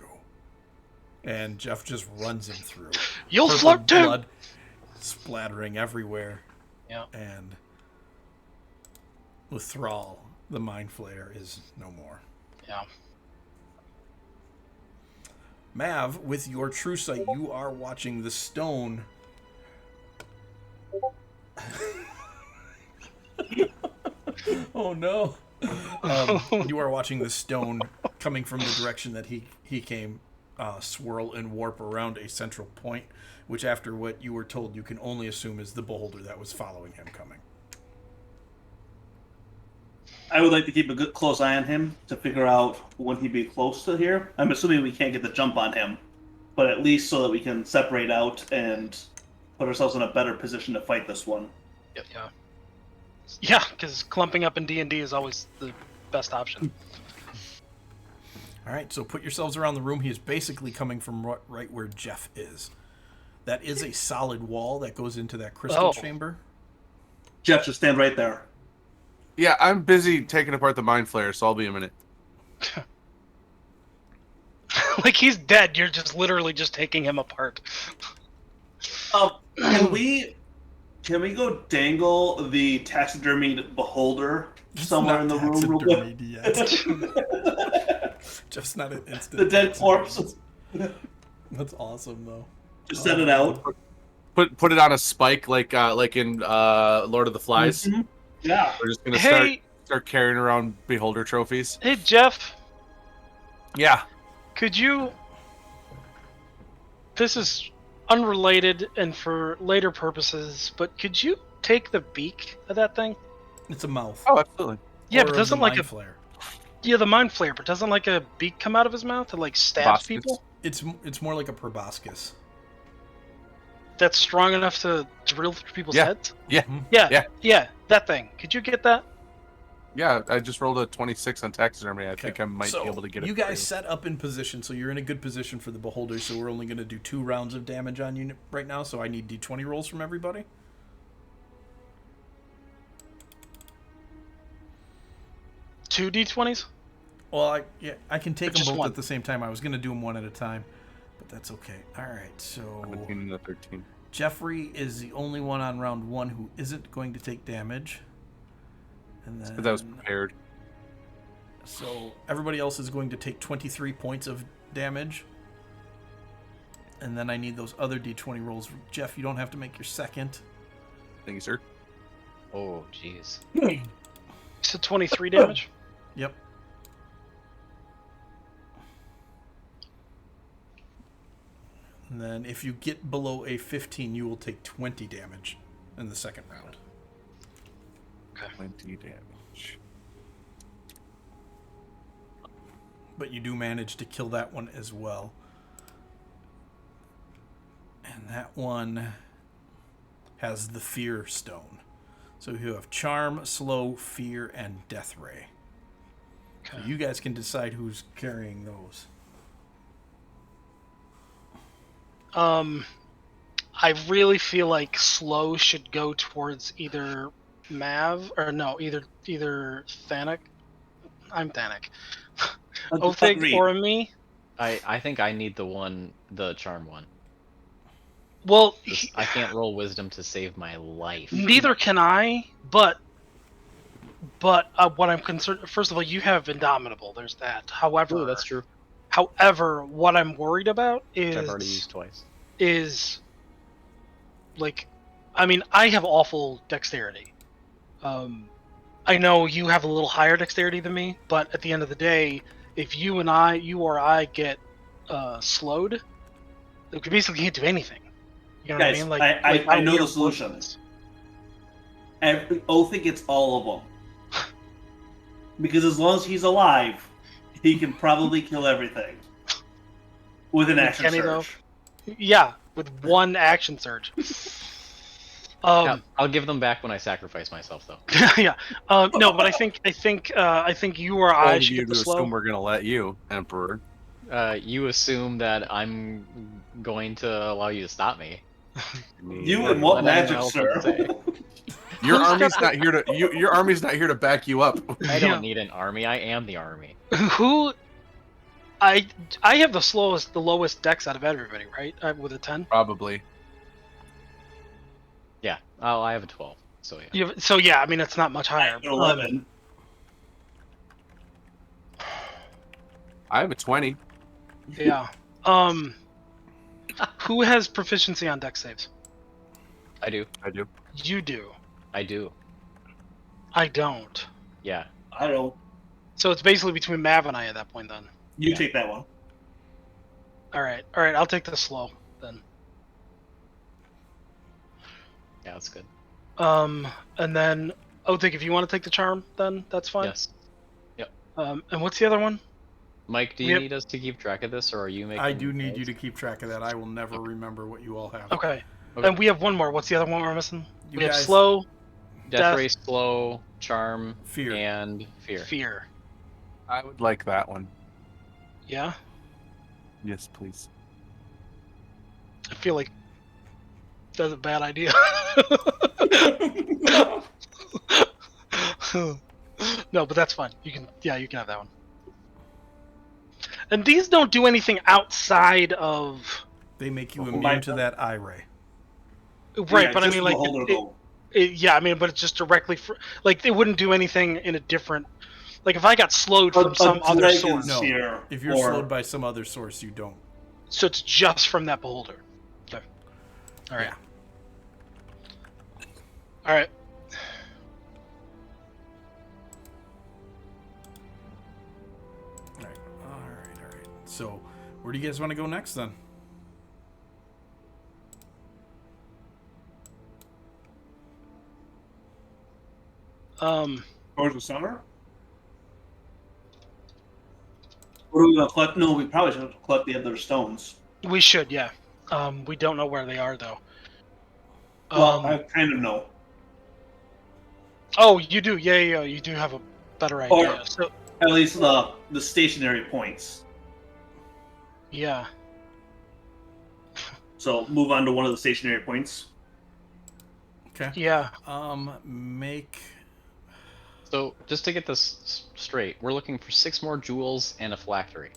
And Jeff just runs him through. You'll Purple float too! blood splattering everywhere. Yeah. And with Thrall, the Mind Flayer is no more. Yeah. Mav, with your true sight, you are watching the stone. Oh no! You are watching the stone coming from the direction that he came, swirl and warp around a central point, which, after what you were told, you can only assume is the beholder that was following him coming. I would like to keep a good close eye on him to figure out when he'd be close to here. I'm assuming we can't get the jump on him, but at least so that we can separate out and put ourselves in a better position to fight this one. Yeah. Yeah, because clumping up in D&D is always the best option. All right, so put yourselves around the room. He is basically coming from right where Jeff is. That is a solid wall that goes into that crystal chamber. Jeff, just stand right there. Yeah, I'm busy taking apart the Mind Flayer, so I'll be a minute. Like, he's dead. You're just literally just taking him apart. Can we go dangle the taxidermied beholder somewhere in the room real quick? Yet. Just not an instant. The dead corpse. That's awesome, though. Just set it out. Put it on a spike like in Lord of the Flies. Mm-hmm. Yeah. We're just gonna Hey, start carrying around beholder trophies. hey, Jeff, Yeah. could you... This is unrelated and for later purposes, but could you take the beak of that thing? It's a mouth. Oh, absolutely. Yeah, Or but of doesn't the like Mind a... Flayer. Yeah, the Mind Flayer, but doesn't like a beak come out of his mouth that like stabs Proboscis. people? It's more like a proboscis. That's strong enough to drill through people's Yeah. heads? Yeah. Mhm. Yeah, that thing. Could you get that? Yeah, I just rolled a 26 on taxidermy. I think Okay. I might So, be able to get it. you for guys set up in position, so you're in a good position for the beholder. So we're only going to do 2 rounds of damage on you right now. So I need d20 rolls from everybody. Two d20s. Well, I can take But them just both one. at the same time. I was going to do them one at a time, but that's okay. All right, so 17 and a 13. Jeffrey is the only one on round 1 who isn't going to take damage. And then Because I was prepared. so everybody else is going to take 23 points of damage. And then I need those other d20 rolls. Jeff, you don't have to make your second. Thank you, sir. Oh, jeez. So 23 damage. Yep. And then if you get below a 15, you will take 20 damage in the second round. 20 damage. But you do manage to kill that one as well. And that one has the Fear Stone. So you have Charm, Slow, Fear, and Death Ray. So Okay. you guys can decide who's carrying those. I really feel like slow should go towards either Mav or no, either Thanik. I'm Thanik. Othig Agreed. or me. I think I need the charm one. Well, I can't roll wisdom to save my life. neither can I. But what I'm concerned. First of all, you have Indomitable. There's that. However, Ooh, that's true. However, what I'm worried about Which I've already used is twice. like, I mean, I have awful dexterity. I know you have a little higher dexterity than me, but at the end of the day, if you or I get slowed, we basically can't do anything. You know Guys, what I mean? I know we the are solution. worthless. Othic gets all of them. Because as long as he's alive, he can probably kill everything. With an action Kenny, though? surge. Yeah, with one action surge. Yeah, I'll give them back when I sacrifice myself, though. Yeah. No, but I think you or I Bold of should you get the to slow. assume we're gonna let you, Emperor. You assume that I'm going to allow you to stop me. You and what Let magic, anyone else have sir? to say. Your Who's army's got not here to your army's not here to back you up. I Yeah. don't need an army. I am the army. Who? I have the lowest dex out of everybody, right? With a 10. Probably. Yeah. Oh, I have a 12. So yeah. So yeah, I mean it's not much higher. At 11. I have a 20. Yeah. Who has proficiency on dex saves? I do. I do. You do. I do. I don't. Yeah. I don't. So it's basically between Mav and I at that point then. You Yeah. take that one. All right. I'll take the slow then. Yeah, that's good. And then Othik, if you want to take the charm, then that's fine. Yes. And what's the other one? Mike, do you need us to keep track of this, or are you making? I do need you to keep track of that. I will never remember what you all have. Okay. Okay. And we have one more. What's the other one we're missing? You we have guys- slow, Death Ray, slow, charm, Fear. and fear. fear. I would like that one. Yeah. Yes, please. I feel like that's a bad idea. No, but that's fine. You can have that one. And these don't do anything outside of They make you Oh, immune my to God. that eye ray. right, Yeah, but I just mean the like beholder, though. yeah, I mean, but it's just directly for like they wouldn't do anything in a different. Like if I got slowed from some other dragon source, No. sphere If you're or- slowed by some other source, you don't. so it's just from that beholder. Okay. All right. Yeah. All right. All right. So, where do you guys want to go next then? Towards the center? Or are we gonna collect? No, we probably should collect the other stones. We should, yeah. We don't know where they are though. Well, I kind of know. Oh, you do, yeah. You do have better Or- idea. So At least the stationary points. yeah. So move on to one of the stationary points. Okay. Yeah. Make. So just to get this straight, we're looking for 6 more jewels and a phylactery.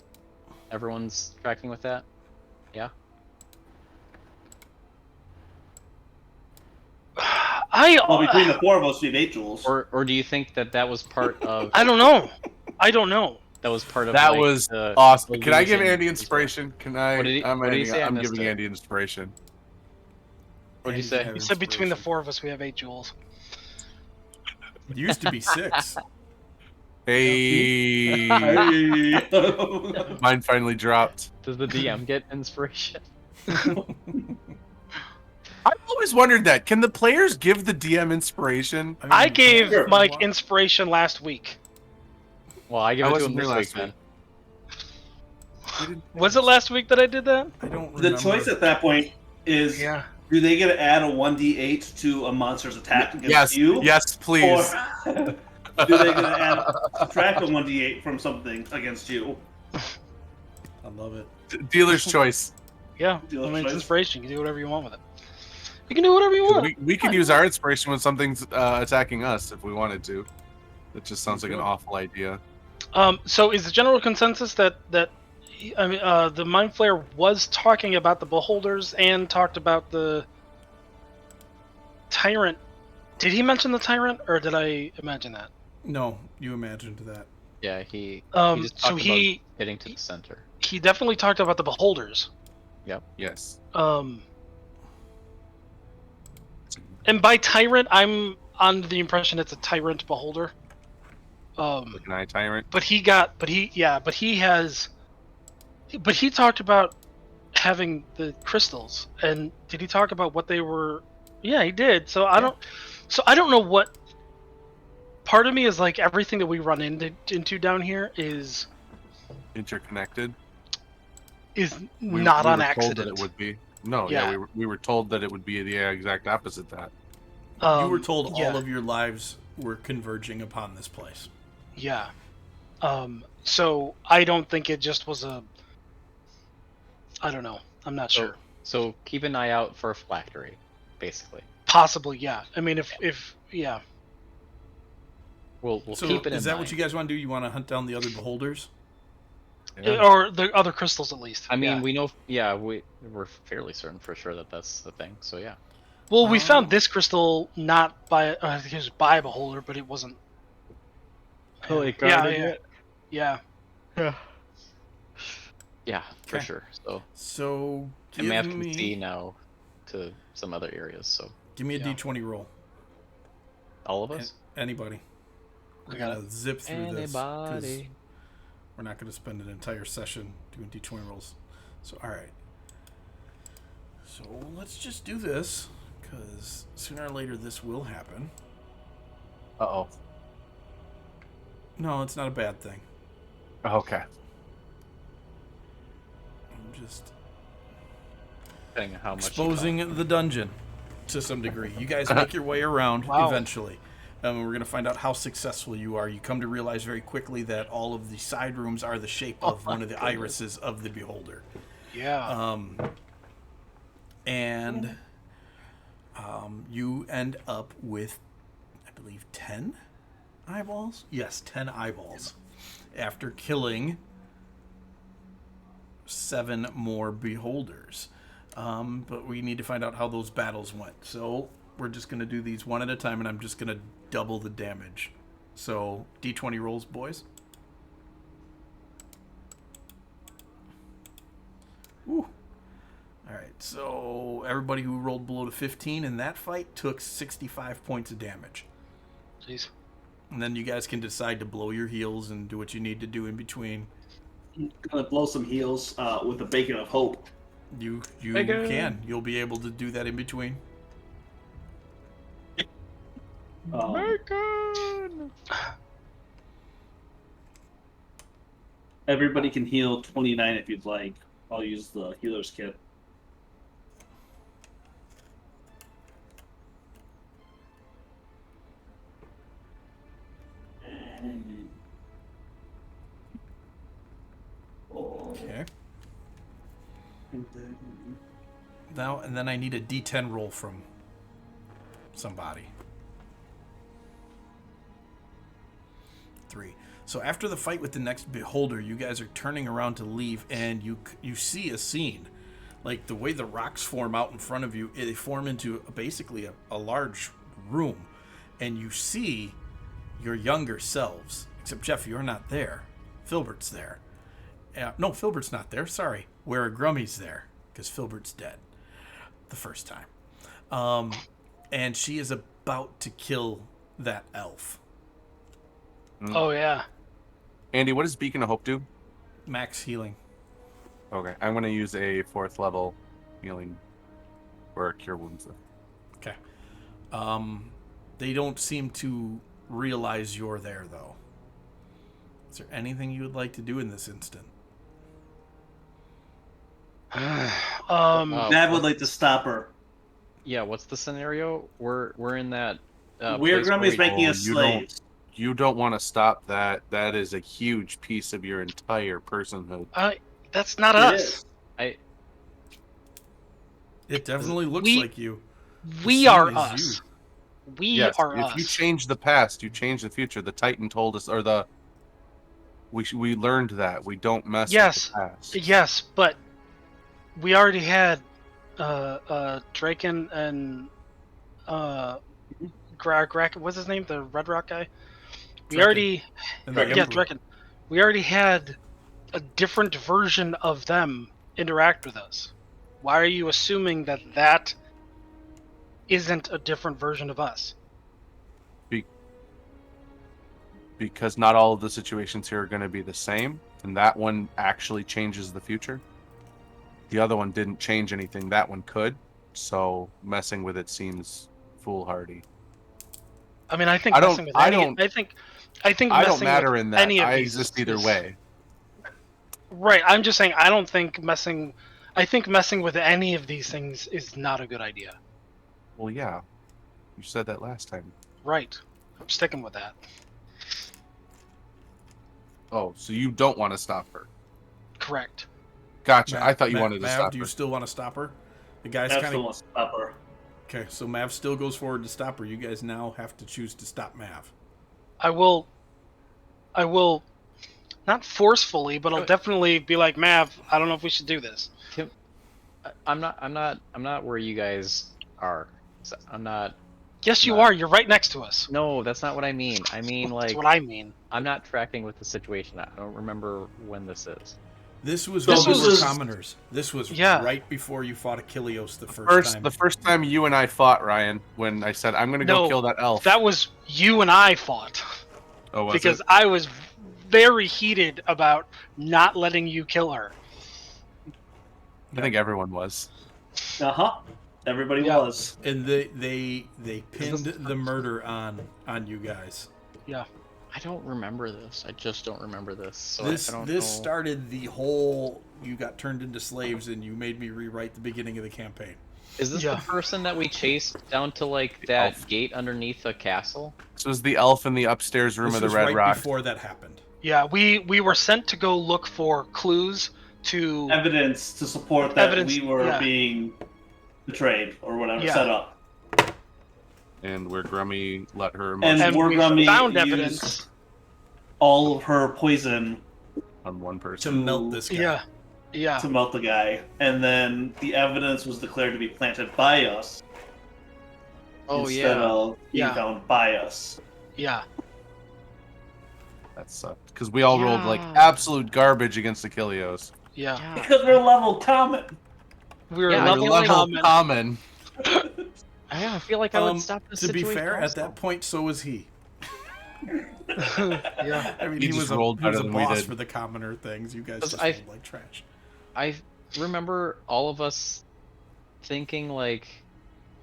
Everyone's tracking with that? Yeah. Well, between the four of us, we have 8 jewels. Or do you think that was part of I don't know. I don't know. that was part of That like, was the awesome. Can I give illusion Andy as well? inspiration? Can I? What did he- I'm, what did he ending- say? I I'm missed giving it. Andy inspiration. What did you Andy say? can have He said between the inspiration. 4 of us, we have 8 jewels. It used to be 6. Hey, Hey. mine finally dropped. Does the DM get inspiration? I've always wondered that. Can the players give the DM inspiration? I gave Sure. Mike inspiration last week. Well, I give I it to wasn't him here this week last then. week. Was it last week that I did that? I don't The remember. choice at that point is: Yeah. do they get to add a 1d8 to a monster's attack against Yes, you? yes, please. Or do they get to subtract a 1d8 from something against you? I love it. Dealer's choice. Yeah. Dealer's I mean, it's choice. inspiration. You can do whatever you want with it. You can do whatever you want. We can use our inspiration when something's attacking us if we wanted to. That just sounds like an Good. awful idea. So is the general consensus that I mean, the Mind Flayer was talking about the Beholders and talked about the Tyrant. Did he mention the Tyrant, or did I imagine that? No, you imagined that. Yeah, he just So talked he about getting to the center. he definitely talked about the Beholders. Yes. And by Tyrant, I'm under the impression it's a Tyrant Beholder. Like an eye tyrant. But he talked about having the crystals, and did he talk about what they were? Yeah, he did. So I don't know what. Part of me is like everything that we run into down here is Interconnected. not we on were told accident. that it would be. No, Yeah. we were told that it would be the exact opposite that. You were told yeah. all of your lives were converging upon this place. Yeah. So I don't think it just was a. I don't know. I'm not sure. So keep an eye out for a phylactery, basically. Possibly, yeah. I mean, if yeah. We'll So keep it in is that mind. what you guys want to do? You want to hunt down the other beholders? Yeah. Or the other crystals at least. I mean, yeah. we know. Yeah, we're fairly certain for sure that that's the thing. So yeah. Well, we found this crystal not by I think it was by a beholder, but it wasn't. Oh, it yeah, guarded yeah, it? yeah. Yeah, for Okay. sure. So So I may have give to see me now to some other areas. So give me a Yeah. D20 roll. all of us. Anybody. We're I got gonna zip through this 'cause Anybody. we're not gonna spend an entire session doing D20 rolls. So all right. So let's just do this because sooner or later this will happen. Uh-oh. No, it's not a bad thing. Okay. I'm just Depending on how much. exposing the dungeon to some degree. You guys make your way around Wow. eventually. We're going to find out how successful you are. You come to realize very quickly that all of the side rooms are the shape of one of the irises of the beholder. Yeah. And you end up with, I believe, 10 eyeballs? Yes, 10 eyeballs. After killing 7 more beholders. But we need to find out how those battles went. So we're just going to do these one at a time, and I'm just going to double the damage. So D20 rolls, boys. Woo. All right, so everybody who rolled below to 15 in that fight took 65 points of damage. Jeez. And then you guys can decide to blow your heals and do what you need to do in between. Gonna blow some heals with the bacon of hope. You Bacon. can. You'll be able to do that in between. Everybody can heal 29 if you'd like. I'll use the healer's kit. Okay. Now and then I need a D10 roll from somebody. 3. So after the fight with the next beholder, you guys are turning around to leave, and you see a scene. Like the way the rocks form out in front of you, they form into basically a large room, and you see your younger selves. Except Jeff, you're not there. Filbert's there. No, Filbert's not there. Sorry, Where Grummy's there because Filbert's dead the first time, and she is about to kill that elf. Oh yeah. Andy, what does Beacon of Hope do? Max healing. Okay, I'm gonna use a 4th level healing or cure wounds. Okay. They don't seem to realize you're there, though. Is there anything you would like to do in this instant? Dad would like to stop her. Yeah, what's the scenario? We're in that. We're place Grummy's where we- making us you slaves. You don't want to stop that. That is a huge piece of your entire personhood. That's not It us. is. It definitely looks We- like you. We The are scene is us. you. We Yes, are if us. you change the past, you change the future. The Titan told us, or we learned that we don't mess Yes. with the past. Yes, but we already had Draken and what's his name? The Red Rock guy. We Draken. already And the yeah, Emperor. Draken. We already had a different version of them interact with us. Why are you assuming that that isn't a different version of us? Because not all of the situations here are going to be the same, and that one actually changes the future. The other one didn't change anything. That one could, so messing with it seems foolhardy. I mean, I think I don't- messing with I any. don't- I think I don't messing matter with in that. any of I these exist is- either is- way. Right. I'm just saying. I don't think messing. I think messing with any of these things is not a good idea. Well, yeah, you said that last time. Right. I'm sticking with that. Oh, so you don't want to stop her? Correct. Gotcha. Mav- I thought you Mav- wanted to Mav, stop do you her. still want to stop her? The guy's Mav kind still of wants to stop her. okay. So Mav still goes forward to stop her. You guys now have to choose to stop Mav. I will. Not forcefully, but I'll definitely be like, Mav, I don't know if we should do this. I'm not where you guys are. I'm not. Yes, you Nah. are. You're right next to us. No, that's not what I mean. I mean, That's like, what I mean. I'm not tracking with the situation. I don't remember when this is. This was This when we were was- commoners. This was Yeah. right before you fought Achilleos the first time. The first time you and I fought, Ryan, when I said I'm gonna go No, kill that elf. That was you and I fought oh, was because it? I was very heated about not letting you kill her. I think everyone was. Everybody Yeah. was. And they pinned the murder on you guys. I don't remember this. I just don't remember this. So This I don't this know. started the whole you got turned into slaves and you made me rewrite the beginning of the campaign. Is this Yeah. the person that we chased down to like that Elf. gate underneath the castle? This was the elf in the upstairs room This of the was Red right Rock. before that happened. Yeah, we were sent to go look for clues to. Evidence to support that Evidence, we were yeah. being betrayed or whatever, Yeah. set up. And where Grummy let her And emotions we're we gonna found use evidence. all of her poison on one To person. melt this guy. Yeah, yeah, to melt the guy, and then the evidence was declared to be planted by us Oh instead yeah. of being Yeah. found by us. yeah. That sucked because we all rolled like Yeah. absolute garbage against Achilleos. Yeah. Yeah. Because we're level common. We were Yeah, I level feel like- common. I feel like I would stop this To be situation fair, also. at that point, so was he. Yeah. I mean, He he just was rolled he was better a than we boss did. for the commoner things. You guys 'Cause just I- rolled like trash. I remember all of us thinking like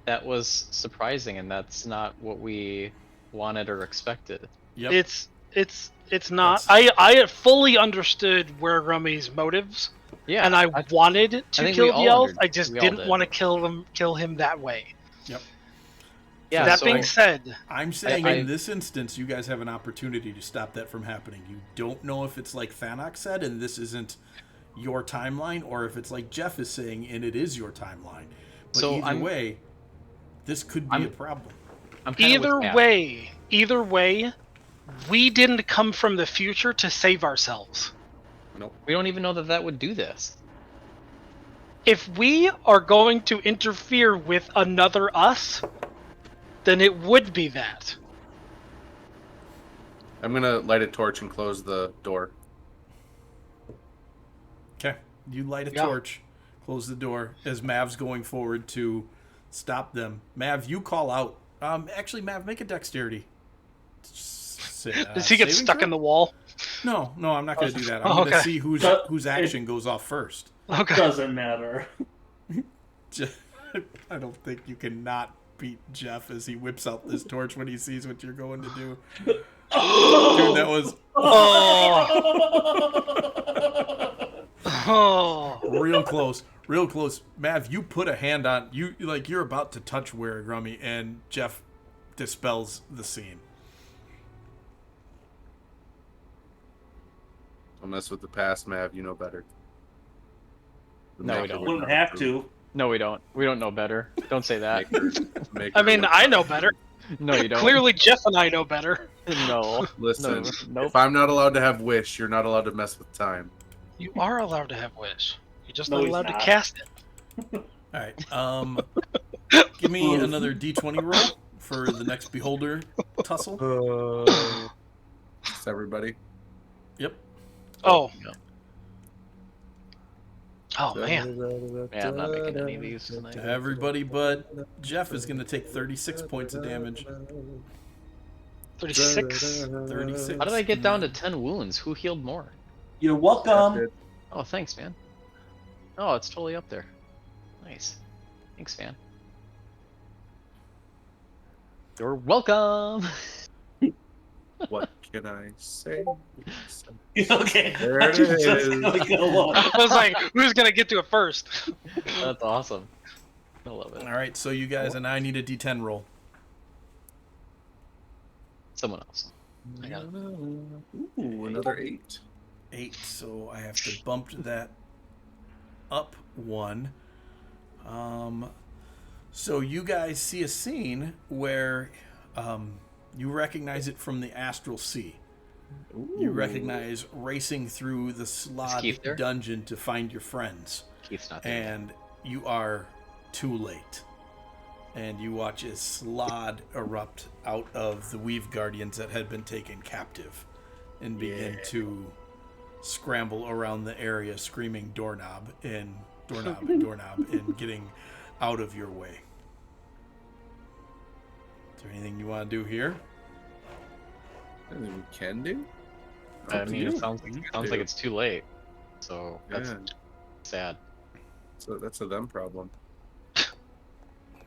that was surprising, and that's not what we wanted or expected. Yep. It's not. That's- I fully understood Where Rummy's motives, Yeah, and I wanted to think we kill the all elf. under- I just we all didn't did. want to kill him that way. yeah. That so being said, I'm saying I- in this instance, you guys have an opportunity to stop that from happening. You don't know if it's like Fanok said, and this isn't, your timeline or if it's like Jeff is saying and it is your timeline. But So either way, this could be a problem. I'm kinda with Either way, we didn't come from the future to save ourselves. We don't even know that would do this. If we are going to interfere with another us, then it would be that. I'm gonna light a torch and close the door. Okay. You light a torch, close the door as Mav's going forward to stop them. Mav, you call out. Actually, Mav, make a dexterity. Does he get stuck in the wall? No, I'm not going to do that. I'm going to see whose action goes off first. Okay. Doesn't matter. I don't think you can not beat Jeff as he whips out this torch when he sees what you're going to do. Dude, that was real close. Real close. Mav, you put a hand on you like you're about to touch Warrigrummy and Jeff dispels the scene. Don't mess with the past, Mav. You know better. No, we don't. Wouldn't have to. No, we don't. We don't know better. Don't say that. I mean, I know better. No, you don't. Clearly, Jeff and I know better. No. Listen, Nope. if I'm not allowed to have wish, you're not allowed to mess with time. You are allowed to have wish. You're just No, not he's allowed not. to cast it. All right. Give me another D20 roll for the next beholder tussle. It's everybody. Yep. Oh. No. Oh, man. Yeah, I'm not making any of these tonight. Everybody but Jeff is going to take 36 points of damage. 36. 36. How did I get down to 10 wounds? Who healed more? You're welcome. Oh, thanks, man. Oh, it's totally up there. Nice. Thanks, man. You're welcome. What can I say? Okay. There it is. I was like, who's going to get to it first? That's awesome. I love it. All right, so you guys and I need a D10 roll. Someone else. I got it. Ooh, another 8. 8, so I have to bump that up 1. So you guys see a scene where you recognize it from the Astral Sea. You recognize racing through the Slod there? dungeon to find your friends. Keith's not there. And you are too late. And you watch as Slod erupt out of the Weave Guardians that had been taken captive and begin to scramble around the area screaming doorknob and getting out of your way. Is there anything you want to do here? Anything we can do? I mean, it sounds like it's too late. So that's sad. So that's a them problem.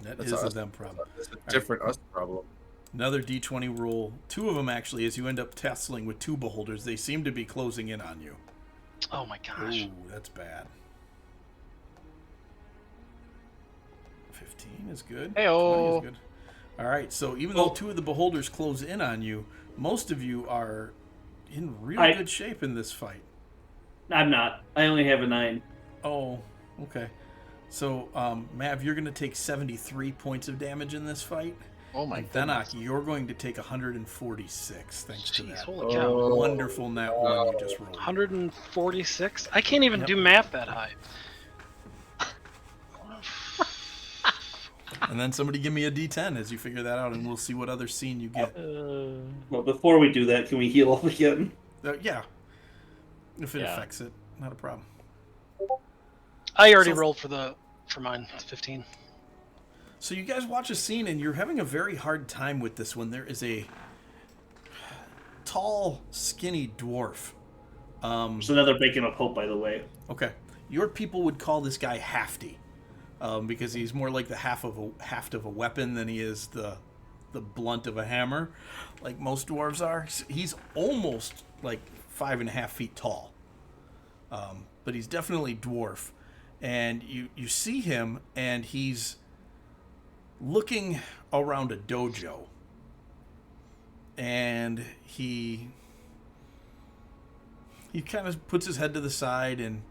That That's is a us. them problem. It's a different us problem. Another D20 roll. 2 of them actually, as you end up tussling with 2 beholders, they seem to be closing in on you. Oh my gosh. Ooh, that's bad. 15 is good. Heyo. 20 is good. All right, so even though 2 of the beholders close in on you, most of you are in real good shape in this fight. I'm not. I only have a 9. Oh, okay. So, Mav, you're going to take 73 points of damage in this fight. Oh my And goodness. Thanak, you're going to take 146 thanks to Jeez, that holy cow. wonderful nat 1 you just rolled. 146? I can't even do math that high. And then somebody give me a D10 as you figure that out, and we'll see what other scene you get. Well, before we do that, can we heal up again? Yeah. If it affects it, not a problem. I already rolled for mine. It's 15. So you guys watch a scene, and you're having a very hard time with this one. There is a tall, skinny dwarf. There's another Beacon of Hope, by the way. Okay. Your people would call this guy Hafty, because he's more like the haft of a weapon than he is the blunt of a hammer, like most dwarves are. He's almost like 5.5 feet tall, but he's definitely dwarf. And you see him, and he's looking around a dojo, and he kind of puts his head to the side, and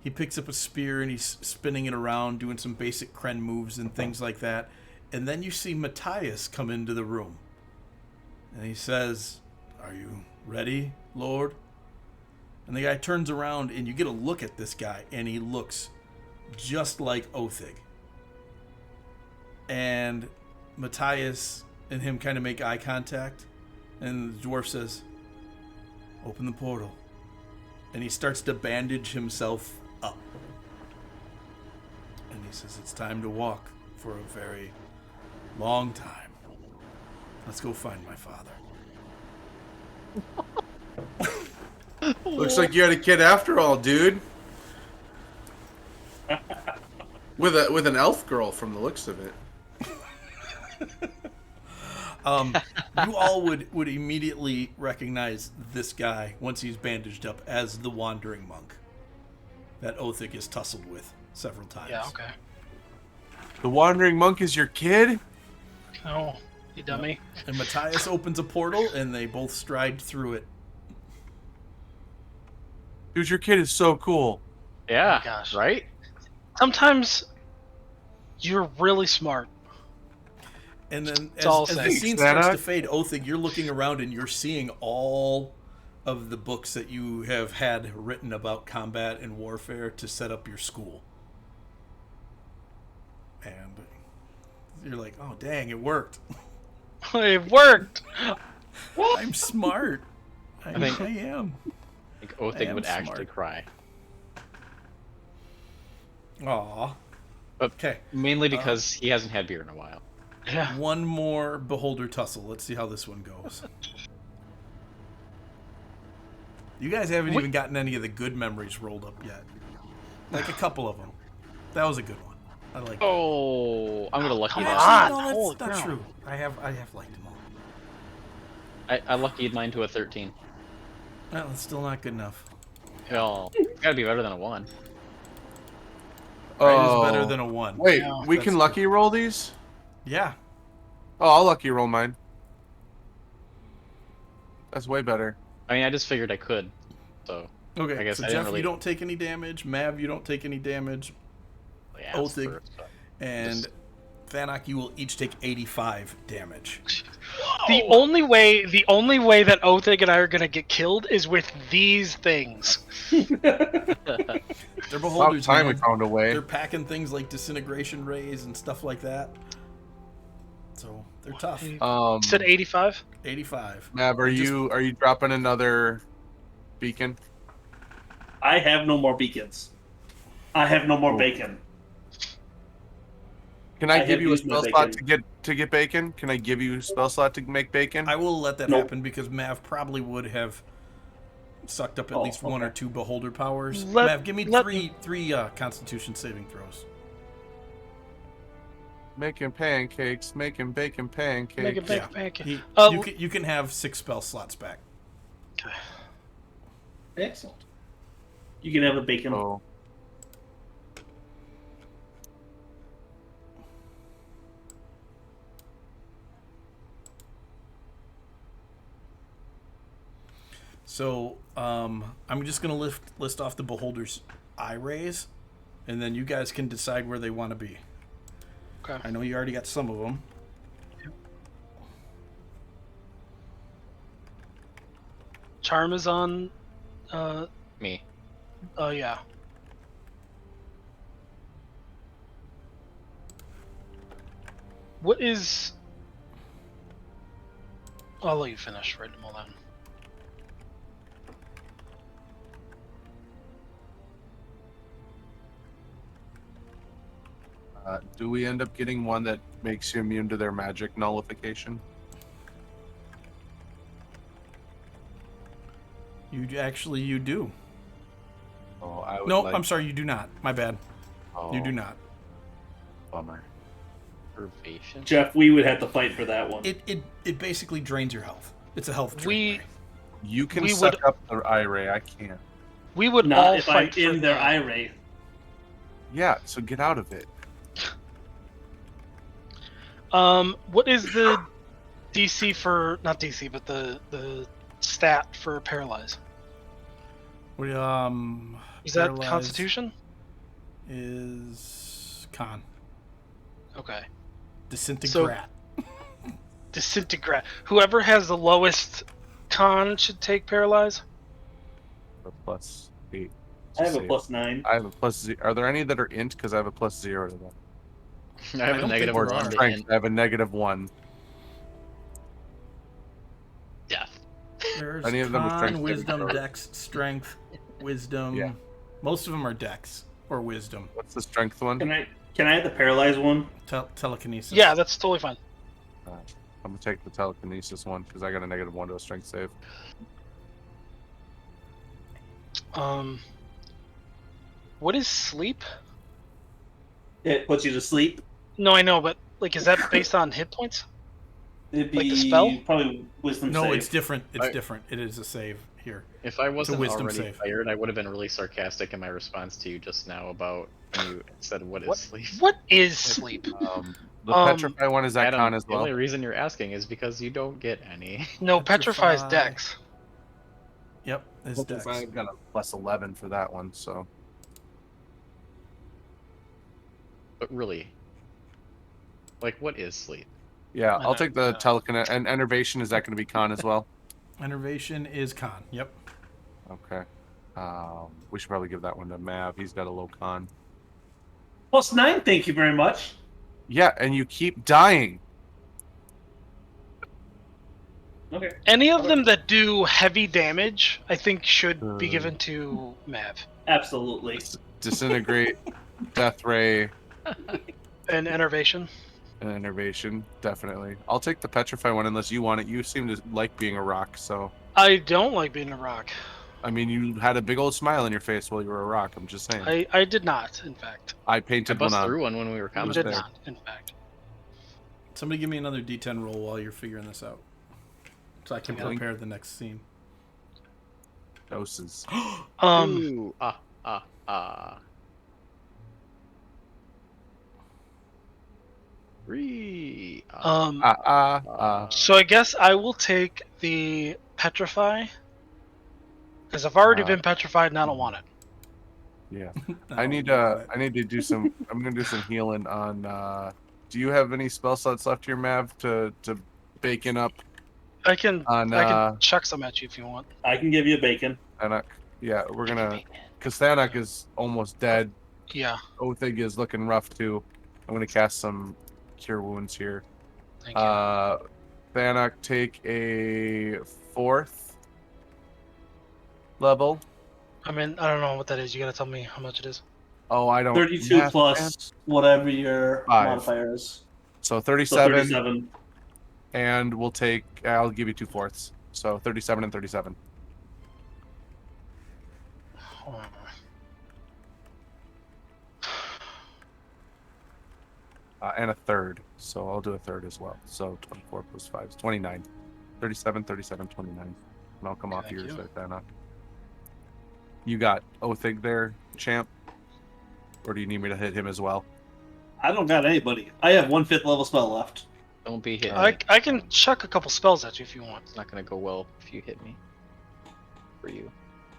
He picks up a spear and he's spinning it around, doing some basic Kren moves and things like that. And then you see Matthias come into the room. And he says, "Are you ready, Lord?" And the guy turns around and you get a look at this guy and he looks just like Othig. And Matthias and him kind of make eye contact. And the dwarf says, "Open the portal." And he starts to bandage himself up. And he says, "It's time to walk for a very long time. Let's go find my father." Looks like you had a kid after all, dude. With an elf girl from the looks of it. You all would immediately recognize this guy once he's bandaged up as the wandering monk that Othig has tussled with several times. Yeah, okay. The wandering monk is your kid? Oh, you dummy. And Matthias opens a portal and they both stride through it. Dude, your kid is so cool. Yeah, gosh. right? Sometimes you're really smart. And then That's all I'll as the say. scene starts to fade, Othig, you're looking around and you're seeing all of the books that you have had written about combat and warfare to set up your school. And you're like, "Oh, dang, it worked. It worked! I'm smart. I am. I think Othig am would actually smart. cry. Aw. But Okay. mainly because he hasn't had beer in a while. Yeah. One more beholder tussle. Let's see how this one goes. You guys haven't even gotten any of the good memories rolled up yet. Like a couple of them. That was a good one. I like that. Oh, I'm gonna lucky Come that. on. No, Holy that's not cow. true. I have liked them all. I luckied mine to a 13. Well, it's still not good enough. Well, it's gotta be better than a 1. Right is better than a 1. Wait, No, we that's can lucky roll these? Yeah. Oh, I'll lucky roll mine. That's way better. I mean, I just figured I could. So, Okay, I guess so I didn't Jeff, really- you don't take any damage. Mav, you don't take any damage. yeah. Othig. for it, so. And Thanak, you will each take 85 damage. The only way that Othig and I are gonna get killed is with these things. They're About beholders, time we man. found a way. They're packing things like disintegration rays and stuff like that. So they're tough. You said 85? 85. Mav, are you dropping another beacon? I have no more beacons. I have no more bacon. Can I I give have you a used my spell slot bacon. to get bacon? Can I give you a spell slot to make bacon? I will let that Nope. happen because Mav probably would have sucked up at Oh, least one or okay. two beholder powers. Let- Mav, give me let- three Constitution saving throws. Making pancakes, making bacon pancakes. Make it Yeah. pancake. You can have 6 spell slots back. Excellent. You can have a bacon. Oh. So I'm just going to list off the beholders' eye rays, and then you guys can decide where they want to be. Okay. I know you already got some of them. Charm is on. Me. Oh yeah. What is? I'll let you finish. Write them all down. Do we end up getting one that makes you immune to their magic nullification? You do. Oh, I would No, like... I'm sorry, you do not. My bad. Oh, You do not. Bummer. Pervasion. Jeff, we would have to fight for that one. It basically drains your health. It's a health drain. We ray. You can We suck would- up the eye ray. I can't. we would Not all if I'm fight for in their the- eye ray. Yeah, so get out of it. What is the DC for not DC, but the stat for paralyze? We Is that paralyzed Constitution? is con. Okay. Disintegrate. Disintegrate. Whoever has the lowest con should take paralyze. A +8. I have a Save. +9. I have a +0. Are there any that are int? Because I have a +0 to them. I have a don't think negative there Or are. one to strength. int. I have a -1. Death. There's Any of them with con, strength wisdom, saving throws. dex, strength, wisdom. Yeah. Most of them are dex or wisdom. What's the strength one? Can I have the paralyzed one? Telekinesis. Yeah, that's totally fine. I'm gonna take the telekinesis one because I got a -1 to a strength save. What is sleep? It puts you to sleep. No, I know, but like, is that based on hit points? It'd be Like the spell? probably wisdom No, save. it's different. It's I- different. It is a save here. If I wasn't wisdom already save. tired, I would have been really sarcastic in my response to you just now about when you said what is sleep. What is sleep? The Um, petrify one is that Adam, con as the well. only reason you're asking is because you don't get any. No, petrifies Petrify. dex. Yep, it's dex. I've got a +11 for that one, so But really, like, what is sleep? yeah, I I'll know, take the yeah. telekinesis. And enervation, is that going to be con as well? Enervation is con. Yep. Okay. We should probably give that one to Mav. He's got a low con. +9. Thank you very much. Yeah, and you keep dying. Okay. Any of them that do heavy damage, I think, should be given to Mav. Absolutely. Disintegrate, death ray, And enervation. and enervation, definitely. I'll take the petrify one unless you want it. You seem to like being a rock, so I don't like being a rock. I mean, you had a big old smile on your face while you were a rock. I'm just saying. I did not, in fact. I I painted one bust on. through one when we were I was did commenting. there. not, in fact. Somebody give me another D10 roll while you're figuring this out, so I can Healing. prepare the next scene. Doses. Ooh, So I guess I will take the petrify, because I've already been petrified and I don't want it. Yeah. No, I need to do some. I'm gonna do some healing on. Do you have any spell slots left here, Mav, to bacon up I can on I can chuck some at you if you want. I can give you a bacon. Thanak? Yeah, we're gonna. Because Thanak is almost dead. Yeah, Othig is looking rough too. I'm gonna cast some cure wounds here. thank you. Thanak, take a 4th level. I mean, I don't know what that is. You gotta tell me how much it is. Oh, I don't. 32 math, plus man. whatever your 5. modifier is. So So 37, 37. and we'll take. I'll give you 2/4. So 37 and 37. Hold on. And a 1/3. So I'll do a 1/3 as well. So 24 plus 5 is 29. 37, 37, 29. And I'll come off Thank yours you. there, Thanak. You got Othig there, champ? Or do you need me to hit him as well? I don't got anybody. I have 1 5th level spell left. Don't be hitting I me. can chuck a couple spells at you if you want. It's not gonna go well if you hit me. For you.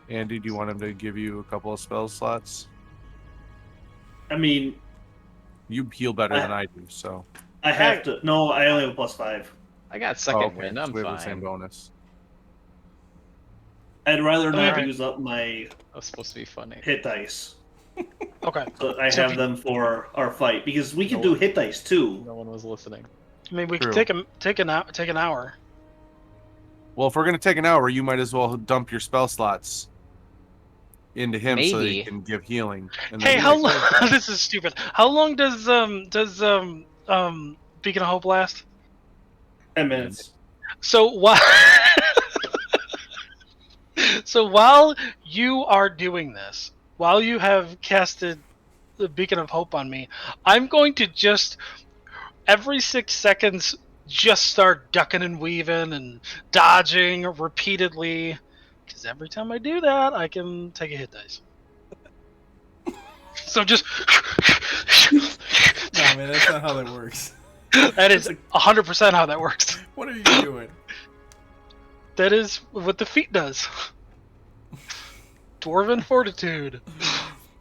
Andy, do you want him to give you a couple of spell slots? I mean, You heal better than I do, so. I have to. No, I only have a +5. I got second Oh, okay. wind. So I'm we have the same fine. bonus. I'd rather not Alright. use up my That was supposed to be funny. hit dice. Okay, So I So have if them for our fight because we can No do one- hit dice too. No one was listening. I mean we True. can take an hour. Well, if we're gonna take an hour, you might as well dump your spell slots into him so that he Maybe. can give healing. And Hey, then how you long? can- This is stupid. How long does Beacon of Hope last? 10 minutes. So while while you are doing this, while you have casted the Beacon of Hope on me, I'm going to just every 6 seconds just start ducking and weaving and dodging repeatedly. Because every time I do that, I can take a hit dice. So just No, man, that's not how that works. that is 100% how that works. What are you doing? That is what the feat does. Dwarven Fortitude.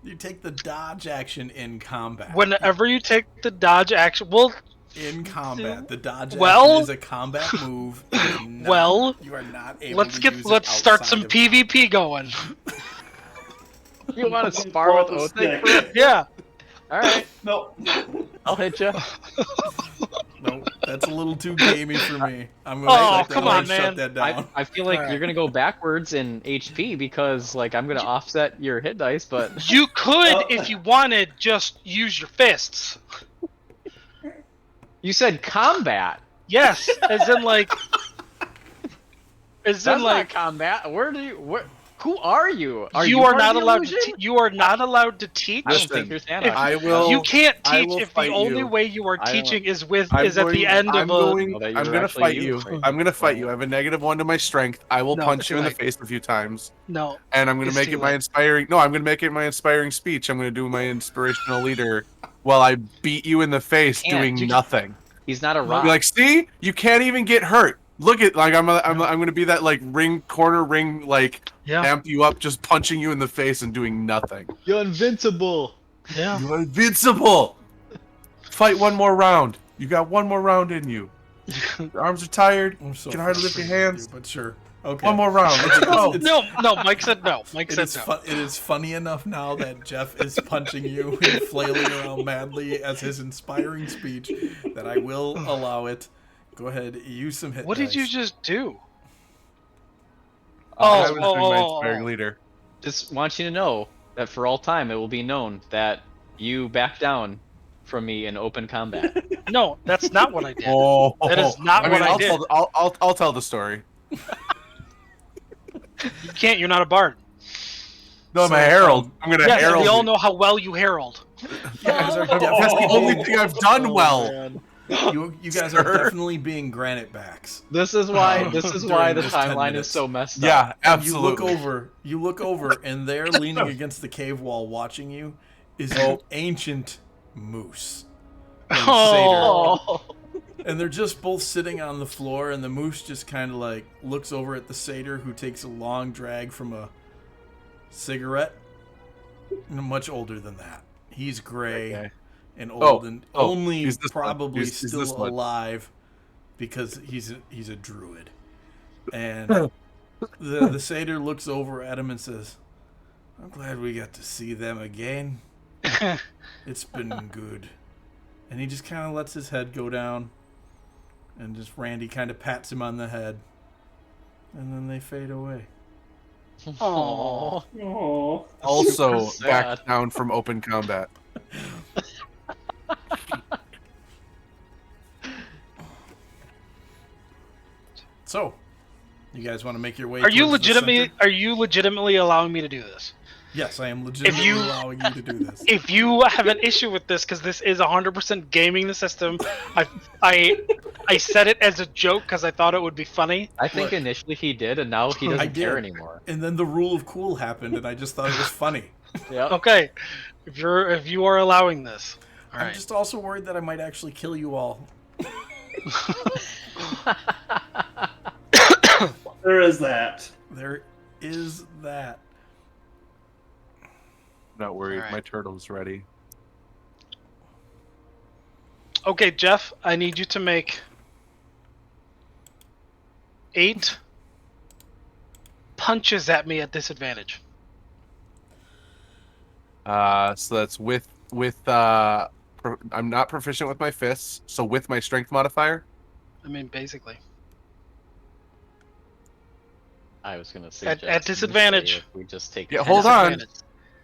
You take the dodge action in combat. Whenever you take the dodge action, well, In combat, the dodge Well- action is a combat move. It is not- Well, you are not able to use it let's start outside some of PvP going. You want to spar with Pull up a Othic? stick. Yeah. All right, No. I'll hit you. No, that's a little too gamey for me. I'm Oh, gonna shut that, come on, shut man. that down. I feel like Alright. you're gonna go backwards in HP because like I'm gonna offset your hit dice, but You could, if you wanted, just use your fists. you said combat. Yes, as in like, That's not combat. Where do you? Where? Who are you? you are part not of the allowed illusion? to. You are not allowed to teach. I don't Listen, think you're Santa. I will. You can't I teach will if the fight only you. way you are I don't- teaching is at I'm the end I'm of a. going. Well, that you I'm were gonna actually fight you, you. right? I'm gonna fight you. I have a -1 to my strength. I will No, punch you too in the late. face a few times, No. and I'm gonna It's make too it my late. inspiring. No, I'm gonna make it my inspiring speech. I'm gonna do my inspirational leader while I beat you in the face Can't. doing You- nothing. He's not a Be rock. like, see, you can't even get hurt. Look at like I'm gonna be that like corner ring like Yeah. amp you up, just punching you in the face and doing nothing. You're invincible. Yeah. You're invincible. Fight one more round. You got one more round in you. Your arms are tired. I'm so Can hardly lift your frustrated with hands. you, but sure. Okay. One more round. Let's go. No. Mike said no. Mike It said is, no. it is funny enough now that Jeff is punching you and flailing around madly as his inspiring speech that I will allow it. Go ahead, use some hit What did you dice. just do? I was Oh, doing oh, my oh, inspiring oh. leader. Just want you to know that for all time it will be known that you backed down from me in open combat. No, that's not what I did. Oh, That is not I what mean, I I'll did. tell. I'll tell the story. You can't. You're not a bard. No, I'm a So, herald. I'm gonna Yes, herald. we all you. know how well you herald. You guys are That's the definitely, only thing I've done well. you guys are Sir. definitely being Granitebacks. This is why. This is why During the this 10 timeline is minutes. so messed up. Yeah, And you look absolutely. over, and there, leaning against the cave wall, watching you, is an ancient moose. named Satyr. Oh. And they're just both sitting on the floor, and the moose just kind of like looks over at the satyr, who takes a long drag from a cigarette. And much older than that. He's gray Okay. and old, and oh, only he's this one. probably He's still this one. alive because he's a druid. And the satyr looks over at him and says, "I'm glad we got to see them again. It's been good." And he just kind of lets his head go down, and just Randy kind of pats him on the head, and then they fade away. Oh. Oh. Also Super back sad. down from open combat. So, you guys want to make your way? Are you towards the legitimately? center? Are you legitimately allowing me to do this? Yes, I am legitimately you- allowing you to do this. If you have an issue with this, because this is 100% gaming the system, I said it as a joke because I thought it would be funny. I think Look. initially he did, and now he I doesn't care did. anymore. And then the rule of cool happened, and I just thought it was funny. Yeah. Okay, if you are allowing this, all I'm right. just also worried that I might actually kill you all. There is that. There is that. Not worried. Alright. My turtle's ready. Okay, Jeff, I need you to make 8 punches at me at disadvantage. So that's with I'm not proficient with my fists, so with my strength modifier. I mean, basically. I was gonna say At disadvantage. If we just take Yeah, 10, hold on. Disadvantage.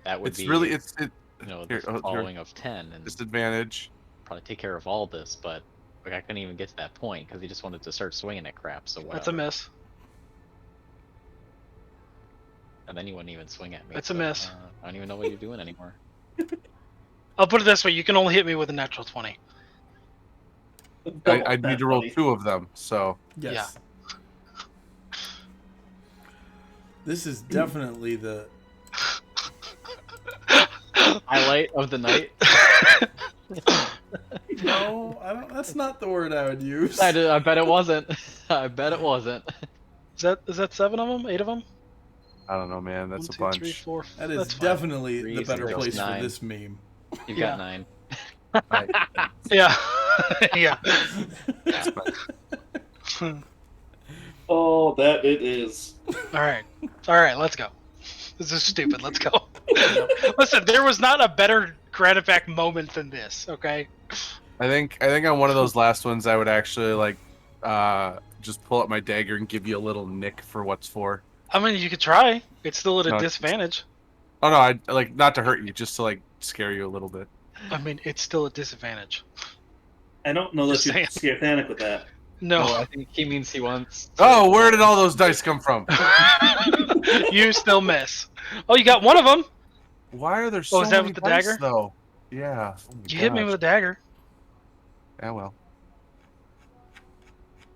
that would It's be really it you know here, the following of 10, and disadvantage. probably take care of all this. But like, I couldn't even get to that point because he just wanted to start swinging at crap. So That's a whatever. miss. And then you wouldn't even swing at me. That's a so, miss. I don't even know what you're doing anymore. I'll put it this way: you can only hit me with a natural 20. I need to roll 2 of them. So Yes. This is definitely the. Highlight of the night. No, I don't. That's not the word I would use. I bet it wasn't. I bet it wasn't. Is that 7 of them? 8 of them? I don't know, man. That's 1, a 2, bunch. 3, 4. That is That's fine. definitely Three, the better six, place for 9. this meme. You've Yeah. got 9. I- Yeah. Yeah. Oh, that it is. All right. Let's go. This is stupid. Let's go. Listen, there was not a better Graniteback moment than this. Okay. I think on one of those last ones, I would actually like just pull up my dagger and give you a little nick for what's for. I mean, you could try. It's still at a No, disadvantage. Oh no, I like not to hurt you, just to like scare you a little bit. I mean, it's still a disadvantage. I don't know that Just you saying. scare Thanic with that. No. I think he means he wants. Oh, where did all those dice come from? You still miss. Oh, you got one of them. Why are there so is that many with the dice, dagger? though? Yeah. Oh my You hit me gosh. with a dagger. Yeah, well.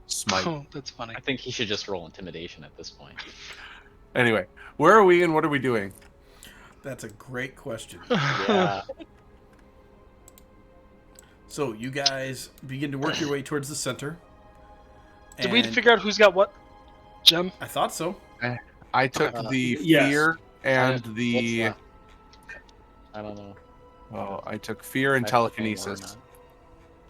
Smite. Oh, that's funny. I think he should just roll intimidation at this point. Anyway, where are we and what are we doing? That's a great question. Yeah. So you guys begin to work your way towards the center. Did we and figure out who's got what gem? I thought so. I took Okay. the Yes. fear and What's the. that? I don't know. Oh, I took fear and I have to pay more or telekinesis. not.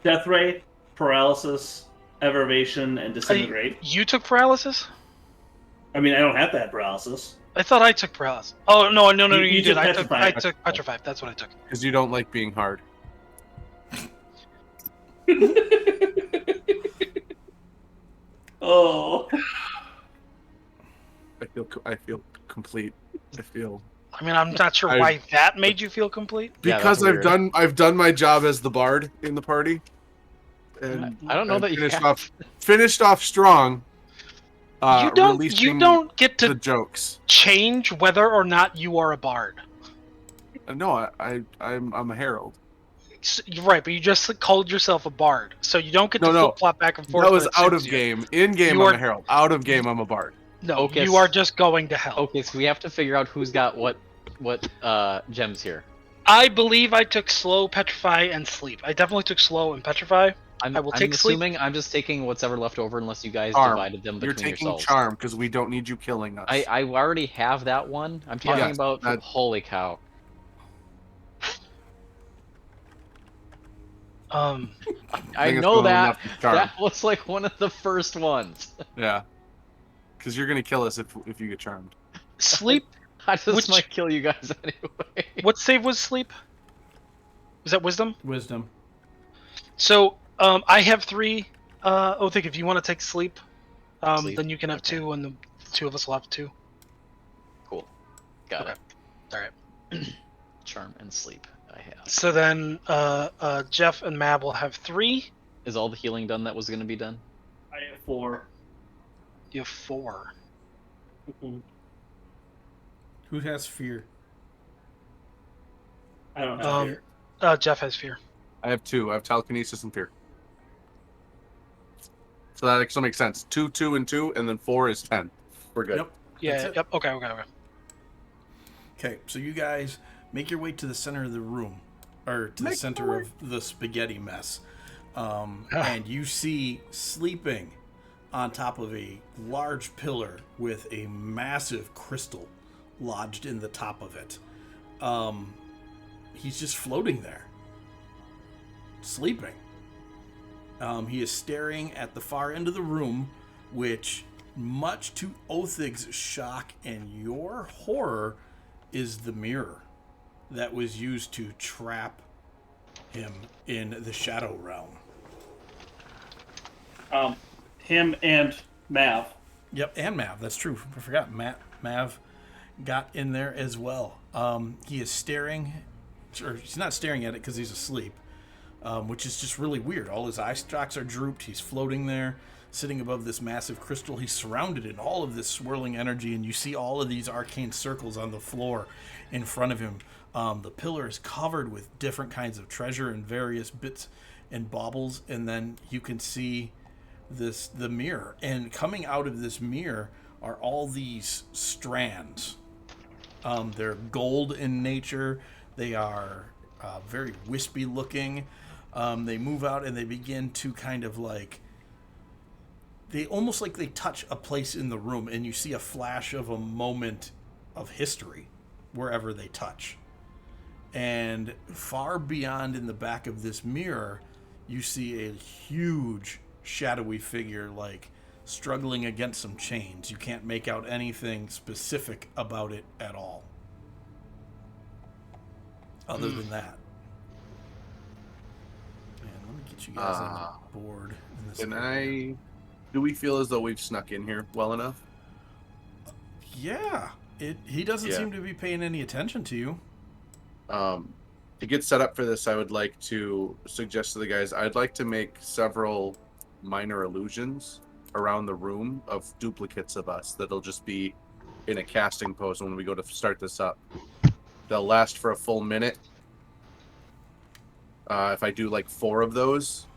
Death Ray, Paralysis, Evervation, and Disintegrate. You took paralysis? I mean, I don't have to have Paralysis. I thought I took paralysis. Oh no, You you took did. I Petrify. took petrified. That's what I took. Because you don't like being hard. Oh. I feel complete. I feel I mean, I'm not sure I- why that made you feel complete. Yeah, because that's weird. I've done my job as the bard in the party. And I don't know I've that you finished have. finished off strong. You don't releasing get the to jokes. change whether or not you are a bard. No, I'm a herald. You're right, but you just called yourself a bard, so you don't get to No, no. flip flop back and forth. That when was it out of suits you. game. In game, You I'm are- a herald. Out of game, I'm a bard. No, Okay, you are just going to hell. Okay, so we have to figure out who's got what gems here. I believe I took slow, petrify, and sleep. I definitely took slow and petrify. I'm, I will I'm take sleep. assuming I'm just taking what's ever left over unless you guys Charm. divided them You're between taking yourselves. charm because we don't need you killing us. I already have that one. I'm talking Yes, about that- holy cow. Um, I think it's know going that. enough with charm. That was like one of the first ones. Yeah. Because you're gonna kill us if you get charmed. sleep. I just Which- might kill you guys anyway. What save was sleep? Was that wisdom? Wisdom. So, I have 3. Othik, if you want to take sleep, Sleep, then you can have okay. 2, and the 2 of us will have 2. Cool. Got it. All right. Charm and sleep. I have. So then, Jeff and Mab will have 3. Is all the healing done that was going to be done? I have 4. You have 4. Mhm. Who has fear? I don't have Um, fear. Jeff has fear. I have 2. I have telekinesis and fear. So that actually makes sense. 2, 2, and 2, and then 4 is 10. We're good. Yep. Yeah. That's it. Yep. Okay. Okay, so you guys make your way to the center of the room, or to the center of the spaghetti mess, and you see sleeping on top of a large pillar with a massive crystal lodged in the top of it. He's just floating there, sleeping. He is staring at the far end of the room, which, much to Othig's shock and your horror, is the mirror that was used to trap him in the Shadow Realm. Him and Mav. Yep, and Mav. That's true. I forgot. Mav got in there as well. He is staring, or he's not staring at it because he's asleep, which is just really weird. All his eye stalks are drooped. He's floating there, sitting above this massive crystal. He's surrounded in all of this swirling energy, and you see all of these arcane circles on the floor in front of him. The pillar is covered with different kinds of treasure and various bits and baubles, and then you can see the mirror, and coming out of this mirror are all these strands. They're gold in nature. They are very wispy looking. They move out and they begin to kind of like, they almost like they touch a place in the room, and you see a flash of a moment of history wherever they touch. And far beyond in the back of this mirror, you see a huge shadowy figure, like struggling against some chains. You can't make out anything specific about it at all. Other than that. Man, let me get you guys on the board. In this area. Do we feel as though we've snuck in here well enough? Yeah. He doesn't seem to be paying any attention to you. To get set up for this, I would like to suggest to the guys, I'd like to make several minor illusions around the room of duplicates of us that'll just be in a casting pose when we go to start this up. They'll last for a full minute. If I do like 4 of those,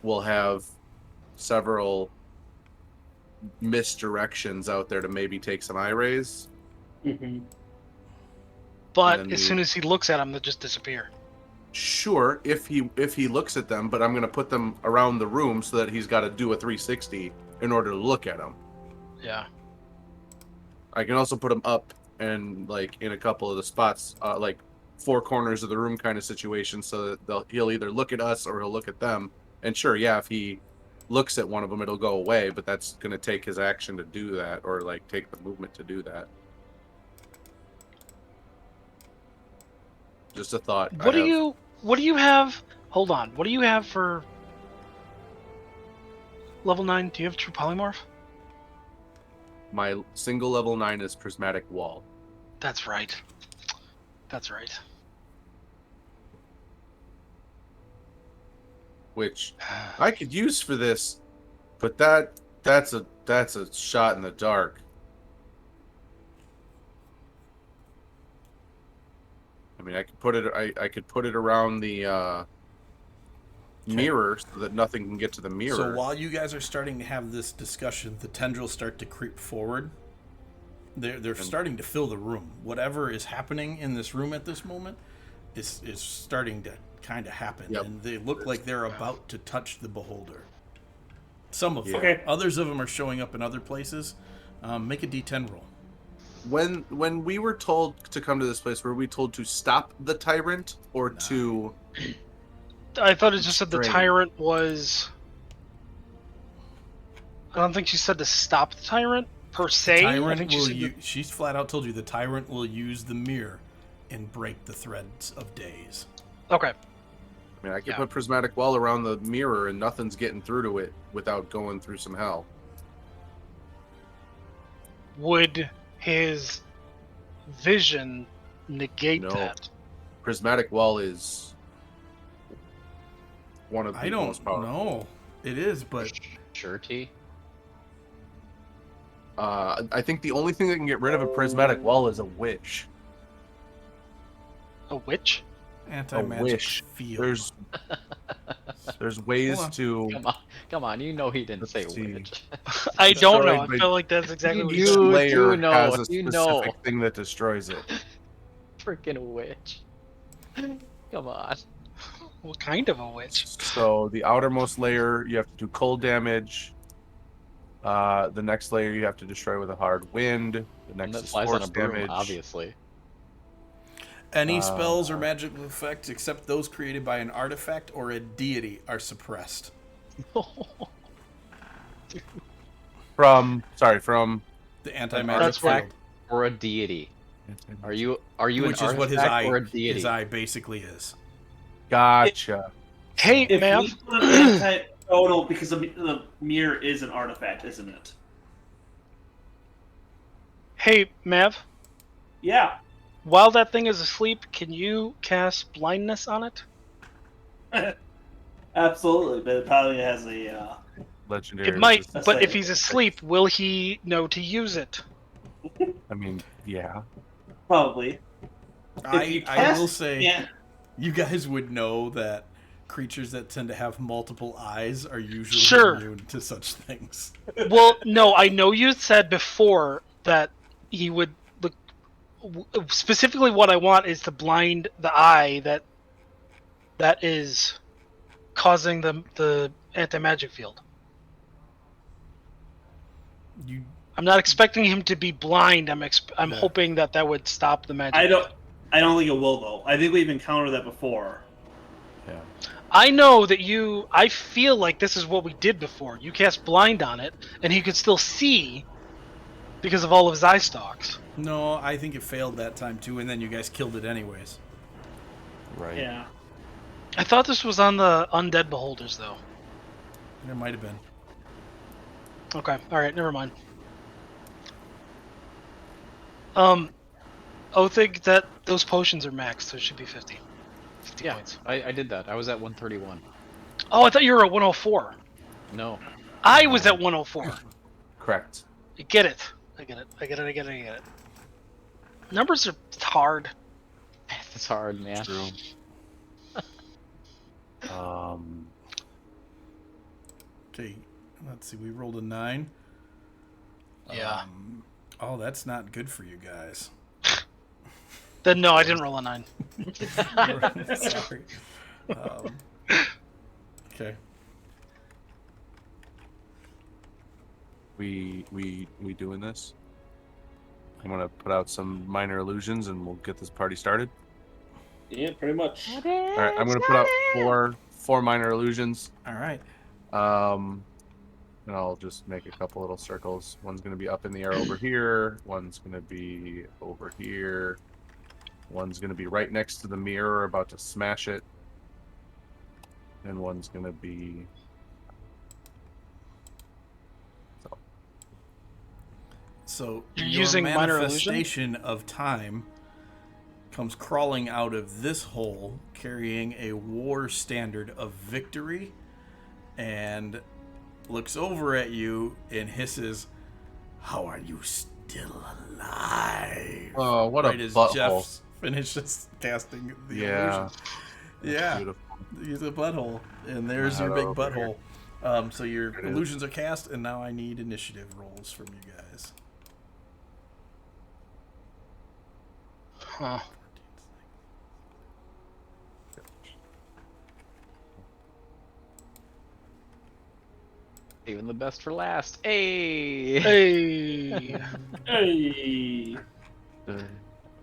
we'll have several misdirections out there to maybe take some eye rays. Mm-hmm. But as soon as he looks at them, they'll just disappear. Sure, if he looks at them, but I'm going to put them around the room so that he's got to do a 360 in order to look at them. Yeah. I can also put them up and like in a couple of the spots, like 4 corners of the room kind of situation, so that he'll either look at us or he'll look at them. And sure, yeah, if he looks at one of them, it'll go away, but that's going to take his action to do that, or like take the movement to do that. Just a thought. What do you have? Hold on. What do you have for level 9? Do you have true polymorph? My single level 9 is prismatic wall. That's right. That's right. Which I could use for this, but that's a shot in the dark. I mean, I could put it around the mirror so that nothing can get to the mirror. So while you guys are starting to have this discussion, the tendrils start to creep forward. They're starting to fill the room. Whatever is happening in this room at this moment is starting to kind of happen, and they look like they're about to touch the beholder. Some of them. Okay. Others of them are showing up in other places. Make a D10 roll. When we were told to come to this place, were we told to stop the tyrant or to? I thought it just said the Strain. tyrant was. I don't think she said to stop the tyrant per se. I Tyrant think she will said she's flat out told you the tyrant will use the mirror and break the threads of days. Okay. I mean, I could put prismatic wall around the mirror and nothing's getting through to it without going through some hell. Would his vision negate No. that? Prismatic wall is one of the I don't most powerful. know. It is, but Surety. I think the only thing that can get rid of a prismatic wall is a wish. A witch? anti-magic wish. field. There's ways Hold on. to Come on, you know he didn't Let's say see. witch. I don't know. I Destroyed by- feel like that's exactly what he You said. do layer know, has a you specific know. thing that destroys it. Freaking witch. Come on. What kind of a witch? So the outermost layer you have to do cold damage. The next layer you have to destroy with a hard wind. The And next that is flies on a force broom, damage. obviously. Any spells or magical effects except those created by an artifact or a deity are suppressed. From The anti-magic That's field, right. Or a deity. Are you which an is what his artifact eye, or a deity? his eye basically is. Gotcha. Hey, If ma'am. we put an anti, oh no, because the mirror is an artifact, isn't it? Hey, Mav. Yeah. While that thing is asleep, can you cast blindness on it? Absolutely, but it probably has a. Legendary. It might, resistance. but if he's asleep, will he know to use it? I mean, yeah. Probably. I cast- will say, Yeah. you guys would know that creatures that tend to have multiple eyes are usually Sure. immune to such things. Well, no, I know you said before that he would look. Specifically, what I want is to blind the eye that is causing the anti-magic field. You I'm not expecting him to be blind. I'm Yeah. hoping that would stop the magic. I don't think it will though. I think we've encountered that before. Yeah. I know that you. I feel like this is what we did before. You cast blind on it, and he could still see because of all of his eye stalks. No, I think it failed that time too, and then you guys killed it anyways. Right. Yeah. I thought this was on the undead beholders, though. There might have been. Okay, all right, never mind. Othig, that those potions are maxed, so it should be 50. 50 Yeah, points. I did that. I was at 131. Oh, I thought you were at 104. No. I was at 104. Correct. I get it. I get it. Numbers are hard. It's hard, man. True. Um. Okay, let's see. We rolled a 9. Yeah. Oh, that's not good for you guys. Then no, I didn't roll a 9. Sorry. Okay. We doing this? I'm gonna put out some minor illusions and we'll get this party started. Yeah, pretty much. All right, I'm gonna put out four minor illusions. All right. And I'll just make a couple little circles. One's gonna be up in the air over here. One's gonna be over here. One's gonna be right next to the mirror, about to smash it. And one's gonna be. So You're your using minor illusion? manifestation of time comes crawling out of this hole, carrying a war standard of victory, and looks over at you and hisses, "How are you still alive?" Oh, what right a as butthole! Jeff finishes casting the Yeah. illusion. Yeah, Beautiful. he's a butthole, and there's your Right big over here. butthole. So your There it is. illusions are cast, and now I need initiative rolls from you guys. Huh. Even the best for last. Hey! Hey. Hey.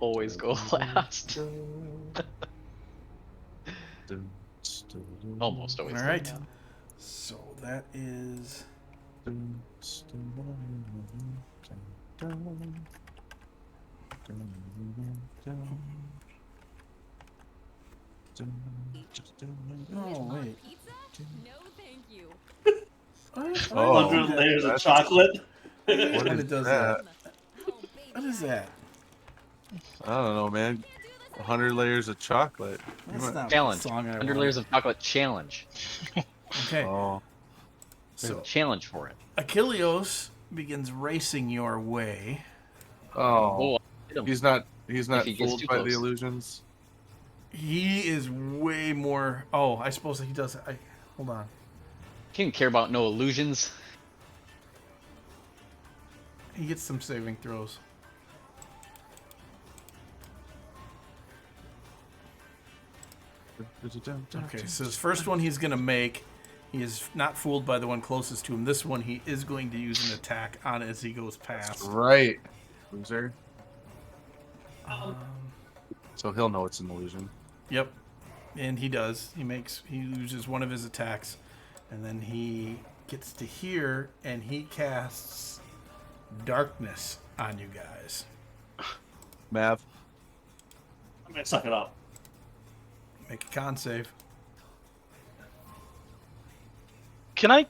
Always go last. Almost always. All go right. last. So that is oh wait. No, thank you. Oh, 100 layers of that's- chocolate. What When is it does that? What is that? I don't know, man. 100 layers of chocolate. That's not Challenge. the song I 100 wanted. layers of chocolate challenge. Okay. Oh, There's a So challenge for it. Achilleos begins racing your way. oh. Hit 'em. He's not he gets fooled too by the close. illusions. He is way more. Oh, I suppose he does. Hold on. He didn't care about no illusions. He gets some saving throws. Okay, so his first one he's going to make, he is not fooled by the one closest to him. This one he is going to use an attack on as he goes past. Right, loser. So he'll know it's an illusion. Yep, and he does. He uses one of his attacks, and then he gets to here, and he casts darkness on you guys. Mav. I'm gonna suck it up. Make a con save. Can I?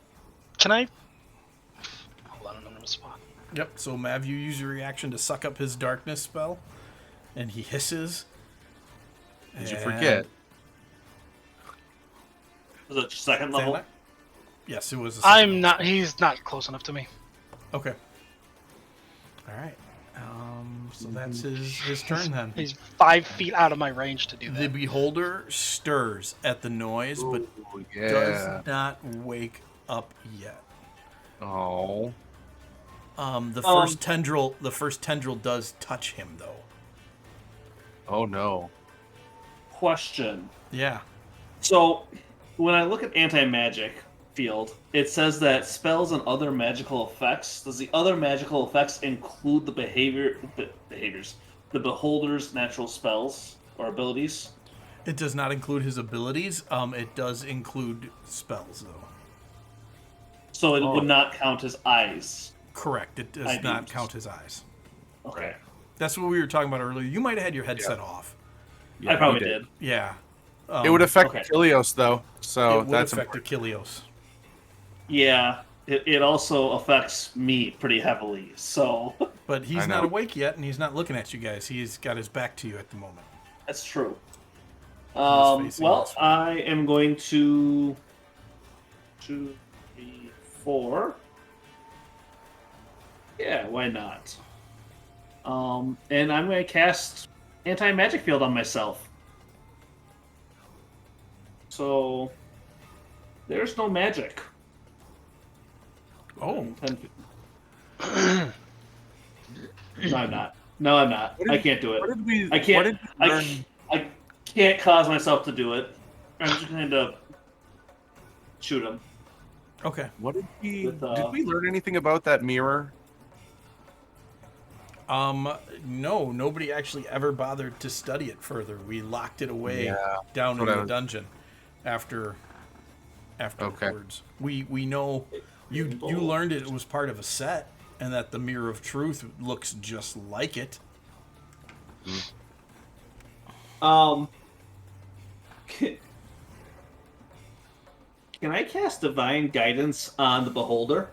Hold on, I'm in a spot. Yep. So Mav, you use your reaction to suck up his darkness spell, and he hisses. Did you And- forget? Was it second Say level? that? Yes, it was. A second I'm level. not. He's not close enough to me. Okay. All right. So that's his turn then. He's 5 feet out of my range to do The that. beholder stirs at the noise, but Ooh, yeah. does not wake up yet. Oh. The first tendril does touch him though. Oh no. Question. Yeah. So, when I look at anti-magic, field, it says that spells and other magical effects. Does the other magical effects include the behaviors, the beholder's natural spells or abilities? It does not include his abilities. It does include spells, though. So it would not count as eyes. Correct. It does I not do. count his eyes. Okay. That's what we were talking about earlier. You might have had your headset off. I probably did. Yeah. It would affect okay. Achilleos, though, so it would that's affect important. Achilleos. Yeah. It also affects me pretty heavily. So But I he's know. not awake yet, and he's not looking at you guys. He's got his back to you at the moment. that's true. facing Well, this way. I am going to 2, 3, 4. Yeah, why not? And I'm going to cast anti-magic field on myself. So there's no magic. Oh. 10 feet. No, I'm not. No, I'm not. I can't do What it. did we? I can't. What did we learn? I can't cause myself to do it. I'm just going to shoot him. Okay. What did we? With, Did we learn anything about that mirror? No, nobody actually ever bothered to study it further. We locked it away down in what I the was- dungeon afterwards. Okay. We know you learned it was part of a set, and that the Mirror of Truth looks just like it. Can I cast Divine Guidance on the Beholder?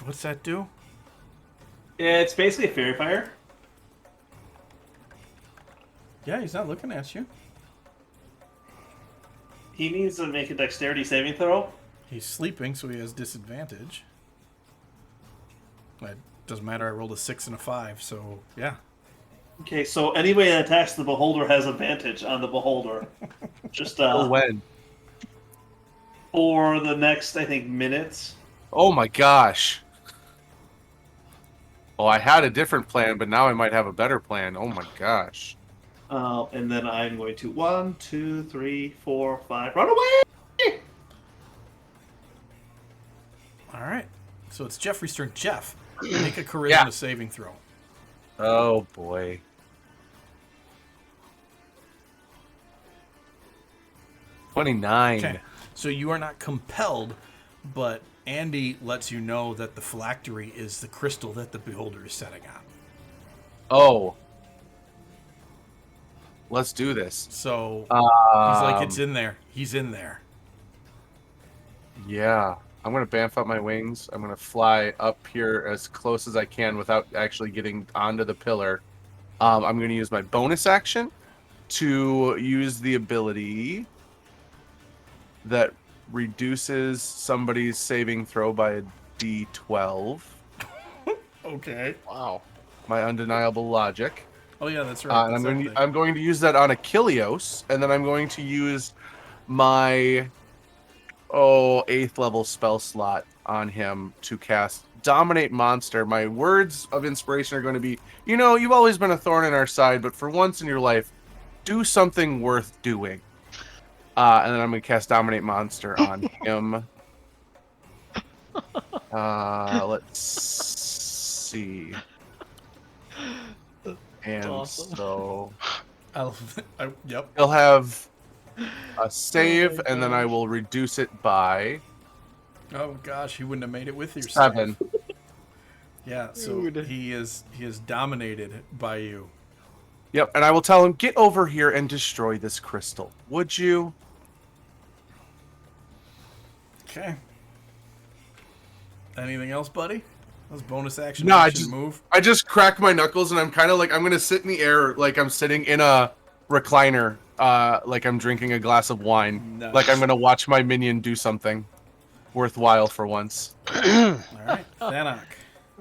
What's that do? It's basically a Fairy Fire. Yeah, he's not looking at you. He needs to make a Dexterity saving throw. He's sleeping, so he has disadvantage. It doesn't matter. I rolled a 6 and a 5, so yeah. Okay, so anybody that attacks the Beholder has advantage on the Beholder. Just When? for the next, I think, minutes. Oh my gosh. Oh, I had a different plan, but now I might have a better plan. Oh my gosh. And then I'm going to 1, 2, 3, 4, 5. Run away! All right. So it's Jeffrey's turn. Jeff, make a charisma saving throw. Oh boy. $29. Okay. So you are not compelled, but Andy lets you know that the phylactery is the crystal that the beholder is setting on. Oh. Let's do this. So he's like, it's in there. He's in there. Yeah. I'm going to bamf up my wings. I'm going to fly up here as close as I can without actually getting onto the pillar. I'm going to use my bonus action to use the ability that reduces somebody's saving throw by a d12. Okay. Wow. My undeniable logic. Oh yeah, that's right. And That's I'm going to use that on Achilleos, and then I'm going to use my 8th level spell slot on him to cast Dominate Monster. My words of inspiration are going to be, you've always been a thorn in our side, but for once in your life, do something worth doing. And then I'm going to cast Dominate Monster on him. Let's see. And awesome. so Yep. he'll have a save, and then I will reduce it by Oh gosh, he wouldn't have made it with your 7. save. Yeah, so he is dominated by you. Yep, and I will tell him, get over here and destroy this crystal. Would you? Okay. Anything else, buddy? That was bonus action. No, Move. I just crack my knuckles, and I'm kind of like, I'm going to sit in the air like I'm sitting in a recliner, like I'm drinking a glass of wine. Nice. Like I'm going to watch my minion do something worthwhile for once. All right, Thanak.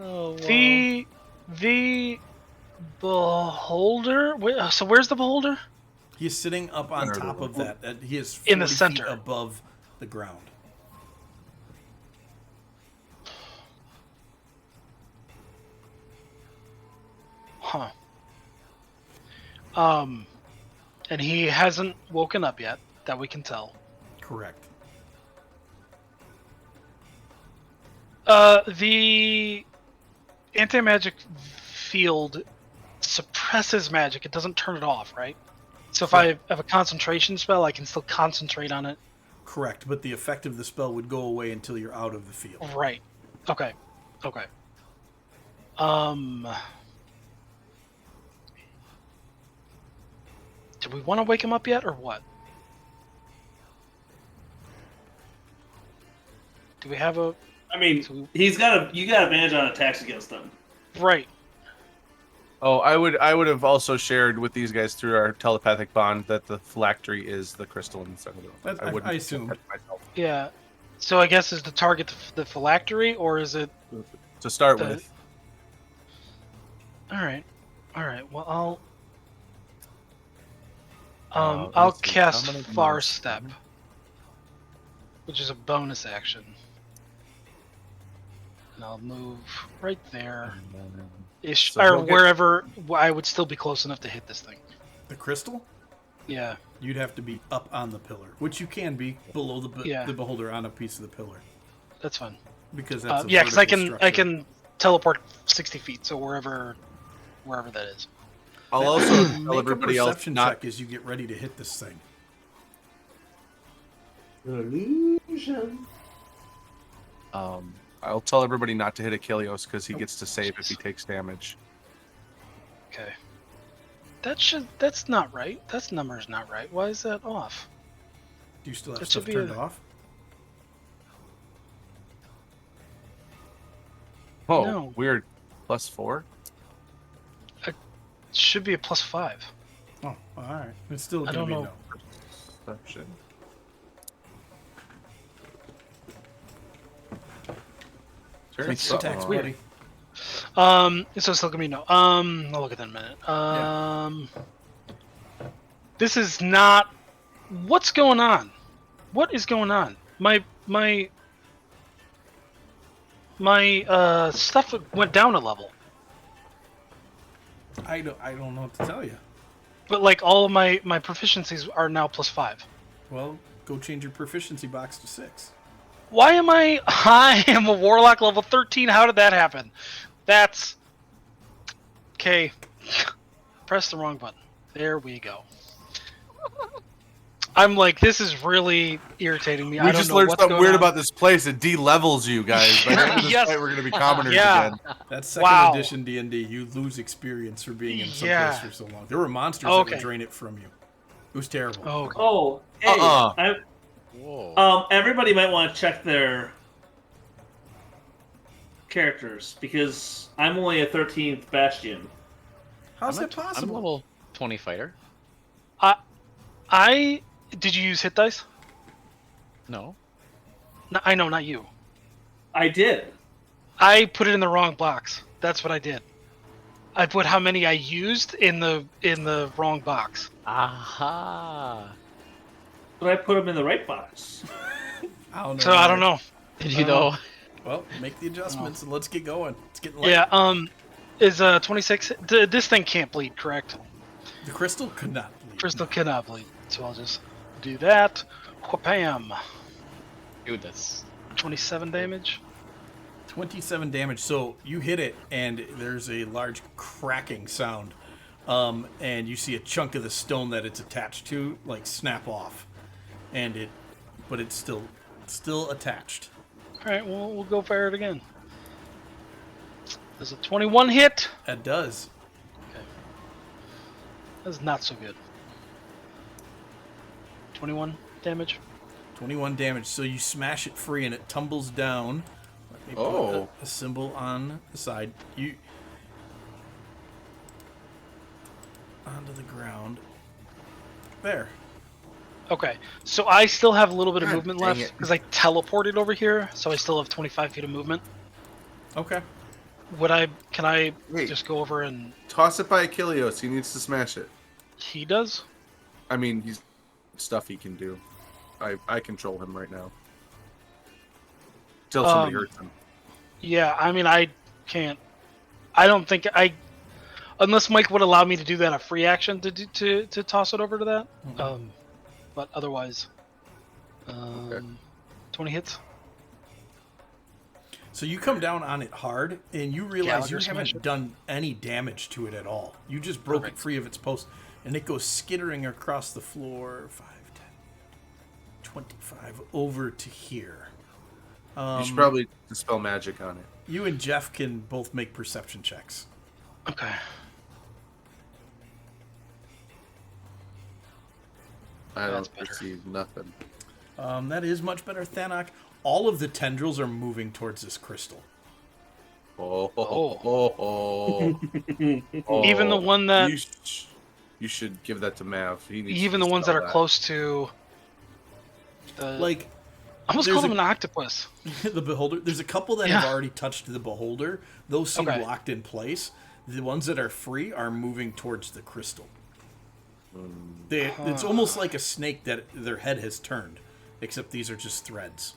Oh, wow. The beholder. So where's the beholder? He's sitting up on Center top of that. He is 40 In the center. feet above the ground. Huh. And he hasn't woken up yet, that we can tell. Correct. The anti-magic field suppresses magic. It doesn't turn it off, right? So if I have a concentration spell, I can still concentrate on it. Correct, but the effect of the spell would go away until you're out of the field. Right. Okay. Do we want to wake him up yet, or what? Do we have a... I mean, you got advantage on attacks against them. Right. Oh, I would have also shared with these guys through our telepathic bond that the phylactery is the crystalline citadel. I assumed. Yeah. So I guess is the target the phylactery, or is it... To start with. Alright. Well, Let's I'll see, cast how many Far moves? Step, which is a bonus action. And I'll move right there. Ish, So or he'll get- wherever I would still be close enough to hit this thing. The crystal? Yeah. You'd have to be up on the pillar, which you can be below the beholder on a piece of the pillar. That's fine. Because that's Yeah, because I vertical can structure. teleport 60 feet, so wherever that is. I'll also Make tell everybody a else perception not. check as you get ready to hit this thing. Illusion. I'll tell everybody not to hit Achilles because he gets to save if he takes damage. Okay. That's not right. That number's not right. Why is that off? Do you still have That stuff should be turned a- off? Oh, No. weird. +4. It should be a +5. Oh, all right. It's still I going to don't be know. no. Perception. Sure, Make it's your attacks, weird. buddy. So it's still gonna be no. I'll look at that in a minute. This is not. What's going on? What is going on? My stuff went down a level, I don't know what to tell you. but like all of my proficiencies are now +5. Well, go change your proficiency box to 6. Why am I am a warlock level 13. How did that happen? That's okay. Press the wrong button. There we go. I'm like, this is really irritating me. I We don't just know learned what's something going weird on. about this place. It de-levels you guys. By the end of this Yes. fight, we're going to be commoners Yeah. again. That's second Wow. edition D&D. You lose experience for being in some Yeah. place for so long. There were monsters that Okay. would drain it from you. It was terrible. Oh, okay. Oh, hey. Whoa. Everybody might want to check their characters because I'm only a 13th Bastion. How's I'm that I'm possible? level 20 fighter. Did you use hit dice? No. No, I know, not you. I did. I put it in the wrong box. That's what I did. I put how many I used in the wrong box. Aha. But I put them in the right box. I don't know. So I don't know. Did you though? Well, make the adjustments and let's get going. It's getting late. Yeah. Is 26? This thing can't bleed, correct? The crystal could not bleed. Crystal cannot bleed, so I'll just do that. Whapam. Dude, that's 27 damage. 27 damage. So you hit it, and there's a large cracking sound, and you see a chunk of the stone that it's attached to, like snap off, but it's still attached. All right, well, we'll go fire it again. Does a 21 hit? That does. That's not so good. 21 damage. 21 damage. So you smash it free, and it tumbles down. Let me Oh. put a symbol on the side. You onto the ground. There. Okay, so I still have a little bit of God movement dang left it. because I teleported over here, so I still have 25 feet of movement. Okay. Can I Wait. just go over and Toss it by Achilles. He needs to smash it. he does? I mean, he's stuff he can do. I control him right now. Till somebody hurts him. Yeah, I mean, I can't. I don't think unless Mike would allow me to do that a free action to toss it over to that. But otherwise, 20 hits. So you come down on it hard, and you realize Gallagher's you haven't Commission. done any damage to it at all. You just broke it Perfect. free of its post, and it goes skittering across the floor 5, 10, 25 over to here. You should probably dispel magic on it. You and Jeff can both make perception checks. Okay. I That's don't better. perceive nothing. That is much better, Thanok. All of the tendrils are moving towards this crystal. Even the one that, You should give that to Mav. He needs even to the ones that dispel are close to the. Like, I almost there's called a- him an octopus. the beholder. There's a couple that have already touched the beholder. Those seem Okay. locked in place. The ones that are free are moving towards the crystal. It's almost like a snake that their head has turned, except these are just threads.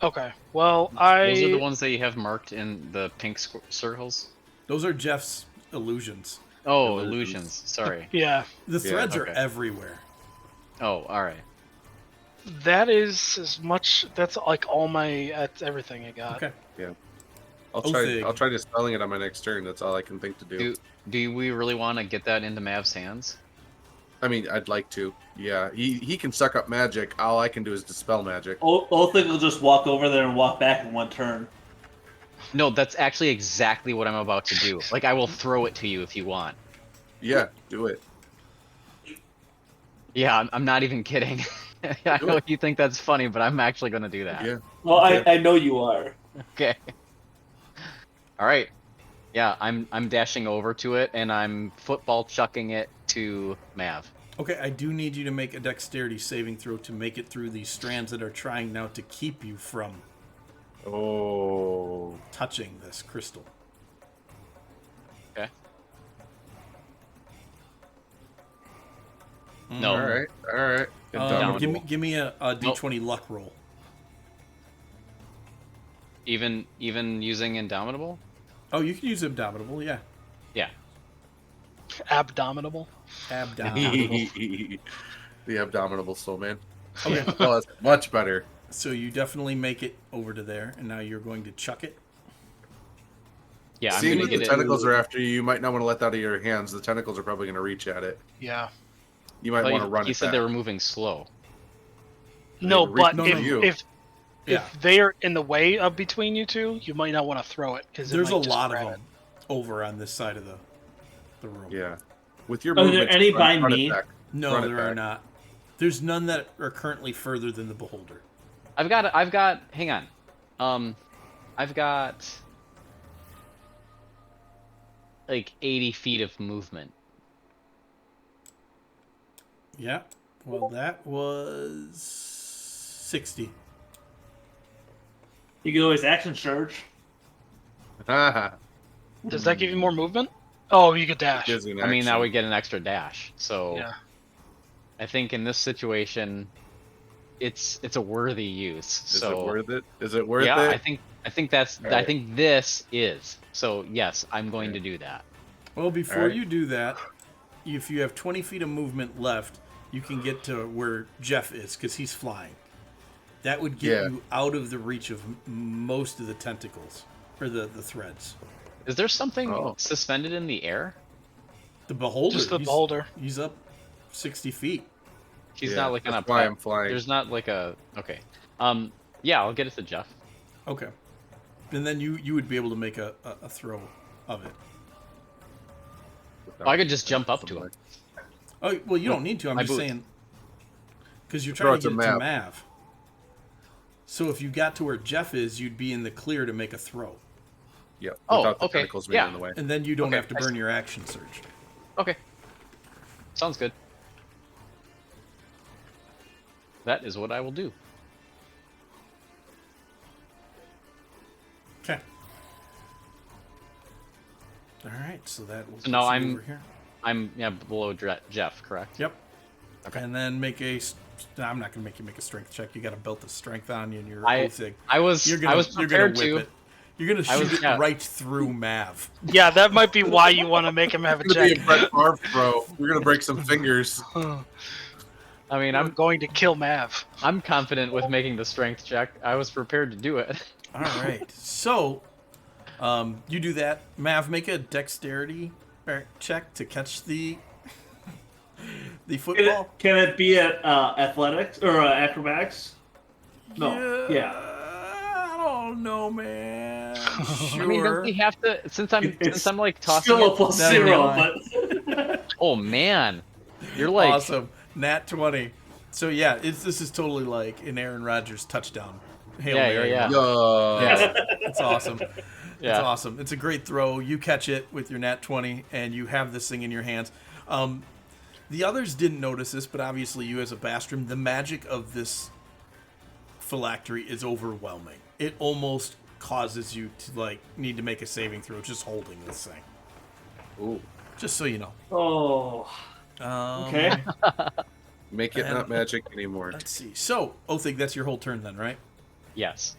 Okay. Well, Those are the ones that you have marked in the pink circles. Those are Jeff's illusions. Oh, Illusions. illusions. Sorry. Yeah, The Yeah, threads are okay. everywhere. Oh, all right. that is as much. That's like all my. That's everything I got. Okay. I'll Othig. try dispelling it on my next turn. That's all I can think to do. Do we really want to get that into Mav's hands? I mean, I'd like to. Yeah, he can suck up magic. All I can do is dispel magic. Othig will just walk over there and walk back in one turn. No, that's actually exactly what I'm about to do. Like, I will throw it to you if you want. Yeah, do it. Yeah, I'm not even kidding. I know you think that's funny, but I'm actually going to do that. Yeah. Well, Okay. I know you are. Okay. All right. Yeah, I'm dashing over to it and I'm football chucking it to Mav. Okay, I do need you to make a dexterity saving throw to make it through these strands that are trying now to keep you from Oh. touching this crystal. Okay. No. All right. All right. Indomitable. Give me a d20 luck roll. Even using Indomitable? Oh, you can use Abdominable, yeah. Yeah. Abdominable. Abdominable. The abdominable soul man. Okay, Oh, that's much better. so you definitely make it over to there, and now you're going to chuck it. Yeah, I'm Seeing going that to the get it. tentacles are after you, you might not want to let that out of your hands. The tentacles are probably going to reach at it. Yeah. You might Well, want to run he it said back. they were moving slow. No, were but reaching for you. if Yeah. they're in the way of between you two, you might not want to throw it because There's a lot of them over on this side of the room. Yeah. With your Are there movement, any run by it me? back. No, Run it there are back. not. There's none that are currently further than the beholder. I've got hang on. I've got like 80 feet of movement. Yeah. Well, that was 60. You can always action surge. Does that give you more movement? Oh, you could dash. Gives you an I mean, now action. we get an extra dash. So Yeah. I think in this situation, it's a worthy use. Is So it worth it? Is it worth yeah, it? I think that's All right. I think this is. So yes, I'm going to do that. Well, before Alright. you do that, if you have 20 feet of movement left, you can get to where Jeff is because he's flying. That would get Yeah. you out of the reach of most of the tentacles or the threads. Is there something Oh. suspended in the air? The beholder. Just the he's- beholder. He's up 60 feet. He's Yeah, not like on a that's why plat- I'm flying. There's not like a okay. Yeah, I'll get it to Jeff. Okay. And then you would be able to make a throw of it. I could just jump up to him. Oh, well, you don't need to. I'm My just boot. saying. Because you're Throw trying to it get to it to Mav. So if you got to where Jeff is, you'd be in the clear to make a throw. Yeah. Oh, Without the okay, tentacles being yeah. in the way. And then you don't Okay, have to I burn see. your action surge. Okay. Sounds good. That is what I will do. Okay. All right, so that will So now put you I'm- over here. I'm below Jeff, correct? Yep. Okay. And then make a. I'm not going to make you make a strength check. You got a belt of strength on you, and you're oathing. I was prepared whip to. it. You're gonna I was- shoot it yeah. right through Mav. Yeah, that might be why you want to make him have a It's gonna be check. a Brett Favre throw. We're gonna break some fingers. I mean, I'm going to kill Mav. I'm confident with making the strength check. I was prepared to do it. All right. So, you do that. Mav, make a dexterity check to catch the football. Can it be at athletics or acrobatics? No. Yeah. I don't know, man. Sure. I mean, does he have to? Since It's I'm like tossing still a it. plus Never 0, mind. but Oh man, you're like Awesome. Nat 20. So, yeah, this is totally like an Aaron Rodgers touchdown. Hail Yeah, Mary. yeah. Yeah, it's awesome. It's yeah. awesome. It's a great throw. You catch it with your nat 20, and you have this thing in your hands. The others didn't notice this, but obviously you as a Bastrom, the magic of this phylactery is overwhelming. It almost causes you to like need to make a saving throw just holding this thing. Ooh. Just so you know. oh, Um, okay. Make it not magic anymore. Let's see. So, Othig, that's your whole turn then, right? Yes.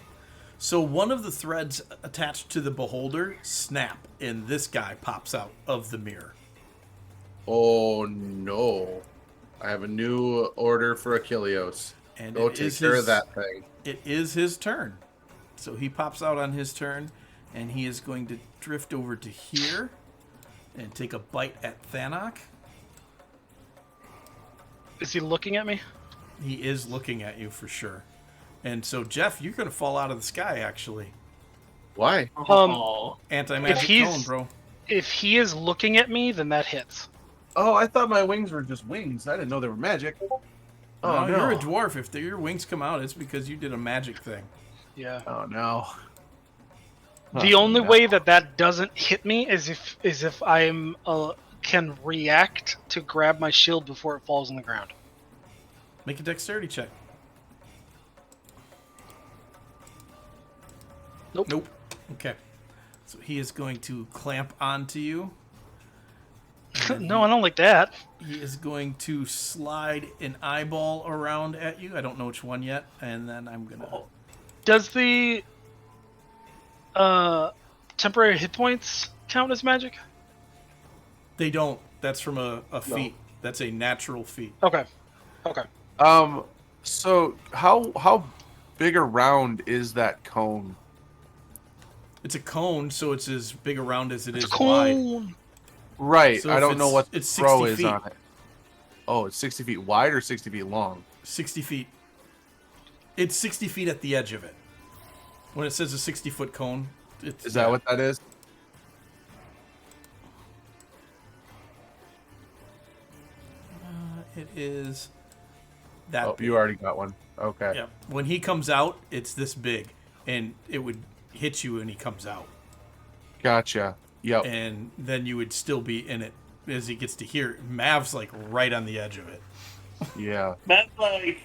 So one of the threads attached to the beholder snap, and this guy pops out of the mirror. Oh no. I have a new order for Achilleos. And Go it take is care his- of that thing. It is his turn. So he pops out on his turn, and he is going to drift over to here and take a bite at Thanok. Is he looking at me? He is looking at you for sure. And so, Jeff, you're going to fall out of the sky, actually. Why? Oh. Anti-magic he's- cone, bro. If he is looking at me, then that hits. Oh, I thought my wings were just wings. I didn't know they were magic. Oh, no, you're a dwarf. If your wings come out, it's because you did a magic thing. Yeah. Oh, no. The only way that doesn't hit me is if I'm can react to grab my shield before it falls on the ground. Make a dexterity check. Nope. Okay. So he is going to clamp onto you. No, I don't like that. He is going to slide an eyeball around at you. I don't know which one yet. And then I'm going to... Does the temporary hit points count as magic? They don't. That's from a feat. That's a natural feat. Okay. Okay. So how big around is that cone? It's a cone, so it's as big around as it is It's wide. cool. Right. So I if don't know it's- what the it's throw 60 is feet. on it. Oh, it's 60 feet wide or 60 feet long? 60 feet. It's 60 feet at the edge of it. When it says a 60-foot cone, it's... Is that what that is? It is... That Oh, big. you already got one. Okay. Yeah. When he comes out, it's this big, and it would hit you when he comes out, Gotcha. Yep. and then you would still be in it as he gets to here. Mav's like right on the edge of it. Yeah. That's like.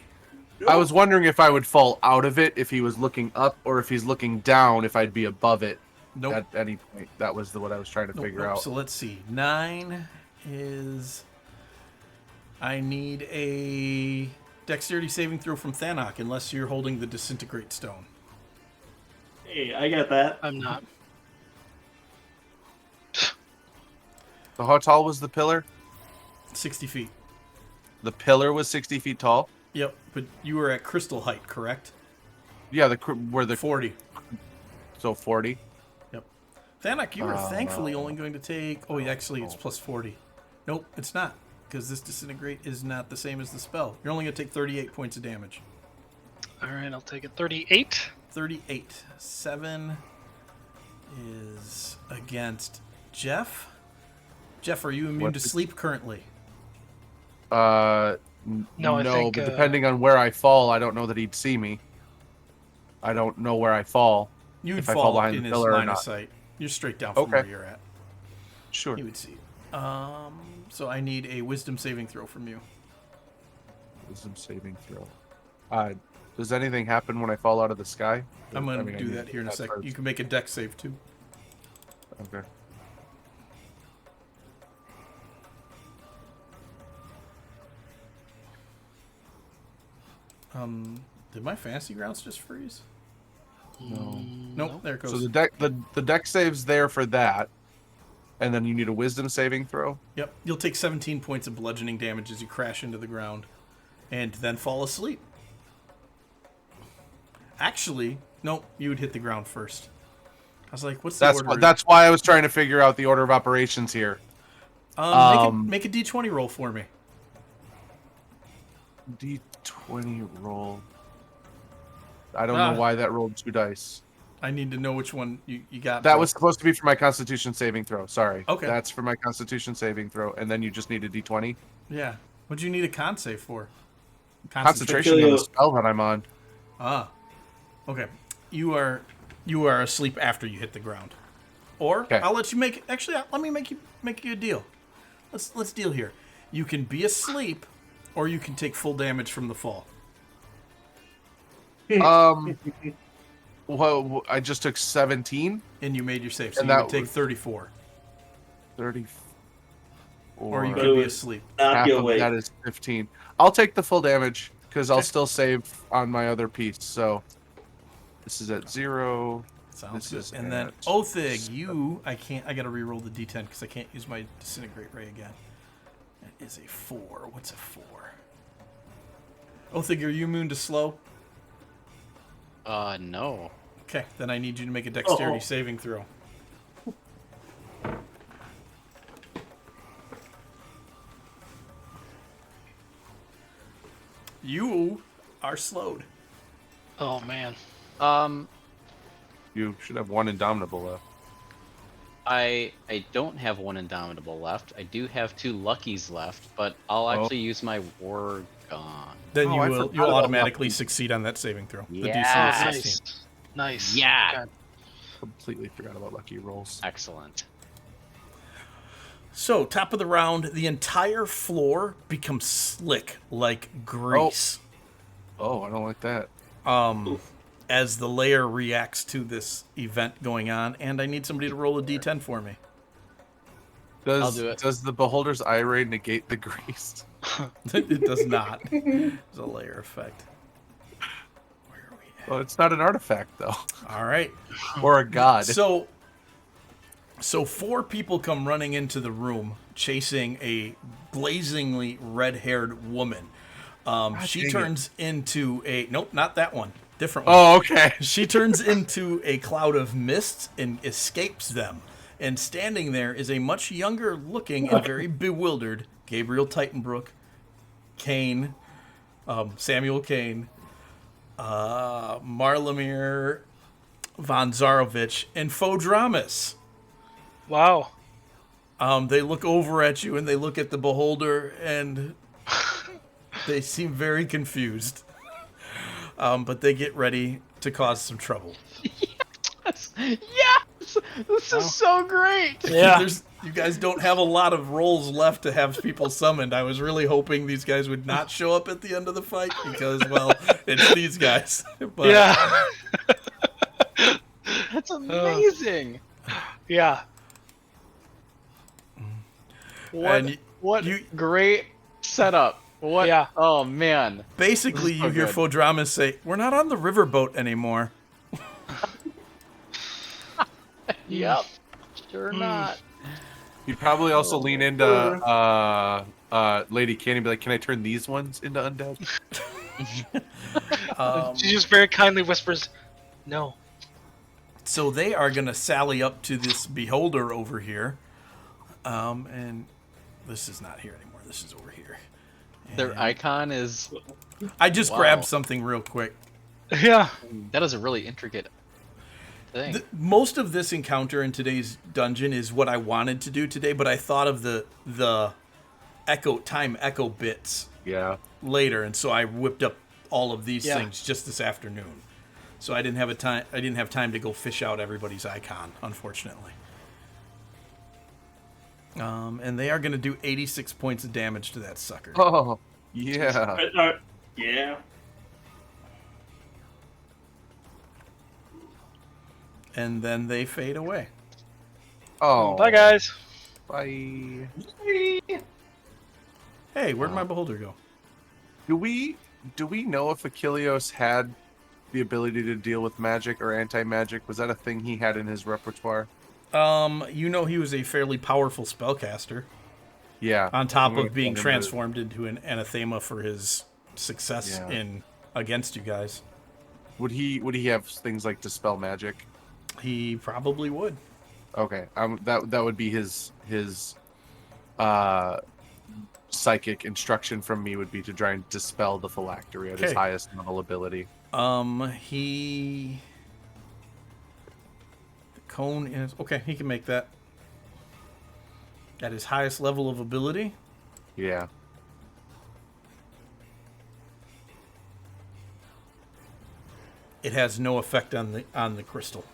I was wondering if I would fall out of it if he was looking up, or if he's looking down, if I'd be above it Nope. at any point. That was what I was trying to Nope, figure nope. out. So let's see. 9 is. I need a dexterity saving throw from Thanok, unless you're holding the disintegrate stone. Hey, I got that. I'm not. So how tall was the pillar? 60 feet. The pillar was 60 feet tall. Yep, but you were at crystal height, correct? Yeah, where the 40. so 40. Yep. Thanok, you are thankfully only going to take... Oh, actually, it's plus 40. Nope, it's not. Because this disintegrate is not the same as the spell. You're only going to take 38 points of damage. All right, I'll take it. 38. 38. 7 is against Jeff. Jeff, are you immune What to did- sleep currently? No, I think, but depending on where I fall, I don't know that he'd see me. I don't know where I fall. You would If I fall fall behind in the his pillar or line of not. sight. You're straight down from Okay. where you're at. Sure. You would see. So I need a wisdom saving throw from you. Wisdom saving throw. Does anything happen when I fall out of the sky? I'm going I to mean, I do need that here in a that second. first. You can make a dex save too. Okay. Did my fantasy grounds just freeze? No. Nope, there it goes. So the deck save's there for that, and then you need a wisdom saving throw. Yep, you'll take 17 points of bludgeoning damage as you crash into the ground, and then fall asleep. Actually, Nope, you would hit the ground first. I was like, what's the order? That's why I was trying to figure out the order of operations here. Make a D20 roll for me. D20 roll. I don't know why that rolled 2 dice. I need to know which one you got. That was supposed to be for my Constitution saving throw. Sorry. Okay. That's for my Constitution saving throw, and then you just need a D20. Yeah. What'd you need a con save for? Concentration on the spell that I'm on. Ah. Okay. You are asleep after you hit the ground. Or Okay. I'll let you make it. Actually, let me make you a deal. Let's deal here. You can be asleep, or you can take full damage from the fall. Well, I just took 17. And you made your save, so And you that would take was- 34. 30. Or you But could it be was- asleep. Knock half you of awake. that is 15. I'll take the full damage because I'll Okay. still save on my other piece. So this is at 0. Sounds This is good. And then at Othig, I gotta re-roll the D10 because I can't use my disintegrate ray again. That is a 4. What's a 4? Othig, are you immune to slow? No. Okay, then I need you to make a dexterity Oh. saving throw. You are slowed. Oh man. You should have 1 Indomitable left. I don't have 1 Indomitable left. I do have 2 Luckies left, but I'll actually use my War Gone. Then Oh, I forgot you'll about automatically lucky. succeed on that saving throw. The DC Yeah. is 16. Nice. Yeah. God. Completely forgot about lucky rolls. Excellent. So, top of the round, the entire floor becomes slick like grease. Oh, I don't like that. As the layer reacts to this event going on, and I need somebody to roll a d10 for me. I'll do it. Does the Beholder's Eye Ray negate the grease? It does not. It's a layer effect. Where are we at? Well, it's not an artifact though, All right. or a god. So 4 people come running into the room chasing a blazingly red-haired woman. She dang it. turns into a... Nope, not that one. Different one. Oh, okay. She turns into a cloud of mist and escapes them. And standing there is a much younger looking and very bewildered Gabriel Titanbrook, Kane, Samuel Kane, Marlamir von Zarovich, and Fodramus. Wow. They look over at you and they look at the beholder and they seem very confused. But they get ready to cause some trouble. Yes! This is so great! Yeah. You guys don't have a lot of rolls left to have people summoned. I was really hoping these guys would not show up at the end of the fight because, well, it's these guys. But Yeah. That's amazing! Yeah. What, And what you- great setup. What? Yeah. Oh, man. basically, This is so you hear good. Fodramas say, "We're not on the riverboat anymore." Yep. Sure not. You'd probably also lean into Lady Candy and be like, "Can I turn these ones into undead?" She just very kindly whispers, "No." So they are going to sally up to this beholder over here. And this is not here anymore. This is over here. Their And icon is... I just Wow. grabbed something real quick. Yeah. That is a really intricate thing. Most of this encounter in today's dungeon is what I wanted to do today, but I thought of the echo bits Yeah. later, and so I whipped up all of these Yeah. things just this afternoon. So I didn't have time to go fish out everybody's icon, unfortunately. And they are going to do 86 points of damage to that sucker. Oh, yeah. Yeah. And then they fade away. Oh. Bye, guys. Bye. Hey, where'd my beholder go? Do we know if Achilleos had the ability to deal with magic or anti-magic? Was that a thing he had in his repertoire? You know he was a fairly powerful spellcaster. Yeah. On top I'm gonna of being find him transformed into an anathema for his success Yeah. in against you guys. Would he have things like dispel magic? He probably would. Okay, that would be his uh psychic instruction from me would be to try and dispel the phylactery at his Okay. highest level ability. He. The cone is okay. He can make that at his highest level of ability. Yeah. It has no effect on the crystal.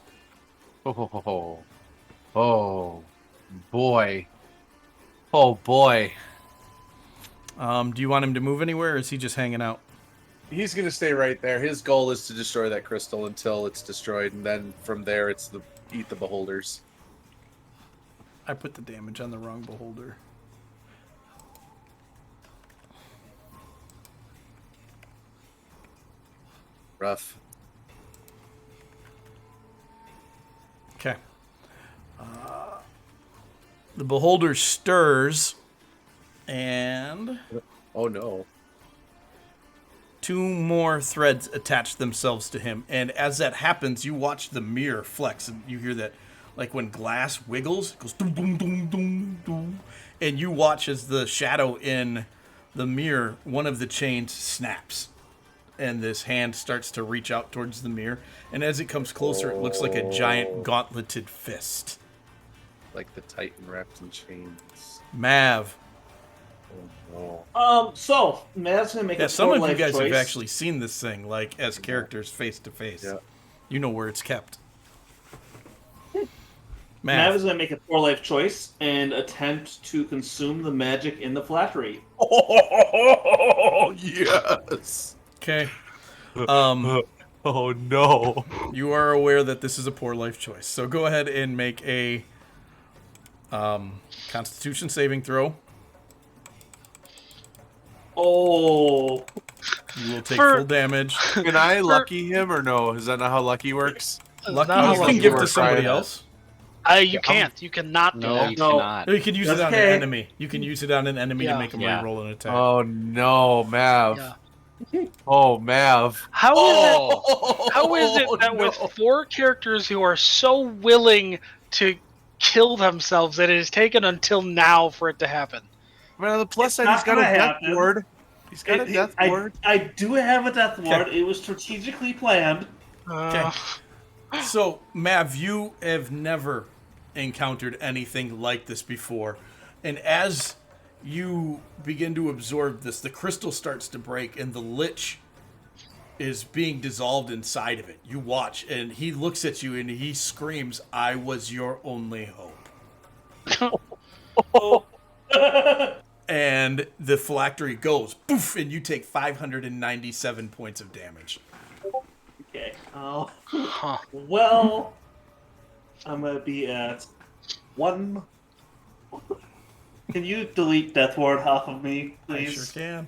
Oh boy. Oh boy. Do you want him to move anywhere, or is he just hanging out? He's gonna stay right there. His goal is to destroy that crystal until it's destroyed, and then from there it's eat the beholders. I put the damage on the wrong beholder. Rough. Okay. The beholder stirs, and Oh no. 2 more threads attach themselves to him. And as that happens, you watch the mirror flex, and you hear that, like when glass wiggles, it goes doom, doom, doom, doom, doom. And you watch as the shadow in the mirror, one of the chains snaps. And this hand starts to reach out towards the mirror. And as it comes closer, it looks like a giant gauntleted fist. Like the Titan wrapped in chains. Mav. Oh no. So Matt's gonna make Yeah, a some of you life guys choice. have actually seen this thing, like, as characters face to face. Yeah. You know where it's kept. Mav is Mav. gonna make a poor life choice and attempt to consume the magic in the phylactery. Oh yes. Okay. Oh no. You are aware that this is a poor life choice. So go ahead and make a Constitution saving throw. Oh, You will take For- full damage. Can I lucky him or no? Is that not how lucky works? Lucky, Not how you lucky can give to works. somebody Try that. else. You can't. You cannot do No, that. you No. cannot. Or you could use That's it on okay. an enemy. You can use it on an enemy to Yeah. make them Yeah. re-roll an attack. Oh no, Mav. Yeah. Oh, Mav. How is Oh, it? How is it that with 4 characters who are so willing to kill themselves that it has taken until now for it to happen? I mean, on the plus side, not he's got a gonna death happen. ward. He's got a death ward. I do have a death ward. It was strategically planned. Uh, So, Mav, you have never encountered anything like this before. And as you begin to absorb this, the crystal starts to break and the lich is being dissolved inside of it. You watch, and he looks at you and he screams, "I was your only hope." And the phylactery goes, poof, and you take 597 points of damage. Okay. Oh. huh. Well, I'm gonna be at 1. Can you delete death ward off of me, I please? sure can.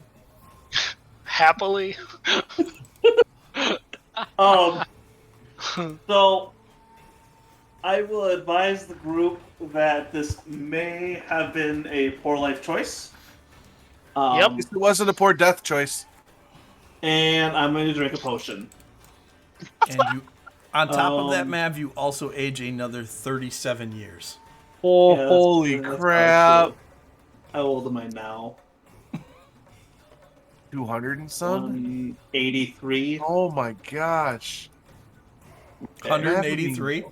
Happily. So I will advise the group that this may have been a poor life choice. Yep. It wasn't a poor death choice. And I'm going to drink a potion. And you, on top of that, Um, Mav, you also age another 37 years. Oh, Yeah, that's- holy that's crap. awesome. How old am I now? 200 and some? 83. Oh my gosh. 183.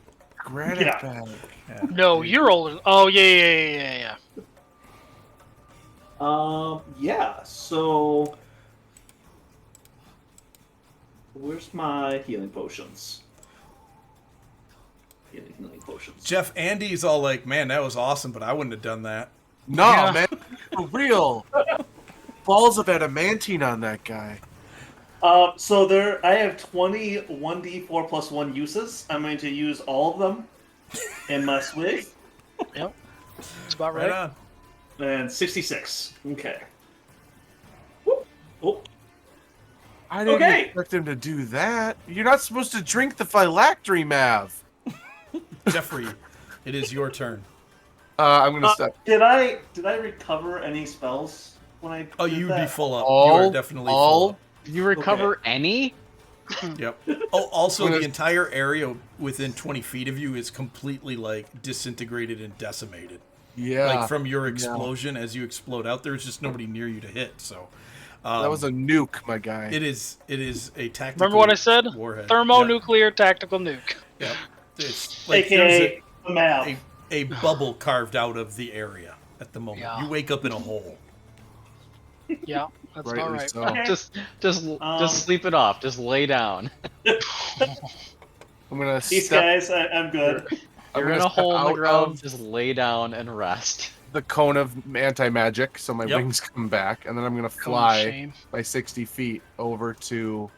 Granitebacks. No, you're older. Oh yeah. Yeah, so where's my healing potions? Healing potions. Jeff, Andy's all like, "Man, that was awesome, but I wouldn't have done that." No, Yeah. man. For real. Balls of adamantine on that guy. So I have 20 1d4 plus 1 uses. I'm going to use all of them in my swig. Yep. That's about Right right. on. And 66. Okay. Whoop. Oh, I didn't Okay. expect him to do that. You're not supposed to drink the phylactery, Mav. Jeffrey, it is your turn. I'm gonna step. did I recover any spells when I? Oh, did you'd be that? full up. All- you are definitely full all- up. You recover any? Yep. Oh, also When the it's- entire area within 20 feet of you is completely like disintegrated and decimated. Yeah. Like from your yeah. explosion, as you explode out, there's just nobody near you to hit. So That was a nuke, my guy. it is a tactical. Remember what I said? Warhead. Thermonuclear tactical nuke. Yep. It's like there's AKA the map. a bubble carved out of the area at the moment. Yeah. You wake up in a hole. Yeah, that's Rightly all right. so. Okay. Just sleep it off. Just lay down. I'm gonna These step. guys, I'm good. I'm You're gonna in a step hole in the out ground. of Just lay down and rest. the cone of anti-magic, so my Yep. wings come back, and then I'm gonna Cone of fly shame. by 60 feet over to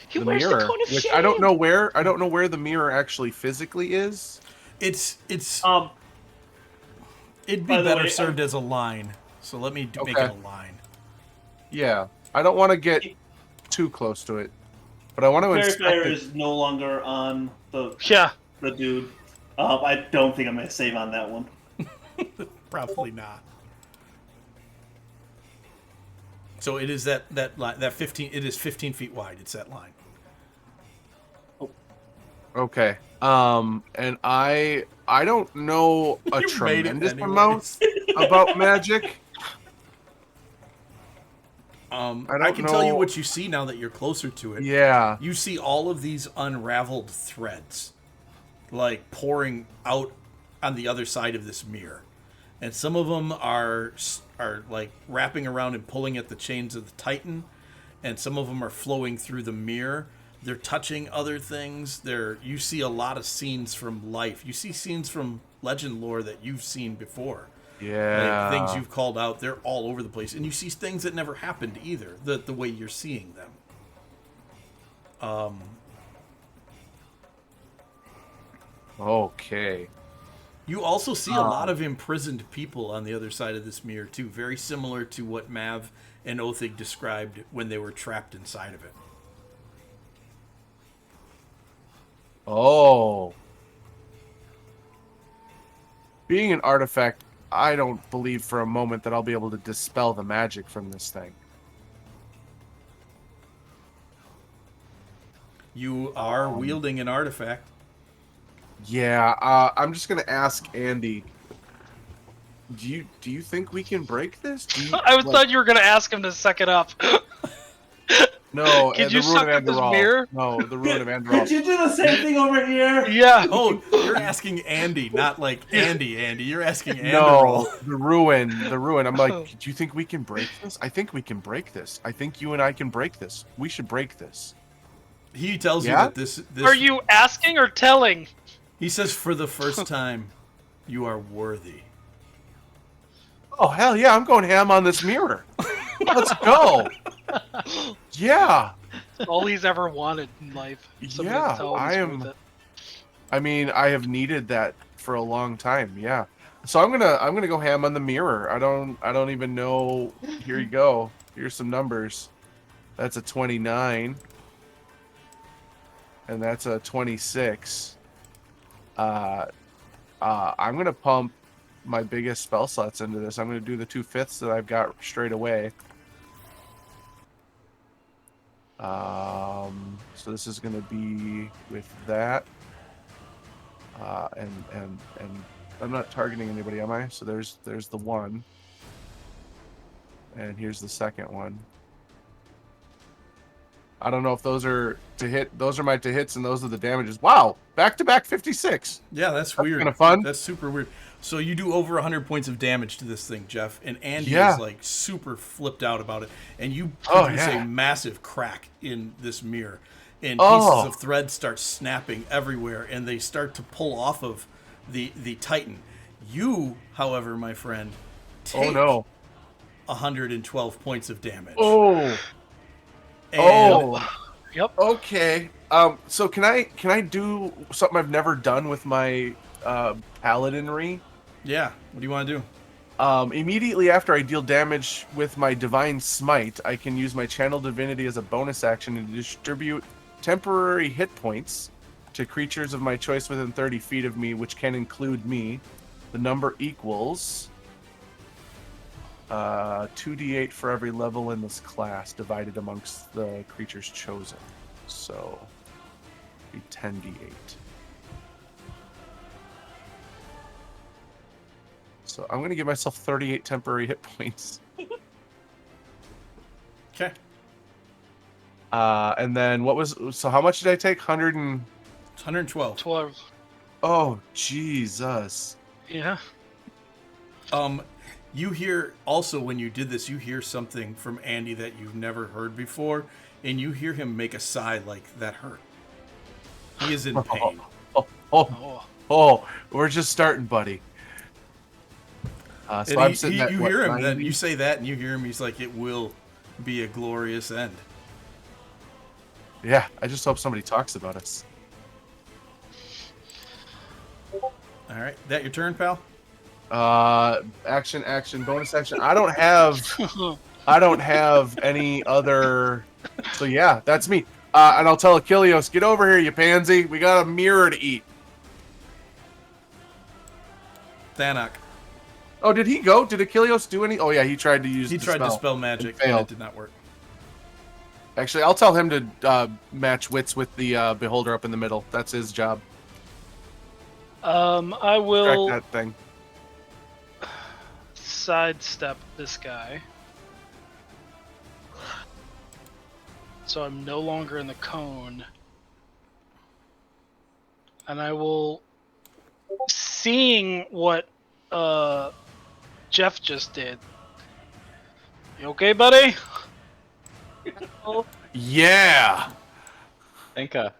He the wears mirror, the cone of which shame. I don't know where. I don't know where the mirror actually physically is. It's it'd by be the better way, served as a line. So let me make Okay. it a line. Yeah, I don't want to get too close to it, but I want to inspect Verifier it. is no longer on the Yeah, dude. I don't think I'm gonna save on that one. Probably not. So it is that line, that 15. It is 15 feet wide. It's that line. Okay. And I don't know a You made it tremendous anyways. amount about magic. I I don't can tell you know- what you see now that you're closer to it. Yeah. You see all of these unraveled threads, like pouring out on the other side of this mirror, and some of them are like wrapping around and pulling at the chains of the Titan, and some of them are flowing through the mirror. They're touching other things. You see a lot of scenes from life. You see scenes from legend lore that you've seen before. Yeah. Like things you've called out, they're all over the place, and you see things that never happened either. The way you're seeing them. Okay. You also see a lot of imprisoned people on the other side of this mirror too, very similar to what Mav and Othig described when they were trapped inside of it. Oh. Being an artifact, I don't believe for a moment that I'll be able to dispel the magic from this thing. You are wielding an artifact. Yeah, I'm just gonna ask Andy. Do you think we can break this? Do you, thought you were gonna ask him to suck it up. no. Could the you Ruin suck of up this Andorral. mirror? No, the Ruin of Could Andorral. you do the same thing over here? Yeah. Oh, you're asking Andy, not like Andy. You're asking No, Andorral. the ruin. I'm like, do you think we can break this? I think we can break this. I think you and I can break this. We should break this. He tells you Yeah? that this. Are you asking or telling? He says for the first time, you are worthy. Oh hell yeah! I'm going ham on this mirror. Let's go. Yeah. All he's ever wanted in life. Somebody Yeah, to tell him I he's am- worth it. I mean, I have needed that for a long time. Yeah. So I'm gonna go ham on the mirror. I don't even know. Here you go. Here's some numbers. That's a 29. And that's a 26. I'm gonna pump my biggest spell slots into this. I'm gonna do the 2/5 that I've got straight away. So this is gonna be with that. And I'm not targeting anybody, am I? So there's the one. And here's the second one. I don't know if those are to hit. Those are my to hits, and those are the damages. Wow, back-to-back 56. Yeah, that's weird. kinda fun. That's super weird. So you do over 100 points of damage to this thing, Jeff, and Andy Yeah. is like super flipped out about it. And you Oh, produce yeah. a massive crack in this mirror, and Oh. pieces of thread start snapping everywhere, and they start to pull off of the Titan. You, however, my friend, take Oh no. 112 points of damage. Oh. And Oh. Yep. Okay. So can I do something I've never done with my paladinry? yeah. What do you want to do? Immediately after I deal damage with my Divine Smite, I can use my Channel Divinity as a bonus action to distribute temporary hit points to creatures of my choice within 30 feet of me, which can include me. The number equals 2d8 for every level in this class, divided amongst the creatures chosen. So, be 10d8. So I'm gonna give myself 38 temporary hit points. Okay. And then so how much did I take? 100 and... It's 112. 12. Oh, Jesus. Yeah. You hear also when you did this, you hear something from Andy that you've never heard before, and you hear him make a sigh like that hurt. He is in pain. Oh. We're just starting, buddy. So And I'm sitting at you what, hear him then 90? you say that, and you hear him. He's like, "It will be a glorious end." Yeah, I just hope somebody talks about us. All right, that your turn, pal. Action, bonus action. I don't have any other. So yeah, that's me. And I'll tell Achilleos, get over here, you pansy. We got a mirror to eat. Thanak. Oh, did he go? Did Achilleos do any? Oh yeah, he tried to use. He tried to dispel magic, and it did not work. Actually, I'll tell him to match wits with the beholder up in the middle. That's his job. I will Track that thing. sidestep this guy. So I'm no longer in the cone. And I will, seeing what Jeff just did. You okay, buddy? Yeah. think Mav?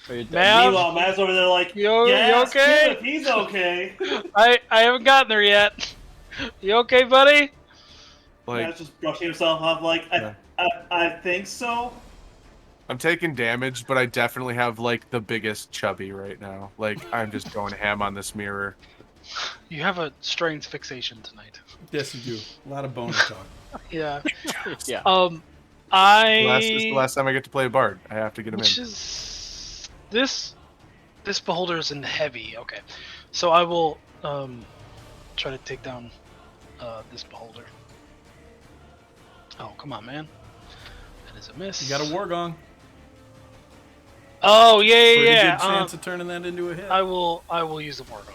Meanwhile, Matt's over there like, You yeah, okay? if he's okay. I haven't gotten there yet. You okay, buddy? Like, Matt's just brushing himself off like, I think so. I'm taking damage, but I definitely have like the biggest chubby right now. Like, I'm just going ham on this mirror. You have a strange fixation tonight. Yes, you do. A lot of boner talk. Yeah. yeah. This is the last time I get to play a bard. I have to get him Which in. is this beholder is in heavy. Okay, so I will try to take down this beholder. Oh, come on, man! That is a miss. You got a war gong. Oh yeah, Pretty yeah. good chance of turning that into a hit. I will use the wargo.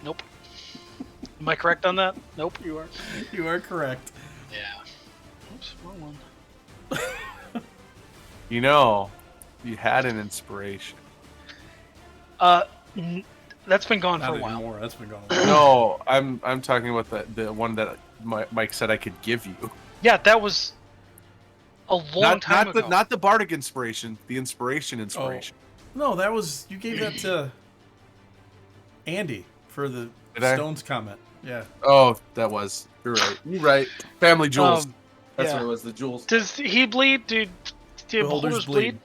Nope. Am I correct on that? Nope. You are correct. Yeah. Oops, wrong one. You know, you had an inspiration. That's been gone Not for a while. anymore. That's been gone. A while. No, I'm talking about the one that Mike said I could give you. Yeah, that was a long time ago. Not the bardic inspiration, the inspiration. No, that was you gave that to Andy for the Did I? Stones comment. Yeah. Oh, that was. You're right. You're right. Family jewels. That's Yeah. what it was. The jewels. Does he bleed? Did beholders bleed?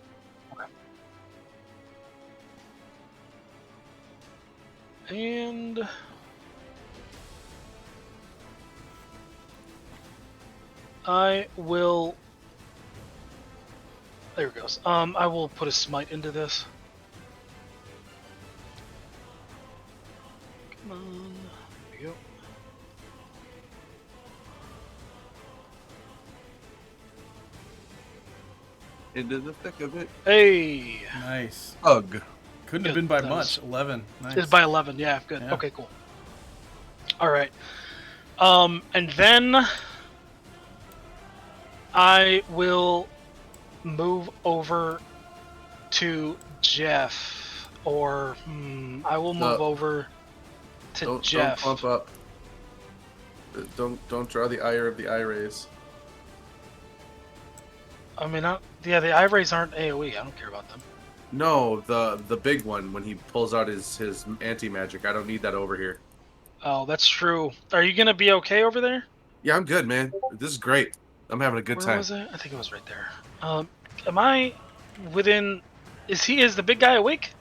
And I will. There it goes. I will put a smite into this. Come on. There we go. Into the thick of it. Hey. Nice. Ugh. Couldn't have Good, been by that much. 11. Nice. It's by 11. Yeah, good. Yeah. Okay, cool. All right. And then I will move over to Jeff, or I will move over to Don't Jeff. clump up. Don't draw the ire of the eye rays. I mean, yeah, the eye rays aren't AOE. I don't care about them. No, the big one when he pulls out his anti magic. I don't need that over here. Oh, that's true. Are you gonna be okay over there? Yeah, I'm good, man. This is great. I'm having a good Where time. was it? I think it was right there. Am I within? Is the big guy awake?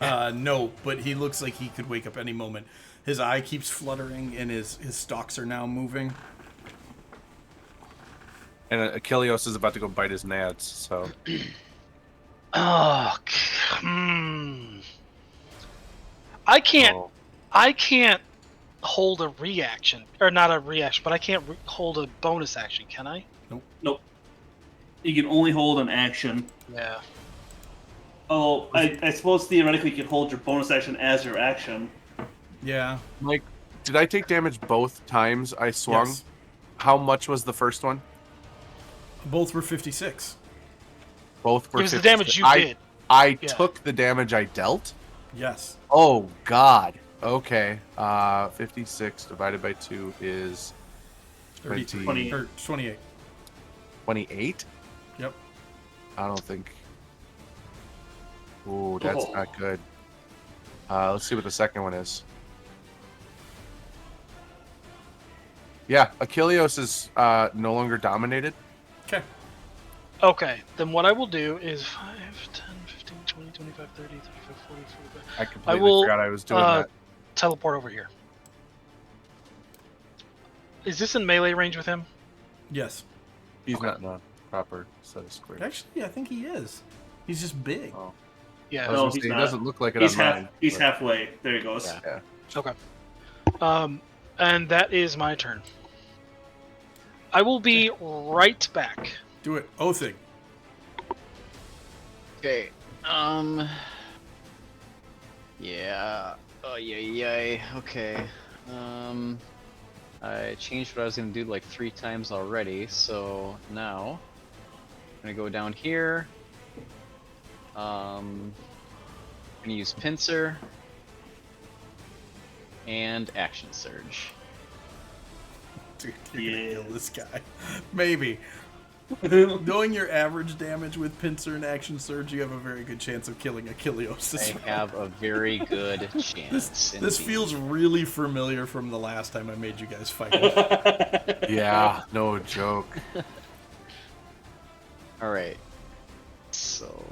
No, but he looks like he could wake up any moment. His eye keeps fluttering, and his stalks are now moving. And Achilleos is about to go bite his nads, so. Oh, I can't. Oh. I can't hold a reaction, or not a reaction, but I can't hold a bonus action. Can I? Nope. You can only hold an action. Yeah. Oh, I suppose theoretically you can hold your bonus action as your action. Yeah. Mike, did I take damage both times I swung? Yes. How much was the first one? Both were 56. Both were It was the 50. damage you did. I Yeah. took the damage I dealt? Yes. Oh, God. Okay. 56 divided by 2 is 33. 20. Or 28. 28? Yep. I don't think. Ooh, that's Oh. not good. Let's see what the second one is. Yeah, Achilleos is no longer dominated. Okay. Okay, then what I will do is 5, 10, 15, 20, 25, 30, 35, 40, 45. I completely will, forgot I was doing that. Teleport over here. Is this in melee range with him? Yes. He's not in a proper set of squares. Actually, I think he is. He's just big. Oh. Yeah. I was No, gonna he's say, he not. doesn't look like it He's on half. mine, He's but- halfway. There he goes. Yeah. Okay. And that is my turn. I will be right back. Do it. Oathing. Okay. Yeah. Oh, yay. Okay. I changed what I was gonna do like 3 times already, so now I'm gonna go down here. I'm gonna use Pincer and Action Surge. Dude, you're gonna Yeah. kill this guy. Maybe. Knowing your average damage with Pincer and Action Surge, you have a very good chance of killing Achilleos this I round. have a very good chance. This indeed. feels really familiar from the last time I made you guys fight. Yeah, no joke. All right. So,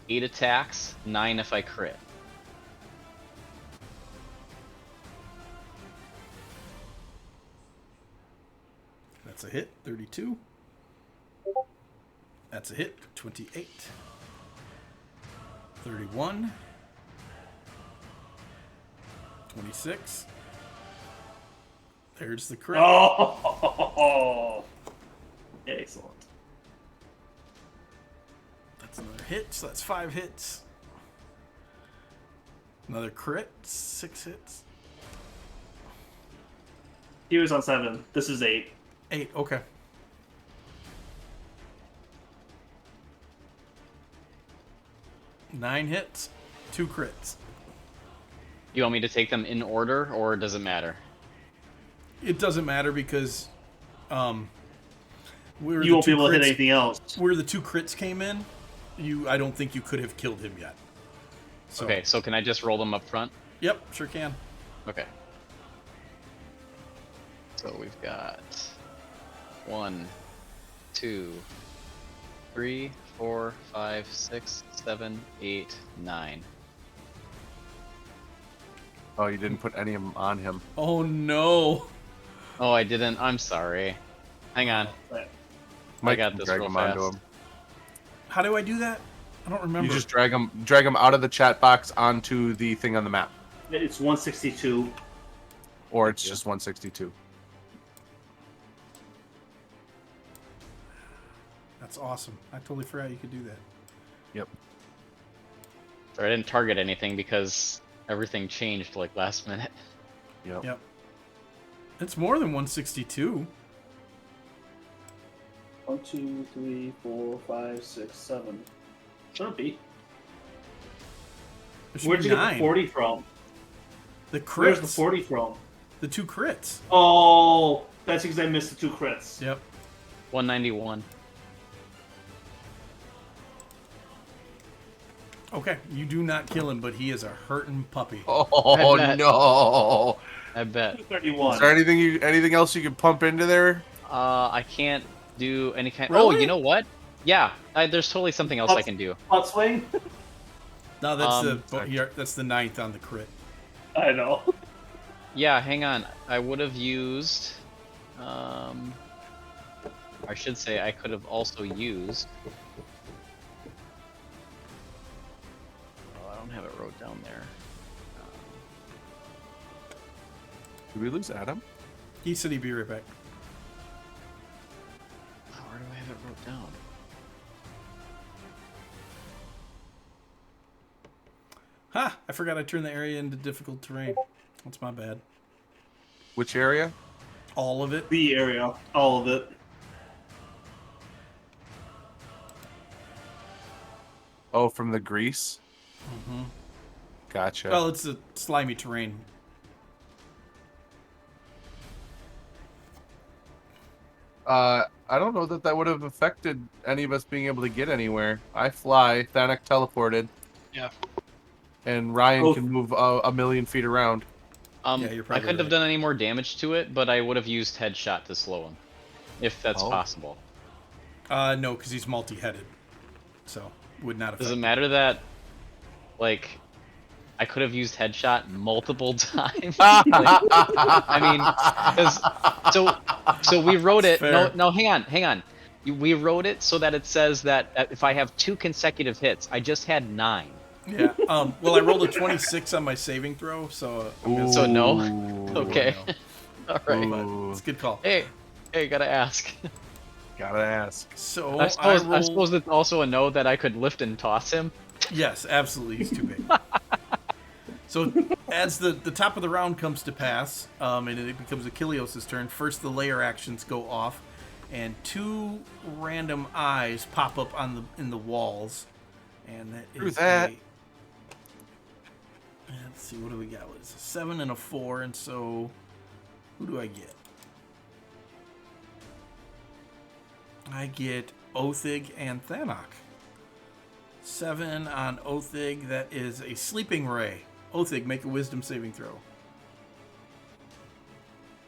8 attacks, 9 if I crit. That's a hit. 32. That's a hit. 28. 31. 26. There's the crit. Oh, excellent. That's another hit, so that's 5 hits. Another crit, 6 hits. He was on 7. This is 8. 8, okay. Nine hits, 2 crits. You want me to take them in order, or does it matter? It doesn't matter because where You won't be able to hit anything else. Where the 2 crits came in, I don't think you could have killed him yet. So, Okay, so can I just roll them up front? Yep, sure can. Okay. So we've got 1, 2, 3, 4, 5, 6, 7, 8, 9. Oh, you didn't put any of them on him. Oh no. Oh, I didn't. I'm sorry. Hang on. Mike got can this drag real them onto fast. him. How do I do that? I don't remember. You just drag them out of the chat box onto the thing on the map, It's 162. or it's just 162. That's awesome. I totally forgot you could do that. Yep. So I didn't target anything because everything changed like last minute. Yep. Yep. It's more than 162. 1, 2, 3, 4, 5, 6, 7. Shouldn't be. There should Where'd be you get 9. the 40 from? The crits. Where's the 40 from? The 2 crits. Oh, that's because I missed the 2 crits. Yep. 191. Okay, you do not kill him, but he is a hurting puppy. Oh I bet. no! I bet. 231. Is there anything else you can pump into there? I can't do any kind. Really? Oh, you know what? Yeah, there's totally something else I can do. Hot swing? No, that's Exactly. the 9th on the crit. I know. Yeah, hang on. I would have used. I should say I could have also used. Oh, I don't have it wrote down there. Did we lose Adam? He said he'd be right back. Oh, where do I have it wrote down? Ha! I forgot I turned the area into difficult terrain. That's my bad. Which area? All of it. The area, all of it. Oh, from the grease? Mm-hmm. Gotcha. Well, it's a slimy terrain. I don't know that that would have affected any of us being able to get anywhere. I fly, Thanak teleported. Yeah. And Ryan Oh. can move a million feet around. Yeah, you're I probably couldn't have right. done any more damage to it, but I would have used headshot to slow him, if that's Oh. possible. No, because he's multi-headed. So, would not affect Does it him. matter that, like, I could have used headshot multiple times? Like, I mean, so we wrote it. Fair. No, hang on. We wrote it so that it says that if I have 2 consecutive hits, I just had 9. Yeah. Well, I rolled a 26 on my saving throw, so I'm gonna So say no? Ooh. Okay. no. All right. But Ooh. it's a good call. Hey, gotta ask. Gotta ask. So I suppose rolled... it's also a no that I could lift and toss him. Yes, absolutely. He's too big. So as the top of the round comes to pass, and it becomes Achilleos' turn, first the layer actions go off, and 2 random eyes pop up in the walls, and that Screw is that. Let's see, what do we got? It's a 7 and a 4, and so who do I get? I get Othig and Thanak. 7 on Othig, that is a sleeping ray. Othig, make a wisdom saving throw.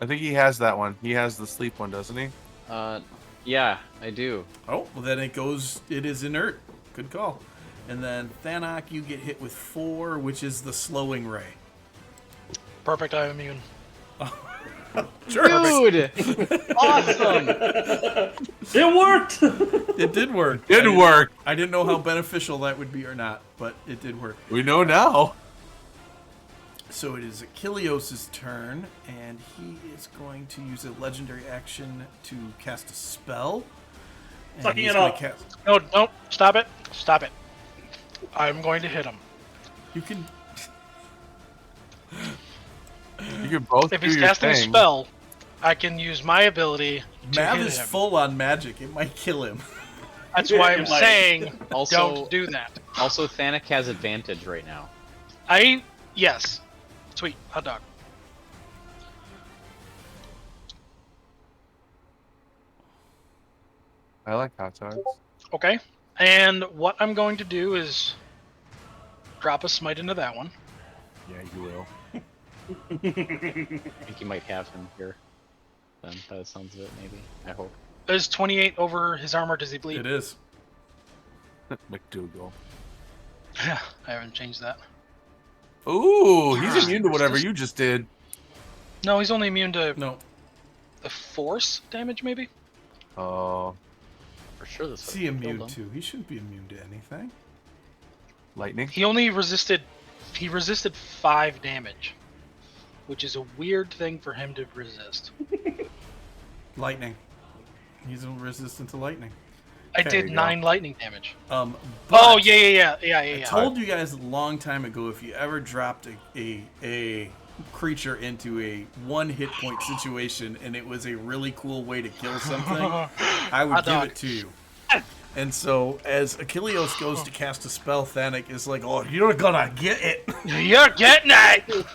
I think he has that one. He has the sleep one, doesn't he? Yeah, I do. Oh, well then it is inert. Good call. And then Thanak, you get hit with 4, which is the slowing ray. Perfect, I'm immune. Sure. Dude! Awesome! It worked! It did work. Did work. I didn't know how beneficial that would be or not, but it did work. We know now. So it is Achilleos' turn, and he is going to use a legendary action to cast a spell. And Sucking he's it gonna up. No, stop it. Stop it. I'm going to hit him. You can... You can both If do he's your casting a thing. spell, I can use my ability to Mav hit is him. full on magic. It might kill him. That's why I'm It might. saying Also, don't do that. Also, Thanak has advantage right now. Yes. Sweet. Hot dog. I like hot dogs. Okay. And what I'm going to do is drop a smite into that one. Yeah, you will. I think you might have him here. Then, by the sounds of it, maybe. I hope. Is 28 over his armor? Does he bleed? It is. McDougal. I haven't changed that. Ooh, he's immune to whatever you just did. No, he's only immune to No. the force damage, maybe? Oh, For sure this Is he would've killed immune him. to? He shouldn't be immune to anything. lightning. He only resisted... He resisted 5 damage. Which is a weird thing for him to resist. Lightning. He's resistant to lightning. I There did you go. 9 lightning damage. But Oh, yeah. I told you guys a long time ago, if you ever dropped a creature into a 1 hit point situation and it was a really cool way to kill something, I would Hot give dog. it to you. And so, as Achilleos goes to cast a spell, Thanak is like, "Oh, you're gonna get it," You're getting it!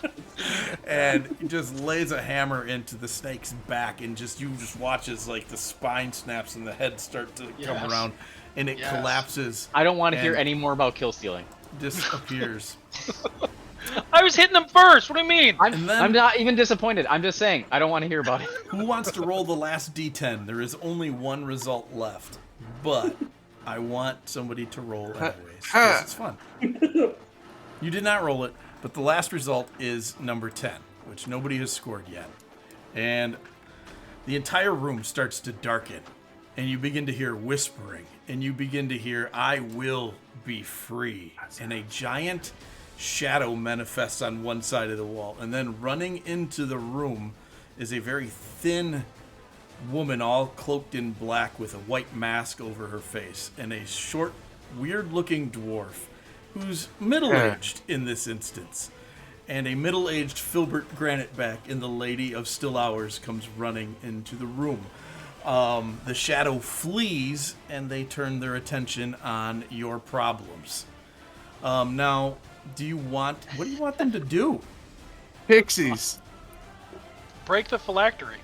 and he just lays a hammer into the snake's back, and you just watch as like the spine snaps and the head start to come Yes. around, and it Yes. collapses, I don't want to hear And- any more about kill stealing. disappears. I was hitting him first! What do you mean? And then- I'm not even disappointed. I'm just saying I don't want to hear about it. Who wants to roll the last D10? There is only 1 result left, but I want somebody to roll anyways, 'cause it's fun. You did not roll it, but the last result is number 10, which nobody has scored yet. And the entire room starts to darken, and you begin to hear whispering, and you begin to hear, "I will be free." And a giant shadow manifests on one side of the wall. And then running into the room is a very thin woman, all cloaked in black with a white mask over her face, and a short, weird-looking dwarf who's middle-aged in this instance. And a middle-aged Filbert Graniteback in the Lady of Still Hours comes running into the room. The shadow flees, and they turn their attention on your problems. Now, what do you want them to do? Pixies. Break the phylactery.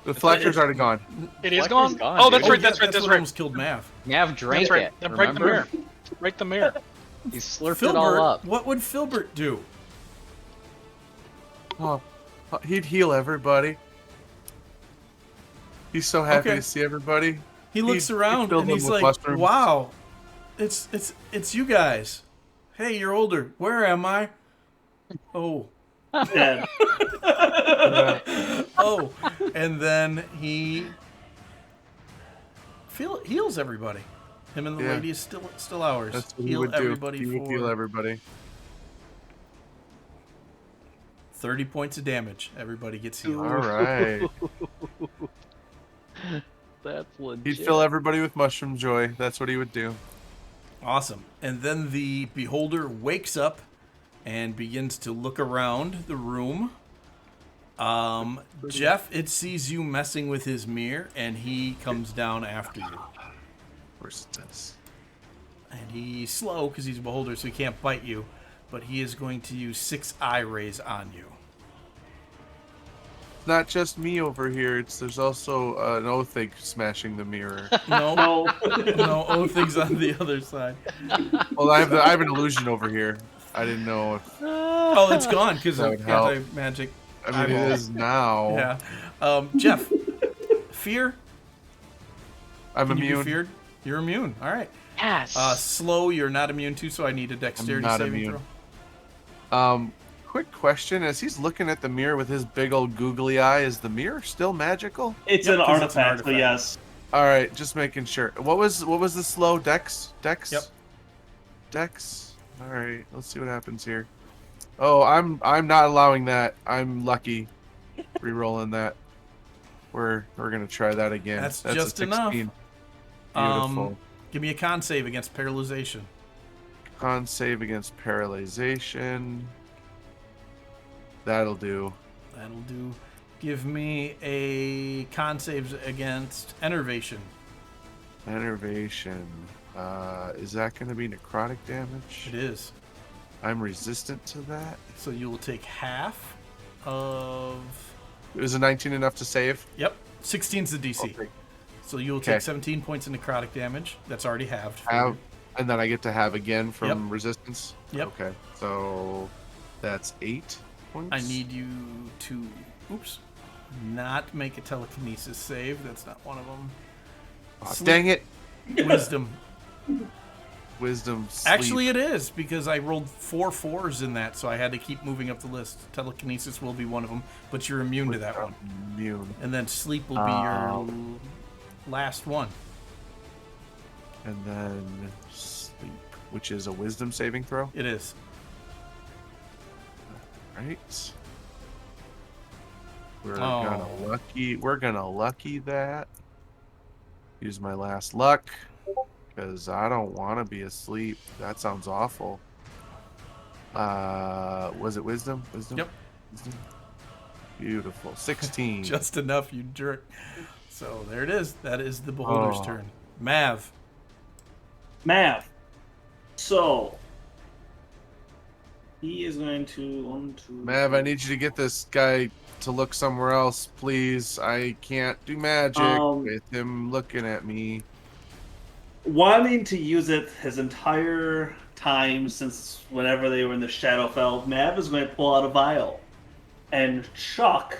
The phylactery's already gone. It is Phylactery's gone? gone, Oh, dude. that's right. yeah, That's right. That's what right. almost killed Mav. Nav drank That's right. it. Then break the remember? mirror. Break the mirror. He slurped Filbert, it all up. what would Filbert do? Oh, he'd heal everybody. He's so happy Okay. to see everybody. He looks He'd around fill and them he's with like, mushrooms. "Wow, it's you guys. Hey, you're older. Where am I? Oh, Dead. oh," and then he heals everybody. Him and the Yeah. lady is still ours. That's what he Heal would do. everybody He would for heal everybody. 30 points of damage. Everybody gets healed. All right. That's legit. He'd fill everybody with mushroom joy. That's what he would do. Awesome. And then the beholder wakes up and begins to look around the room. Jeff, it sees you messing with his mirror, and he comes down after you. Of course it does. And he's slow because he's a beholder, so he can't bite you. But he is going to use 6 eye rays on you. Not just me over here. There's also an Othig smashing the mirror. No, No. no, Othig's on the other side. Well, I have an illusion over here. I didn't know if. Oh, it's gone because That of would help. anti-magic. I mean, it is now. Yeah. Jeff, fear? I'm Can you be immune. feared? You're immune. All right. Yes. Slow, you're not immune to, so I need a dexterity not saving immune. throw. Quick question: as he's looking at the mirror with his big old googly eye, is the mirror still magical? It's Yep, an 'cause it's an artifact, but artifact. yes. All right, just making sure. What was the slow dex? Dex. Yep. Dex. All right, let's see what happens here. Oh, I'm not allowing that. I'm lucky. Rerolling that. We're gonna try that again. That's a just enough. 16. Beautiful. Give me a con save against paralyzation. Con save against paralyzation. That'll do. That'll do. Give me a con save against enervation. Enervation. Is that going to be necrotic damage? It is. I'm resistant to that. So you will take half of. Is a 19 enough to save? Yep. 16's the DC. Okay. So you will Okay. take 17 points of necrotic damage. That's already halved. for Have, you. and then I get to have again from Yep. resistance? Yep. Okay. So that's 8 points. I need you to. Oops. Not make a telekinesis save. That's not one of them. Aw, dang it. Wisdom. Wisdom. Sleep. Actually, it is because I rolled 4 4s in that, so I had to keep moving up the list. Telekinesis will be one of them, but you're immune to that one. Immune. And then sleep will be your last one. And then sleep, which is a wisdom saving throw. It is. Right. We're Oh. gonna lucky that. Use my last luck. Because I don't want to be asleep. That sounds awful. Was it wisdom? Wisdom? Yep. Wisdom? Beautiful. 16. Just enough, you jerk. So there it is. That is the beholder's Oh. turn. Mav. Math. So he is going to 1, 2. Mav, I need you to get this guy to look somewhere else, please. I can't do magic with him looking at me. Wanting to use it his entire time since whenever they were in the Shadowfell, Mav is going to pull out a vial and chuck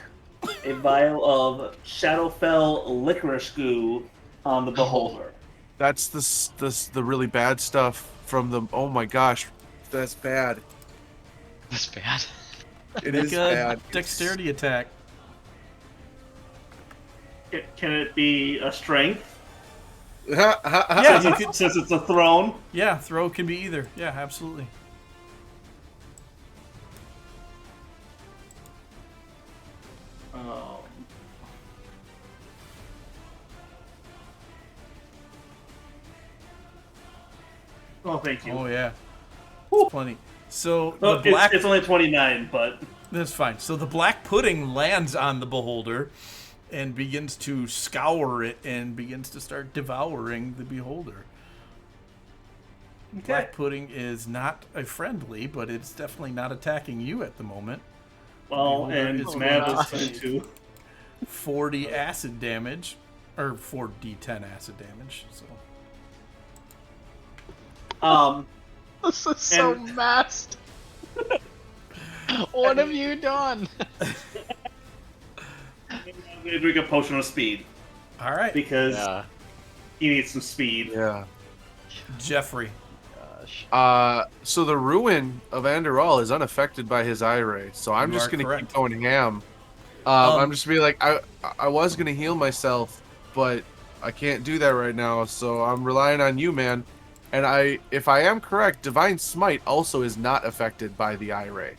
a vial of Shadowfell licorice goo on the beholder. That's the really bad stuff from the. Oh my gosh, that's bad. That's bad. It Make is a bad. dexterity attack. Can it be a strength? Yeah, you could. Since it's a throne. Yeah, throw can be either. Yeah, absolutely. Oh, thank you. Oh yeah, it's plenty. So No, the black. it's only 29, but That's fine. So the black pudding lands on the beholder and begins to scour it and begins to start devouring the beholder. okay. Black pudding is not a friendly, but it's definitely not attacking you at the moment. Well, Beholder and is Mav going is to going take to. 40 acid damage, or 4d10 acid damage. So This is so And- messed. What have you done? I'm going to drink a potion of speed all right, because Yeah. he needs some speed. Yeah. Jeffrey. Gosh. So the ruin of Andorral is unaffected by his eye ray, so I'm You just are gonna correct. keep going ham. Um, I'm just gonna be like, I was gonna heal myself, but I can't do that right now, so I'm relying on you, man. And if I am correct, Divine Smite also is not affected by the eye ray.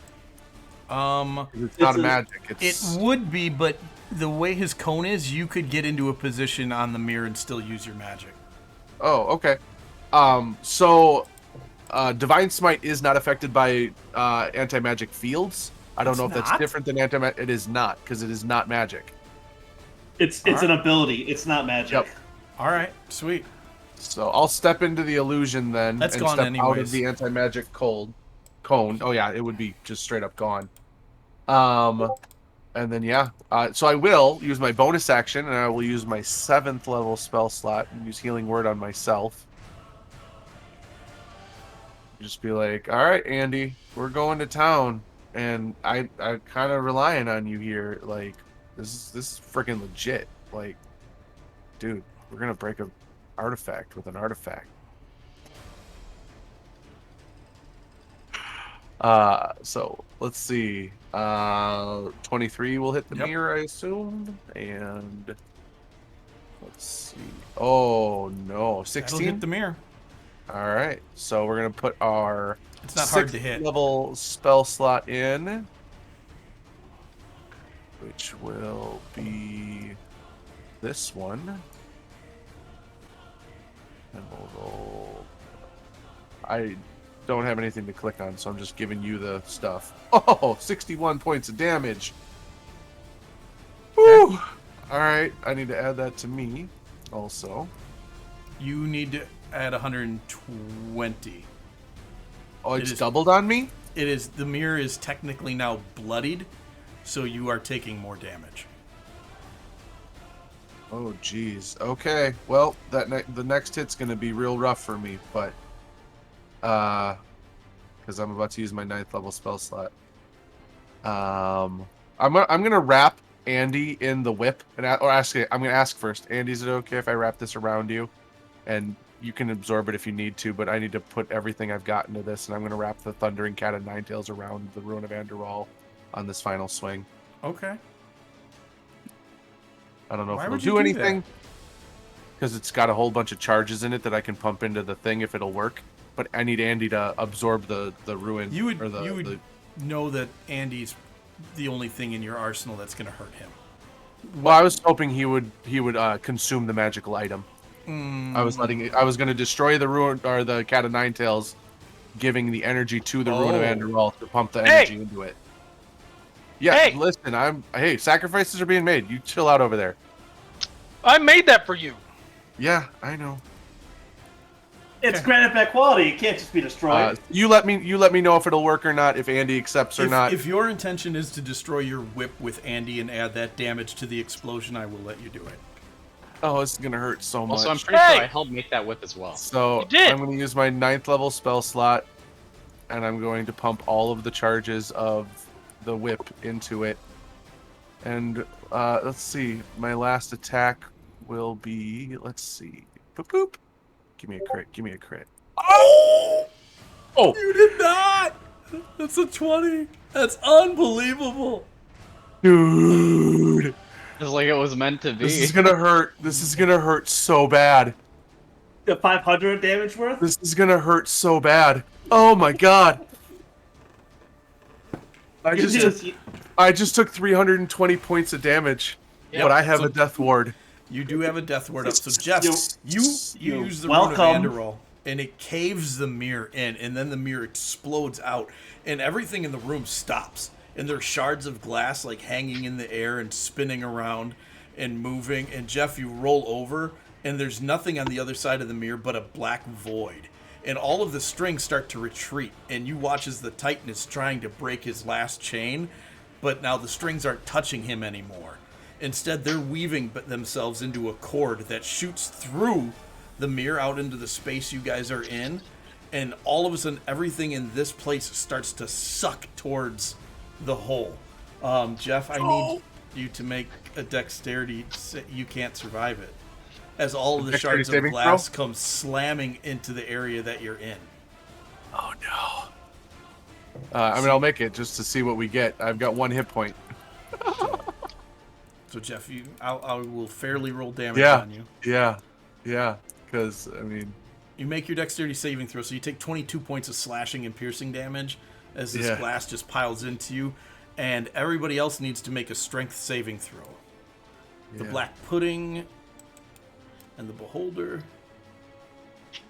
It's not It's a a- magic. It It's would be, but the way his cone is, you could get into a position on the mirror and still use your magic. oh, okay. So Divine Smite is not affected by anti-magic fields. I don't It's know if that's not? different than anti-magic. It is not, because it is not magic. It's Alright. an ability. It's not magic. Yep. All right, sweet. So I'll step into the illusion then, That's and gone step out of anyways. the anti-magic cone. Oh yeah, it would be just straight up gone. And then yeah, so I will use my bonus action, and I will use my 7th level spell slot and use Healing Word on myself. Just be like, all right, Andy, we're going to town, and I kind of relying on you here. Like, this is freaking legit. Like, dude, we're gonna break a artifact with an artifact. So let's see. 23 will hit the Yep. mirror, I assume, and let's see. Oh no, That'll 16. hit the mirror. All right, so we're gonna put our It's not hard to 6th hit. level spell slot in, which will be this one. And we'll roll. I don't have anything to click on, so I'm just giving you the stuff. Oh, 61 points of damage. Woo! All right, I need to add that to me also. You need to add 120. Oh, It it's is- doubled on me? It is the mirror is technically now bloodied, so you are taking more damage. Oh, geez. Okay. Well, the next hit's gonna be real rough for me, but because I'm about to use my 9th level spell slot. I'm gonna wrap Andy in the whip, and I'm gonna ask first. Andy, is it okay if I wrap this around you, and you can absorb it if you need to, but I need to put everything I've got into this, and I'm gonna wrap the Thundering Cat of Ninetails around the Ruin of Andorral on this final swing. Okay. I don't know Why if it'll would you do do anything, because it's got a whole bunch of charges in it that I can pump into the thing if it'll work. But I need Andy to absorb the ruin. You would or the, you would the- know that Andy's the only thing in your arsenal that's going to hurt him. Well, I was hoping he would consume the magical item. Mm, I was going to destroy the ruin or the Cat of Ninetails, giving the energy to the Ruin of Oh. Andorral to pump the Hey! energy into it. Yeah, Hey! listen, hey, sacrifices are being made. You chill out over there. I made that for you. Yeah, I know. It's Graniteback quality. It can't just be destroyed. You let me know if it'll work or not, if Andy accepts or not. If your intention is to destroy your whip with Andy and add that damage to the explosion, I will let you do it. Oh, this is gonna hurt so much. Also, I'm pretty Hey! sure I helped make that whip as well. So You did. I'm going to use my 9th level spell slot, and I'm going to pump all of the charges of the whip into it. And let's see, my last attack will be, let's see, boop boop. Give me a crit. Give me a crit. Oh! Oh! You did not! That's a 20. That's unbelievable. Dude, It's like it was meant to be. this is gonna hurt. This is gonna hurt so bad. The 500 damage worth? This is gonna hurt so bad. Oh my god! I Good just news, took I just took 320 points of damage, but I have So- a death ward. You do have a death ward up. So Jeff, you use the welcome. rune of Andorol, and it caves the mirror in, and then the mirror explodes out, and everything in the room stops. And there's shards of glass like hanging in the air and spinning around and moving. And Jeff, you roll over, and there's nothing on the other side of the mirror but a black void. And all of the strings start to retreat, and you watch as the Titan is trying to break his last chain, but now the strings aren't touching him anymore. Instead, they're weaving themselves into a cord that shoots through the mirror out into the space you guys are in, and all of a sudden, everything in this place starts to suck towards the hole. Jeff, I need you to make a dexterity. You can't survive it, as all of the Dexterity shards of saving glass come slamming into the area that you're in. Oh no. I mean, I'll make it just to see what we get. I've got 1 hit point. So Jeff, I will fairly roll damage Yeah. on you. Yeah. Because I mean, You make your dexterity saving throw, so you take 22 points of slashing and piercing damage as this Yeah. glass just piles into you, and everybody else needs to make a strength saving throw. The yeah. black pudding and the beholder.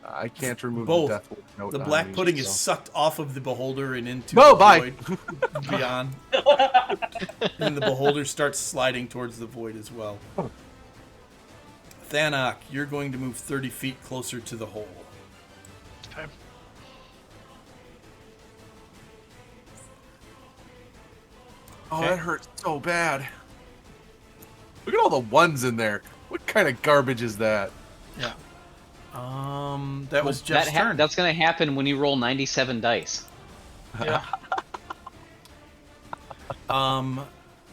I can't remove Both. the death ward note The on black me, pudding is so. sucked off of the beholder and into No, the bye. void beyond. And the beholder starts sliding towards the void as well. Thanak, you're going to move 30 feet closer to the hole. Okay. Oh, Okay. that hurts so bad. Look at all the ones in there. What kind of garbage is that? Yeah. That was Jeff's turn. That's gonna happen when you roll 97 dice. Yeah.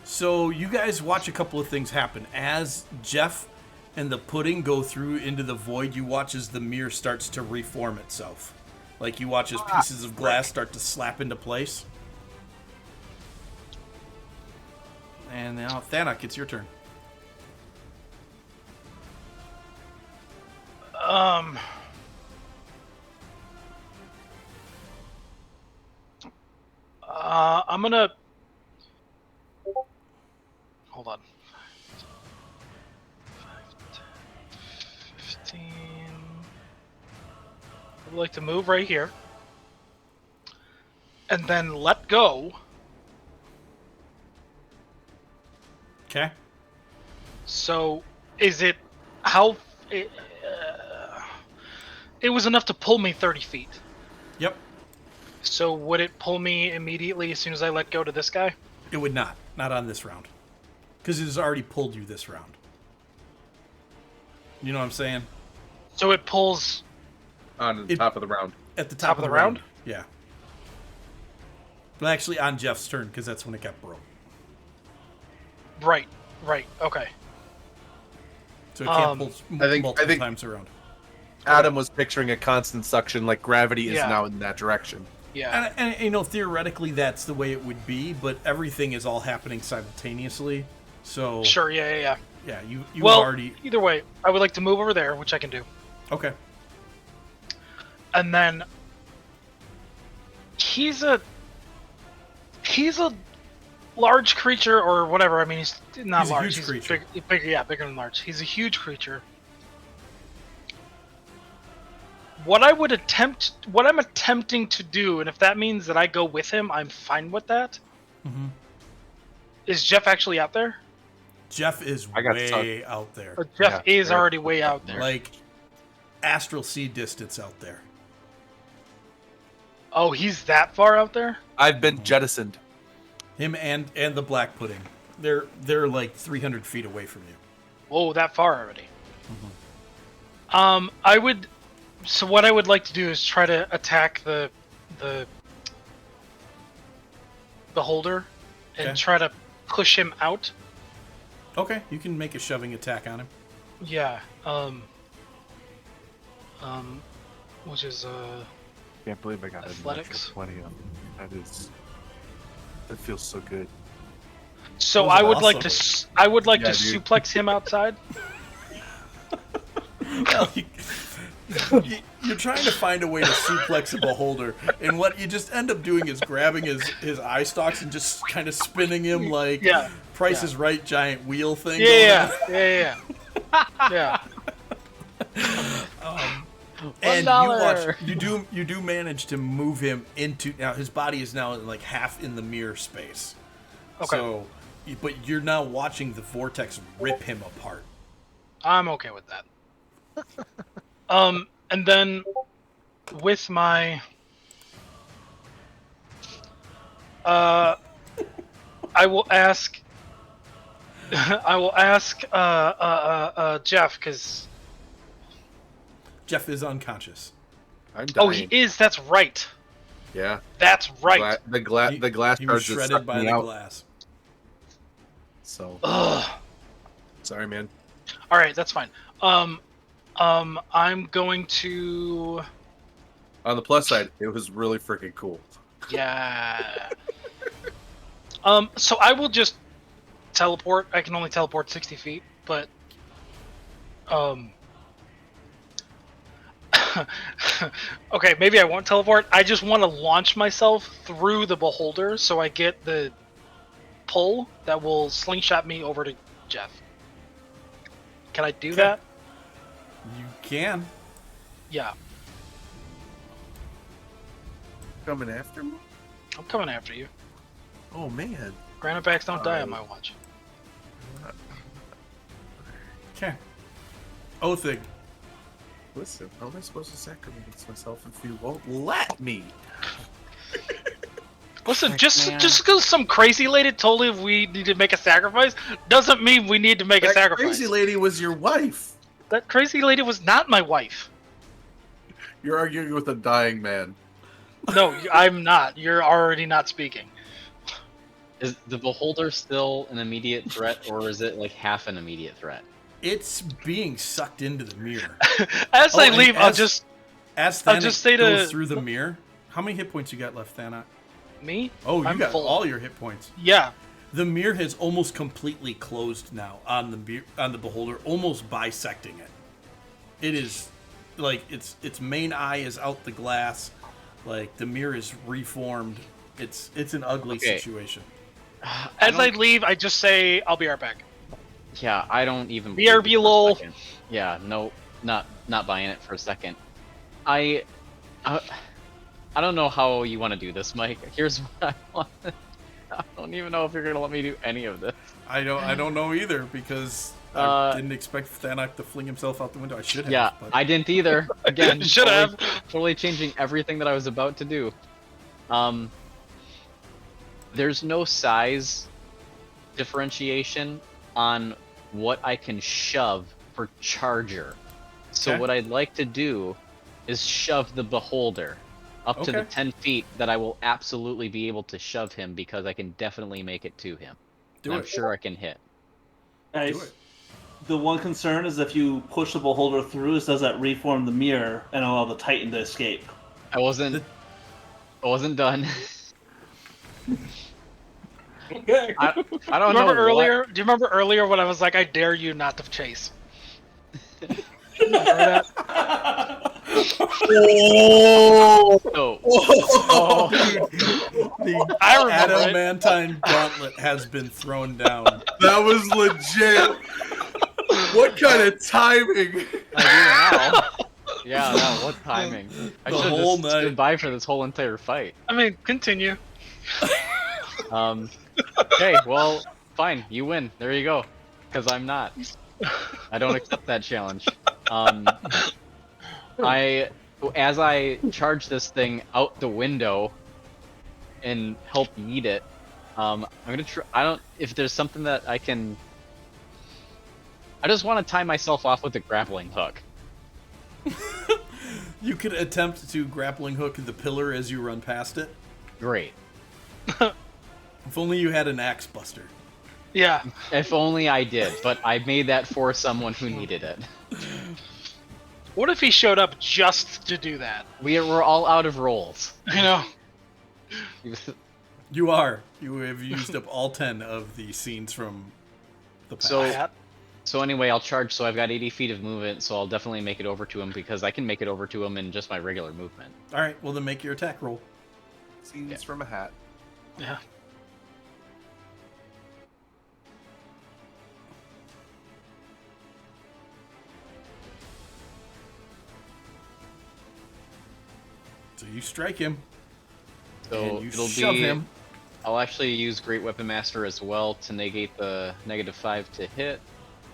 So you guys watch a couple of things happen. As Jeff and the pudding go through into the void, you watch as the mirror starts to reform itself. Like you watch as pieces of glass start to slap into place. And now, Thanak, it's your turn. I'm gonna hold on. 5, 10, 15. I'd like to move right here, and then let go. Okay. So, is it how? It was enough to pull me 30 feet. Yep. So would it pull me immediately as soon as I let go to this guy? It would not. Not on this round. Because it has already pulled you this round. You know what I'm saying? So it pulls. On the top of the round. At the top of the round? Yeah. Well, actually, on Jeff's turn, because that's when it got broke. Right. Okay. So it can't pull multiple I think- times around. Adam was picturing a constant suction, like gravity is Yeah. now in that direction. Yeah. And, you know, theoretically, that's the way it would be, but everything is all happening simultaneously. So, Sure. Yeah. yeah, you Well, already... either way, I would like to move over there, which I can do, Okay. and then he's a large creature or whatever. I mean, he's not He's a large. huge creature. Bigger than large. He's a huge creature. What I'm attempting to do, and if that means that I go with him, I'm fine with that. Mm-hmm. Is Jeff actually out there? Jeff is I got way out there. Or Jeff Yeah, is right. already way out there. Like, astral sea distance out there. Oh, he's that far out there? I've been jettisoned. Him and the black pudding. They're like 300 feet away from you. Whoa, that far already. So what I would like to do is try to attack the beholder and Okay. try to push him out. Okay, you can make a shoving attack on him. Yeah. Which is Can't believe I got Athletics. a 20 on that. That feels so good. so Those I are would like to awesome. I would like Yeah, to dude. suplex him outside. Well, you're trying to find a way to suplex a beholder, and what you just end up doing is grabbing his eye stalks and just kind of spinning him like Price is Right giant wheel thing. Yeah. And $1. you do manage to move him into, now his body is now like half in the mirror space. Okay. So, but you're now watching the vortex rip him apart. I'm okay with that. And then with my I will ask Jeff, because Jeff is unconscious. I'm dying. oh, he is. That's right. Yeah. That's right. The glass He was shards just shredded sucked by me the out. glass. So Ugh. sorry, man. All right, that's fine. I'm going to. On the plus side, it was really freaking cool. Yeah. So I will just teleport. I can only teleport 60 feet, but okay, maybe I won't teleport. I just want to launch myself through the beholder so I get the pull that will slingshot me over to Jeff. Can I do that? You can. Yeah, Coming after me? I'm coming after you. Oh man. Granitebacks don't die on my watch. Okay. Othig. Listen, how am I supposed to sacrifice myself if you won't let me? Listen, Heck, just man. because some crazy lady told me we need to make a sacrifice doesn't mean we need to make a That sacrifice. crazy lady was your wife. That crazy lady was not my wife. You're arguing with a dying man. No, I'm not. You're already not speaking. Is the beholder still an immediate threat, or is it like half an immediate threat? It's being sucked into the mirror. As I and leave, I'll just as I'll Thanak just say goes to- through the mirror. How many hit points you got left, Thanak? me. Oh, you I'm got full. all your hit points. Yeah. The mirror has almost completely closed now on the beholder, almost bisecting it. It is like its main eye is out the glass, like the mirror is reformed. It's an ugly Okay. situation. As I don't- leave, I just say I'll be right back. Yeah, I don't even. BRB believe it for a lol. second. Yeah, no, not buying it for a second. I don't know how you want to do this, Mike. Here's what I want. I don't even know if you're gonna let me do any of this. I don't know either because I didn't expect Thanak to fling himself out the window. I should have. Yeah, but I didn't either. Again, Should have. totally changing everything that I was about to do. There's no size differentiation on what I can shove for charger. So Okay. what I'd like to do is shove the beholder up to the Okay. 10 feet that I will absolutely be able to shove him because I can definitely make it to him. do And it. I'm sure I can hit. Do it. The one concern is if you push the beholder through, it does that reform the mirror and allow the Titan to escape. I wasn't done. Okay. I don't Remember know earlier? Do you remember earlier when I was like, I dare you not to chase? Remember that? what. So, The I remember it. adamantine gauntlet has been thrown down. That was legit. What kind of timing? I do now. Yeah, that what timing? I The should have whole just night. stood by for this whole entire fight. I mean, continue. Okay, well, fine, you win. There you go. Because I'm not. I don't accept that challenge. As I charge this thing out the window and help yeet it, I'm gonna try. If there's something that I can. I just want to tie myself off with a grappling hook. You could attempt to grappling hook the pillar as you run past it. Great. If only you had an axe buster. Yeah. If only I did, but I made that for someone who needed it. What if he showed up just to do that? We're all out of rolls. You know? You are. You have used up all 10 of the scenes from the past. So- Hat. So anyway, I'll charge. So I've got 80 feet of movement, so I'll definitely make it over to him because I can make it over to him in just my regular movement. All right, well then make your attack roll. Scenes from a hat. Yeah. So you strike him, So and you it'll shove be. him. I'll actually use Great Weapon Master as well to negate the -5 to hit.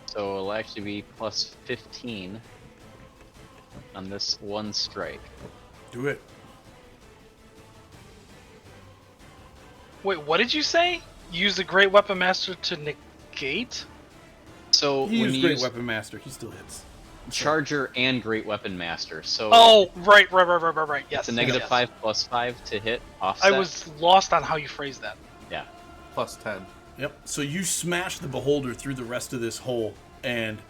So it'll actually be plus 15 on this one strike. Do it. Wait, what did you say? Use the Great Weapon Master to negate? So He when used you Great use Weapon Master. He still hits. Charger and Great Weapon Master, so Oh, right. Yes. it's a yes, yes. -5 plus 5 to hit I offset. was lost on how you phrased that. Yeah. Plus 10. Yep. So you smash the beholder through the rest of this hole, and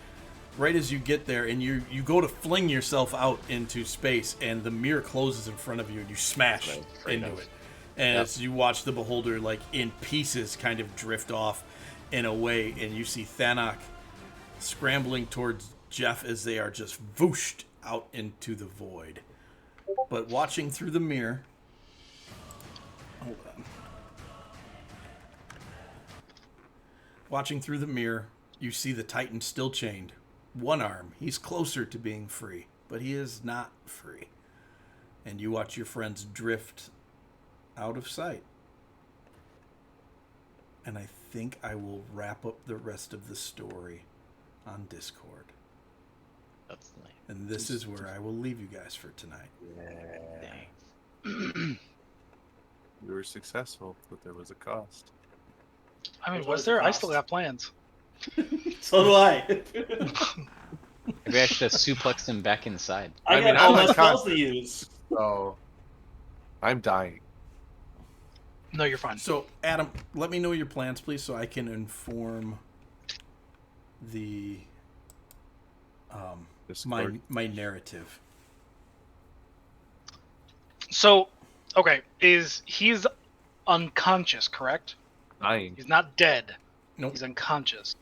right as you get there, and you go to fling yourself out into space, and the mirror closes in front of you, and you smash Right, straight into up. it. And as you watch the beholder, like in pieces, kind of drift off in a way, and you see Thanak scrambling towards Jeff as they are just vooshed out into the void. But watching through the mirror, hold on. Watching through the mirror, you see the Titan still chained. One arm. He's closer to being free, but he is not free. And you watch your friends drift out of sight. And I think I will wrap up the rest of the story on Discord. That's nice. And this is where I will leave you guys for tonight. Dang. We were successful, but there was a cost. I mean, What was was there? the I still cost? got plans. So do I. Maybe I should have suplexed him back inside. I I got mean, all I'm my not spells to use. So I'm dying. No, you're fine. So, Adam, let me know your plans, please, so I can inform the Discord. my narrative. So, okay, he's unconscious, correct? Dying. He's not dead. Nope. He's unconscious.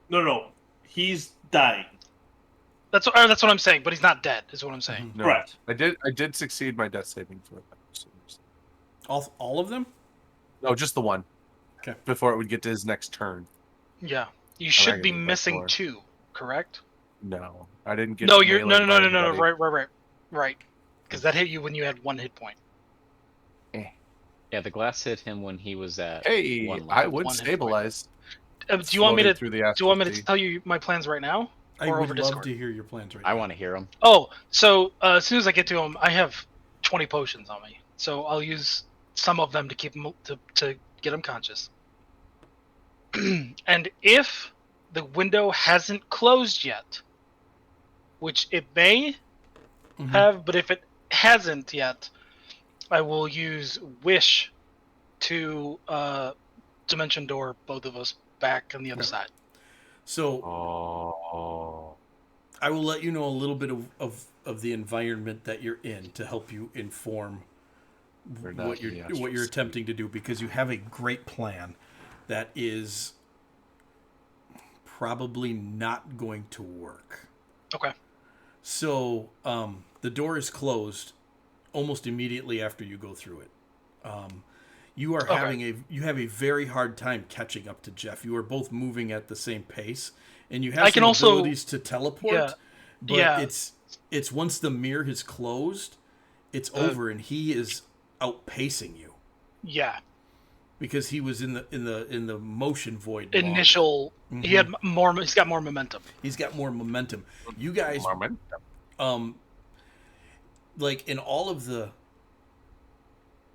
No. He's dying. That's what I'm saying. But he's not dead. Is what I'm saying. No, Correct. I did succeed my death saving throw. All of them? No, just the one. Okay. Before it would get to his next turn. Yeah. You I should be can do that missing for. 2, correct? No, I didn't get. No, you're no. meleeed by anybody. Right. Because that hit you when you had 1 hit point. Yeah, the glass hit him when he was at Hey, 1 I life. would 1 hit point. stabilize. Do you want me to? Through the Do you want me to astral tell you my plans right now? I Or would over love Discord? to hear your plans right I now. want to hear him. Oh, so as soon as I get to him, I have 20 potions on me. So I'll use some of them to keep him to get him conscious. And if the window hasn't closed yet, which it may Mhm. have, but if it hasn't yet, I will use Wish to Dimension Door both of us back on the other Okay. side. So Oh. I will let you know a little bit of the environment that you're in to help you inform We're not what in the you're astral attempting to do, because you have a great plan that is probably not going to work. Okay. So the door is closed almost immediately after you go through it. You are Okay. you have a very hard time catching up to Jeff. You are both moving at the same pace, and you have I some can also- abilities to teleport. Yeah. But Yeah. it's once the mirror has closed, it's over, and he is outpacing you Yeah. because he was in the motion void. longer. Initial. He had more. He's got more momentum. He's got more momentum. You guys, Marmon? like in all of the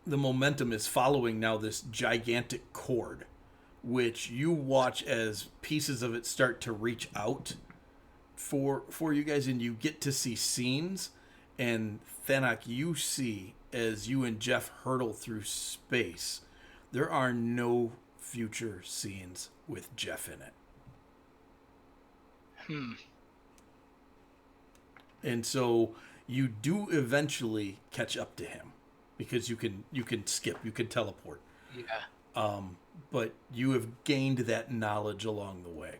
momentum is following now this gigantic cord, which you watch as pieces of it start to reach out for you guys, and you get to see scenes. And Thanak, you see as you and Jeff hurtle through space, there are no future scenes with Jeff in it. And so you do eventually catch up to him because you can skip, you can teleport. Yeah. but you have gained that knowledge along the way.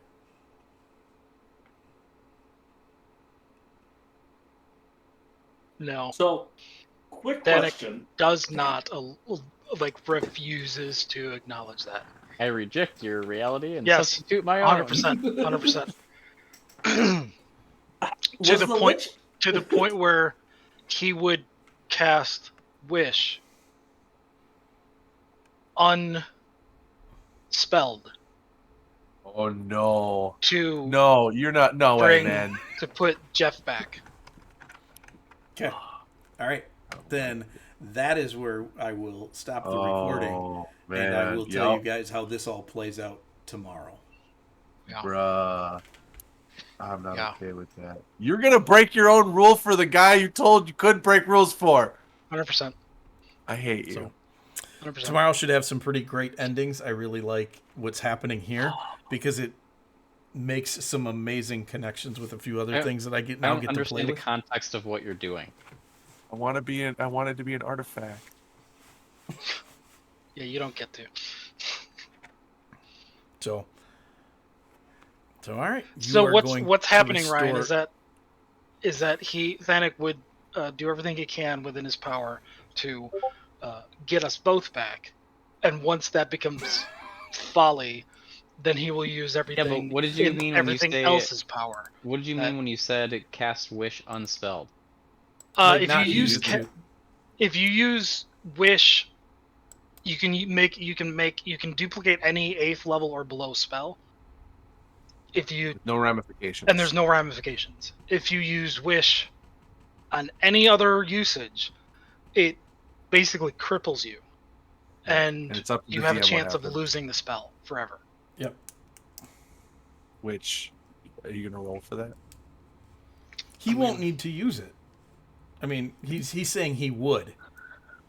No. So, quick That question. does not refuses to acknowledge that. I reject your reality and Yes, substitute my own. 100%, 100%. Was To the the point, lich? to the point where he would cast Wish unspelled Oh no. to No, you're not. No way, bring man. to put Jeff back. Okay. All right. Then that is where I will stop the recording, Oh and I man. will tell you Yup. guys how this all plays out tomorrow. Yeah. Bruh. I'm not Yeah. okay with that. You're gonna break your own rule for the guy you told you couldn't break rules for. 100%. I hate you. So 100%. tomorrow should have some pretty great endings. I really like what's happening here because it makes some amazing connections with a few other I- things that I I get don't to play understand the with. context of what you're doing. I want to be. I wanted to be an artifact. Yeah, you don't get to. So all right. You So are what's going what's to happening, Ryan, restore- is that Thanik would do everything he can within his power to get us both back, and once that becomes folly, then he will use everything. what did you in mean when you everything say- else's power? What did you That- mean when you said it cast Wish unspelled? Like, If not you use use it. if you use Wish, you can duplicate any 8th level or below spell. If you No ramifications. and there's no ramifications. If you use Wish on any other usage, it basically cripples you, and And it's up to you the have a DM what chance of happens. losing the spell forever. Yep. Which are you gonna roll for that? He won't need to use it. I mean, he's saying he would.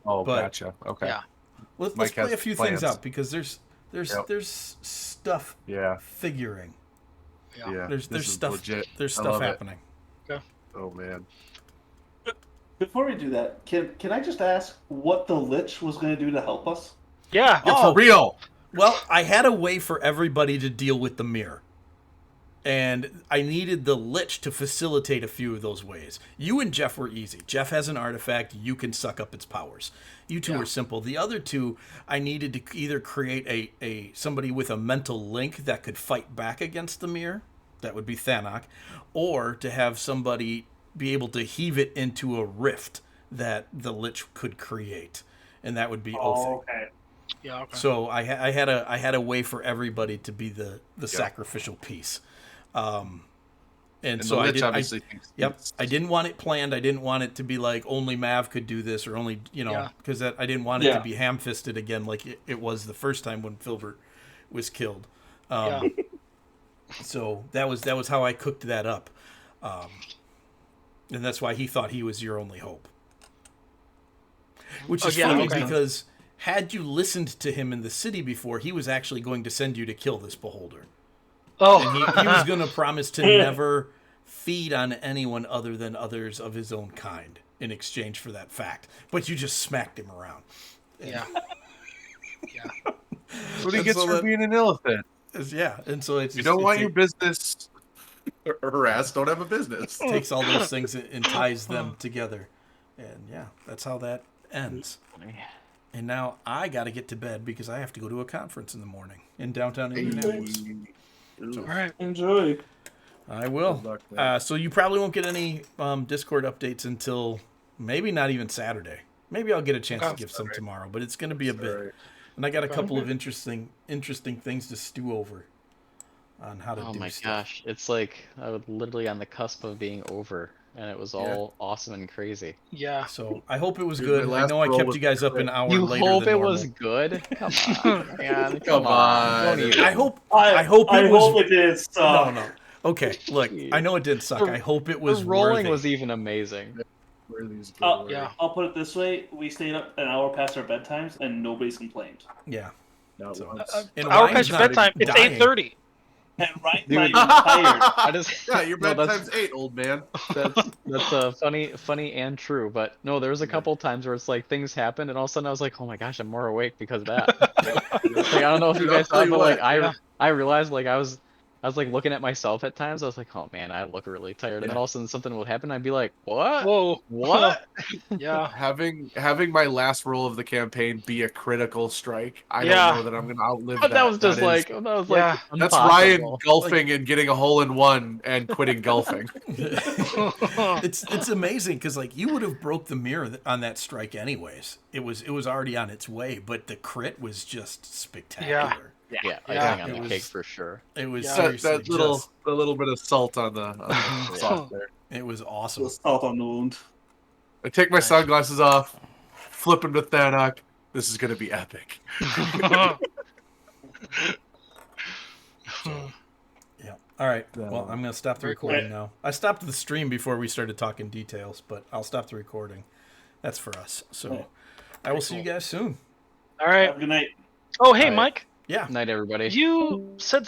Oh, But- gotcha. Okay. Yeah. Let's Mike play has a few plans. things out because there's Yep. stuff Yeah. figuring. Yeah. There's This is stuff legit. there's I stuff love it. happening. Oh man. Before we do that, can I just ask what the lich was going to do to help us? Yeah. Yeah, Oh. for real. Well, I had a way for everybody to deal with the mirror. And I needed the Lich to facilitate a few of those ways. You and Jeff were easy. Jeff has an artifact. You can suck up its powers. You two were simple. The other two, I needed to either create a somebody with a mental link that could fight back against the mirror. That would be Thanak. Or to have somebody be able to heave it into a rift that the Lich could create. And that would be Othing. Okay. Yeah. Okay. So I had a way for everybody to be the sacrificial piece, and And so the I Lich did. obviously thinks Yep, it's- I didn't want it planned. I didn't want it to be like only Mav could do this or only Yeah. because I didn't want it Yeah. to be ham-fisted again like it was the first time when Filbert was killed. Yeah. So that was how I cooked that up, and that's why he thought he was your only hope. Which is yeah, funny okay. because had you listened to him in the city before, he was actually going to send you to kill this beholder. Oh. And he was going to promise to never feed on anyone other than others of his own kind in exchange for that fact. But you just smacked him around. Yeah. That's what he And gets so for that- being an elephant. Yeah, and so it's You just, don't want it your business harassed, don't have a business. takes all those things and ties them together. And yeah, that's how that ends. And now I got to get to bed because I have to go to a conference in the morning in downtown Indianapolis. All right. Enjoy. I will. Good luck, man. So you probably won't get any Discord updates until maybe not even Saturday. Maybe I'll get a chance to give some tomorrow, but it's going to be a bit. Alright. And I got a couple of interesting things to stew over on how to Oh do my stuff. gosh, it's like I was literally on the cusp of being over, and it was all awesome and crazy. Yeah. So I hope it was Dude, good. my I last know I roll kept was you guys up an hour You later hope than it normal. was good? Come on, man. Come on. Don't even. I hope I hope it was it is. no. Okay, look, I know it did suck. I hope it was The rolling worthy. was even amazing. Where these Oh, go? Yeah. I'll put it this way: we stayed up an hour past our bedtimes, and nobody's complained. Yeah. Not So- once. And Our Ryan's past not bedtime. It's dying. 8:30. And right Dude. now you're tired. I just Yeah, you're no, bad that's times 8, old man. that's funny and true. But no, there was a couple times where it's like things happened, and all of a sudden I was like, oh my gosh, I'm more awake because of that. Like I don't know if you Dude, I'll guys tell saw, you but like what, I realized like I was like looking at myself at times. I was like, oh man, I look really tired. And then all of a sudden something would happen. I'd be like, what? Whoa. What? Yeah. having my last roll of the campaign be a critical strike, I Yeah. don't know that I'm gonna outlive But that. that was just That is- like that was Yeah. like that's Ryan impossible. golfing and getting a hole in one and quitting golfing. It's amazing because like you would have broke the mirror on that strike anyways. It was already on its way, but the crit was just spectacular. Yeah, Yeah. icing on It the was- cake for sure. It was Yeah. seriously That little just, a little bit of salt on the sauce there. it was awesome. Just salt on the wound. I take my Nice. sunglasses off, flip him to Thanak. This is gonna be epic. Yeah. All right. Well, I'm gonna stop the Very cool. recording now. I stopped the stream before we started talking details, but I'll stop the recording. That's for us. So Okay. I will see you guys soon. All right. Have a good night. Oh, hey, All right. Mike. Yeah. Night, everybody. You said something.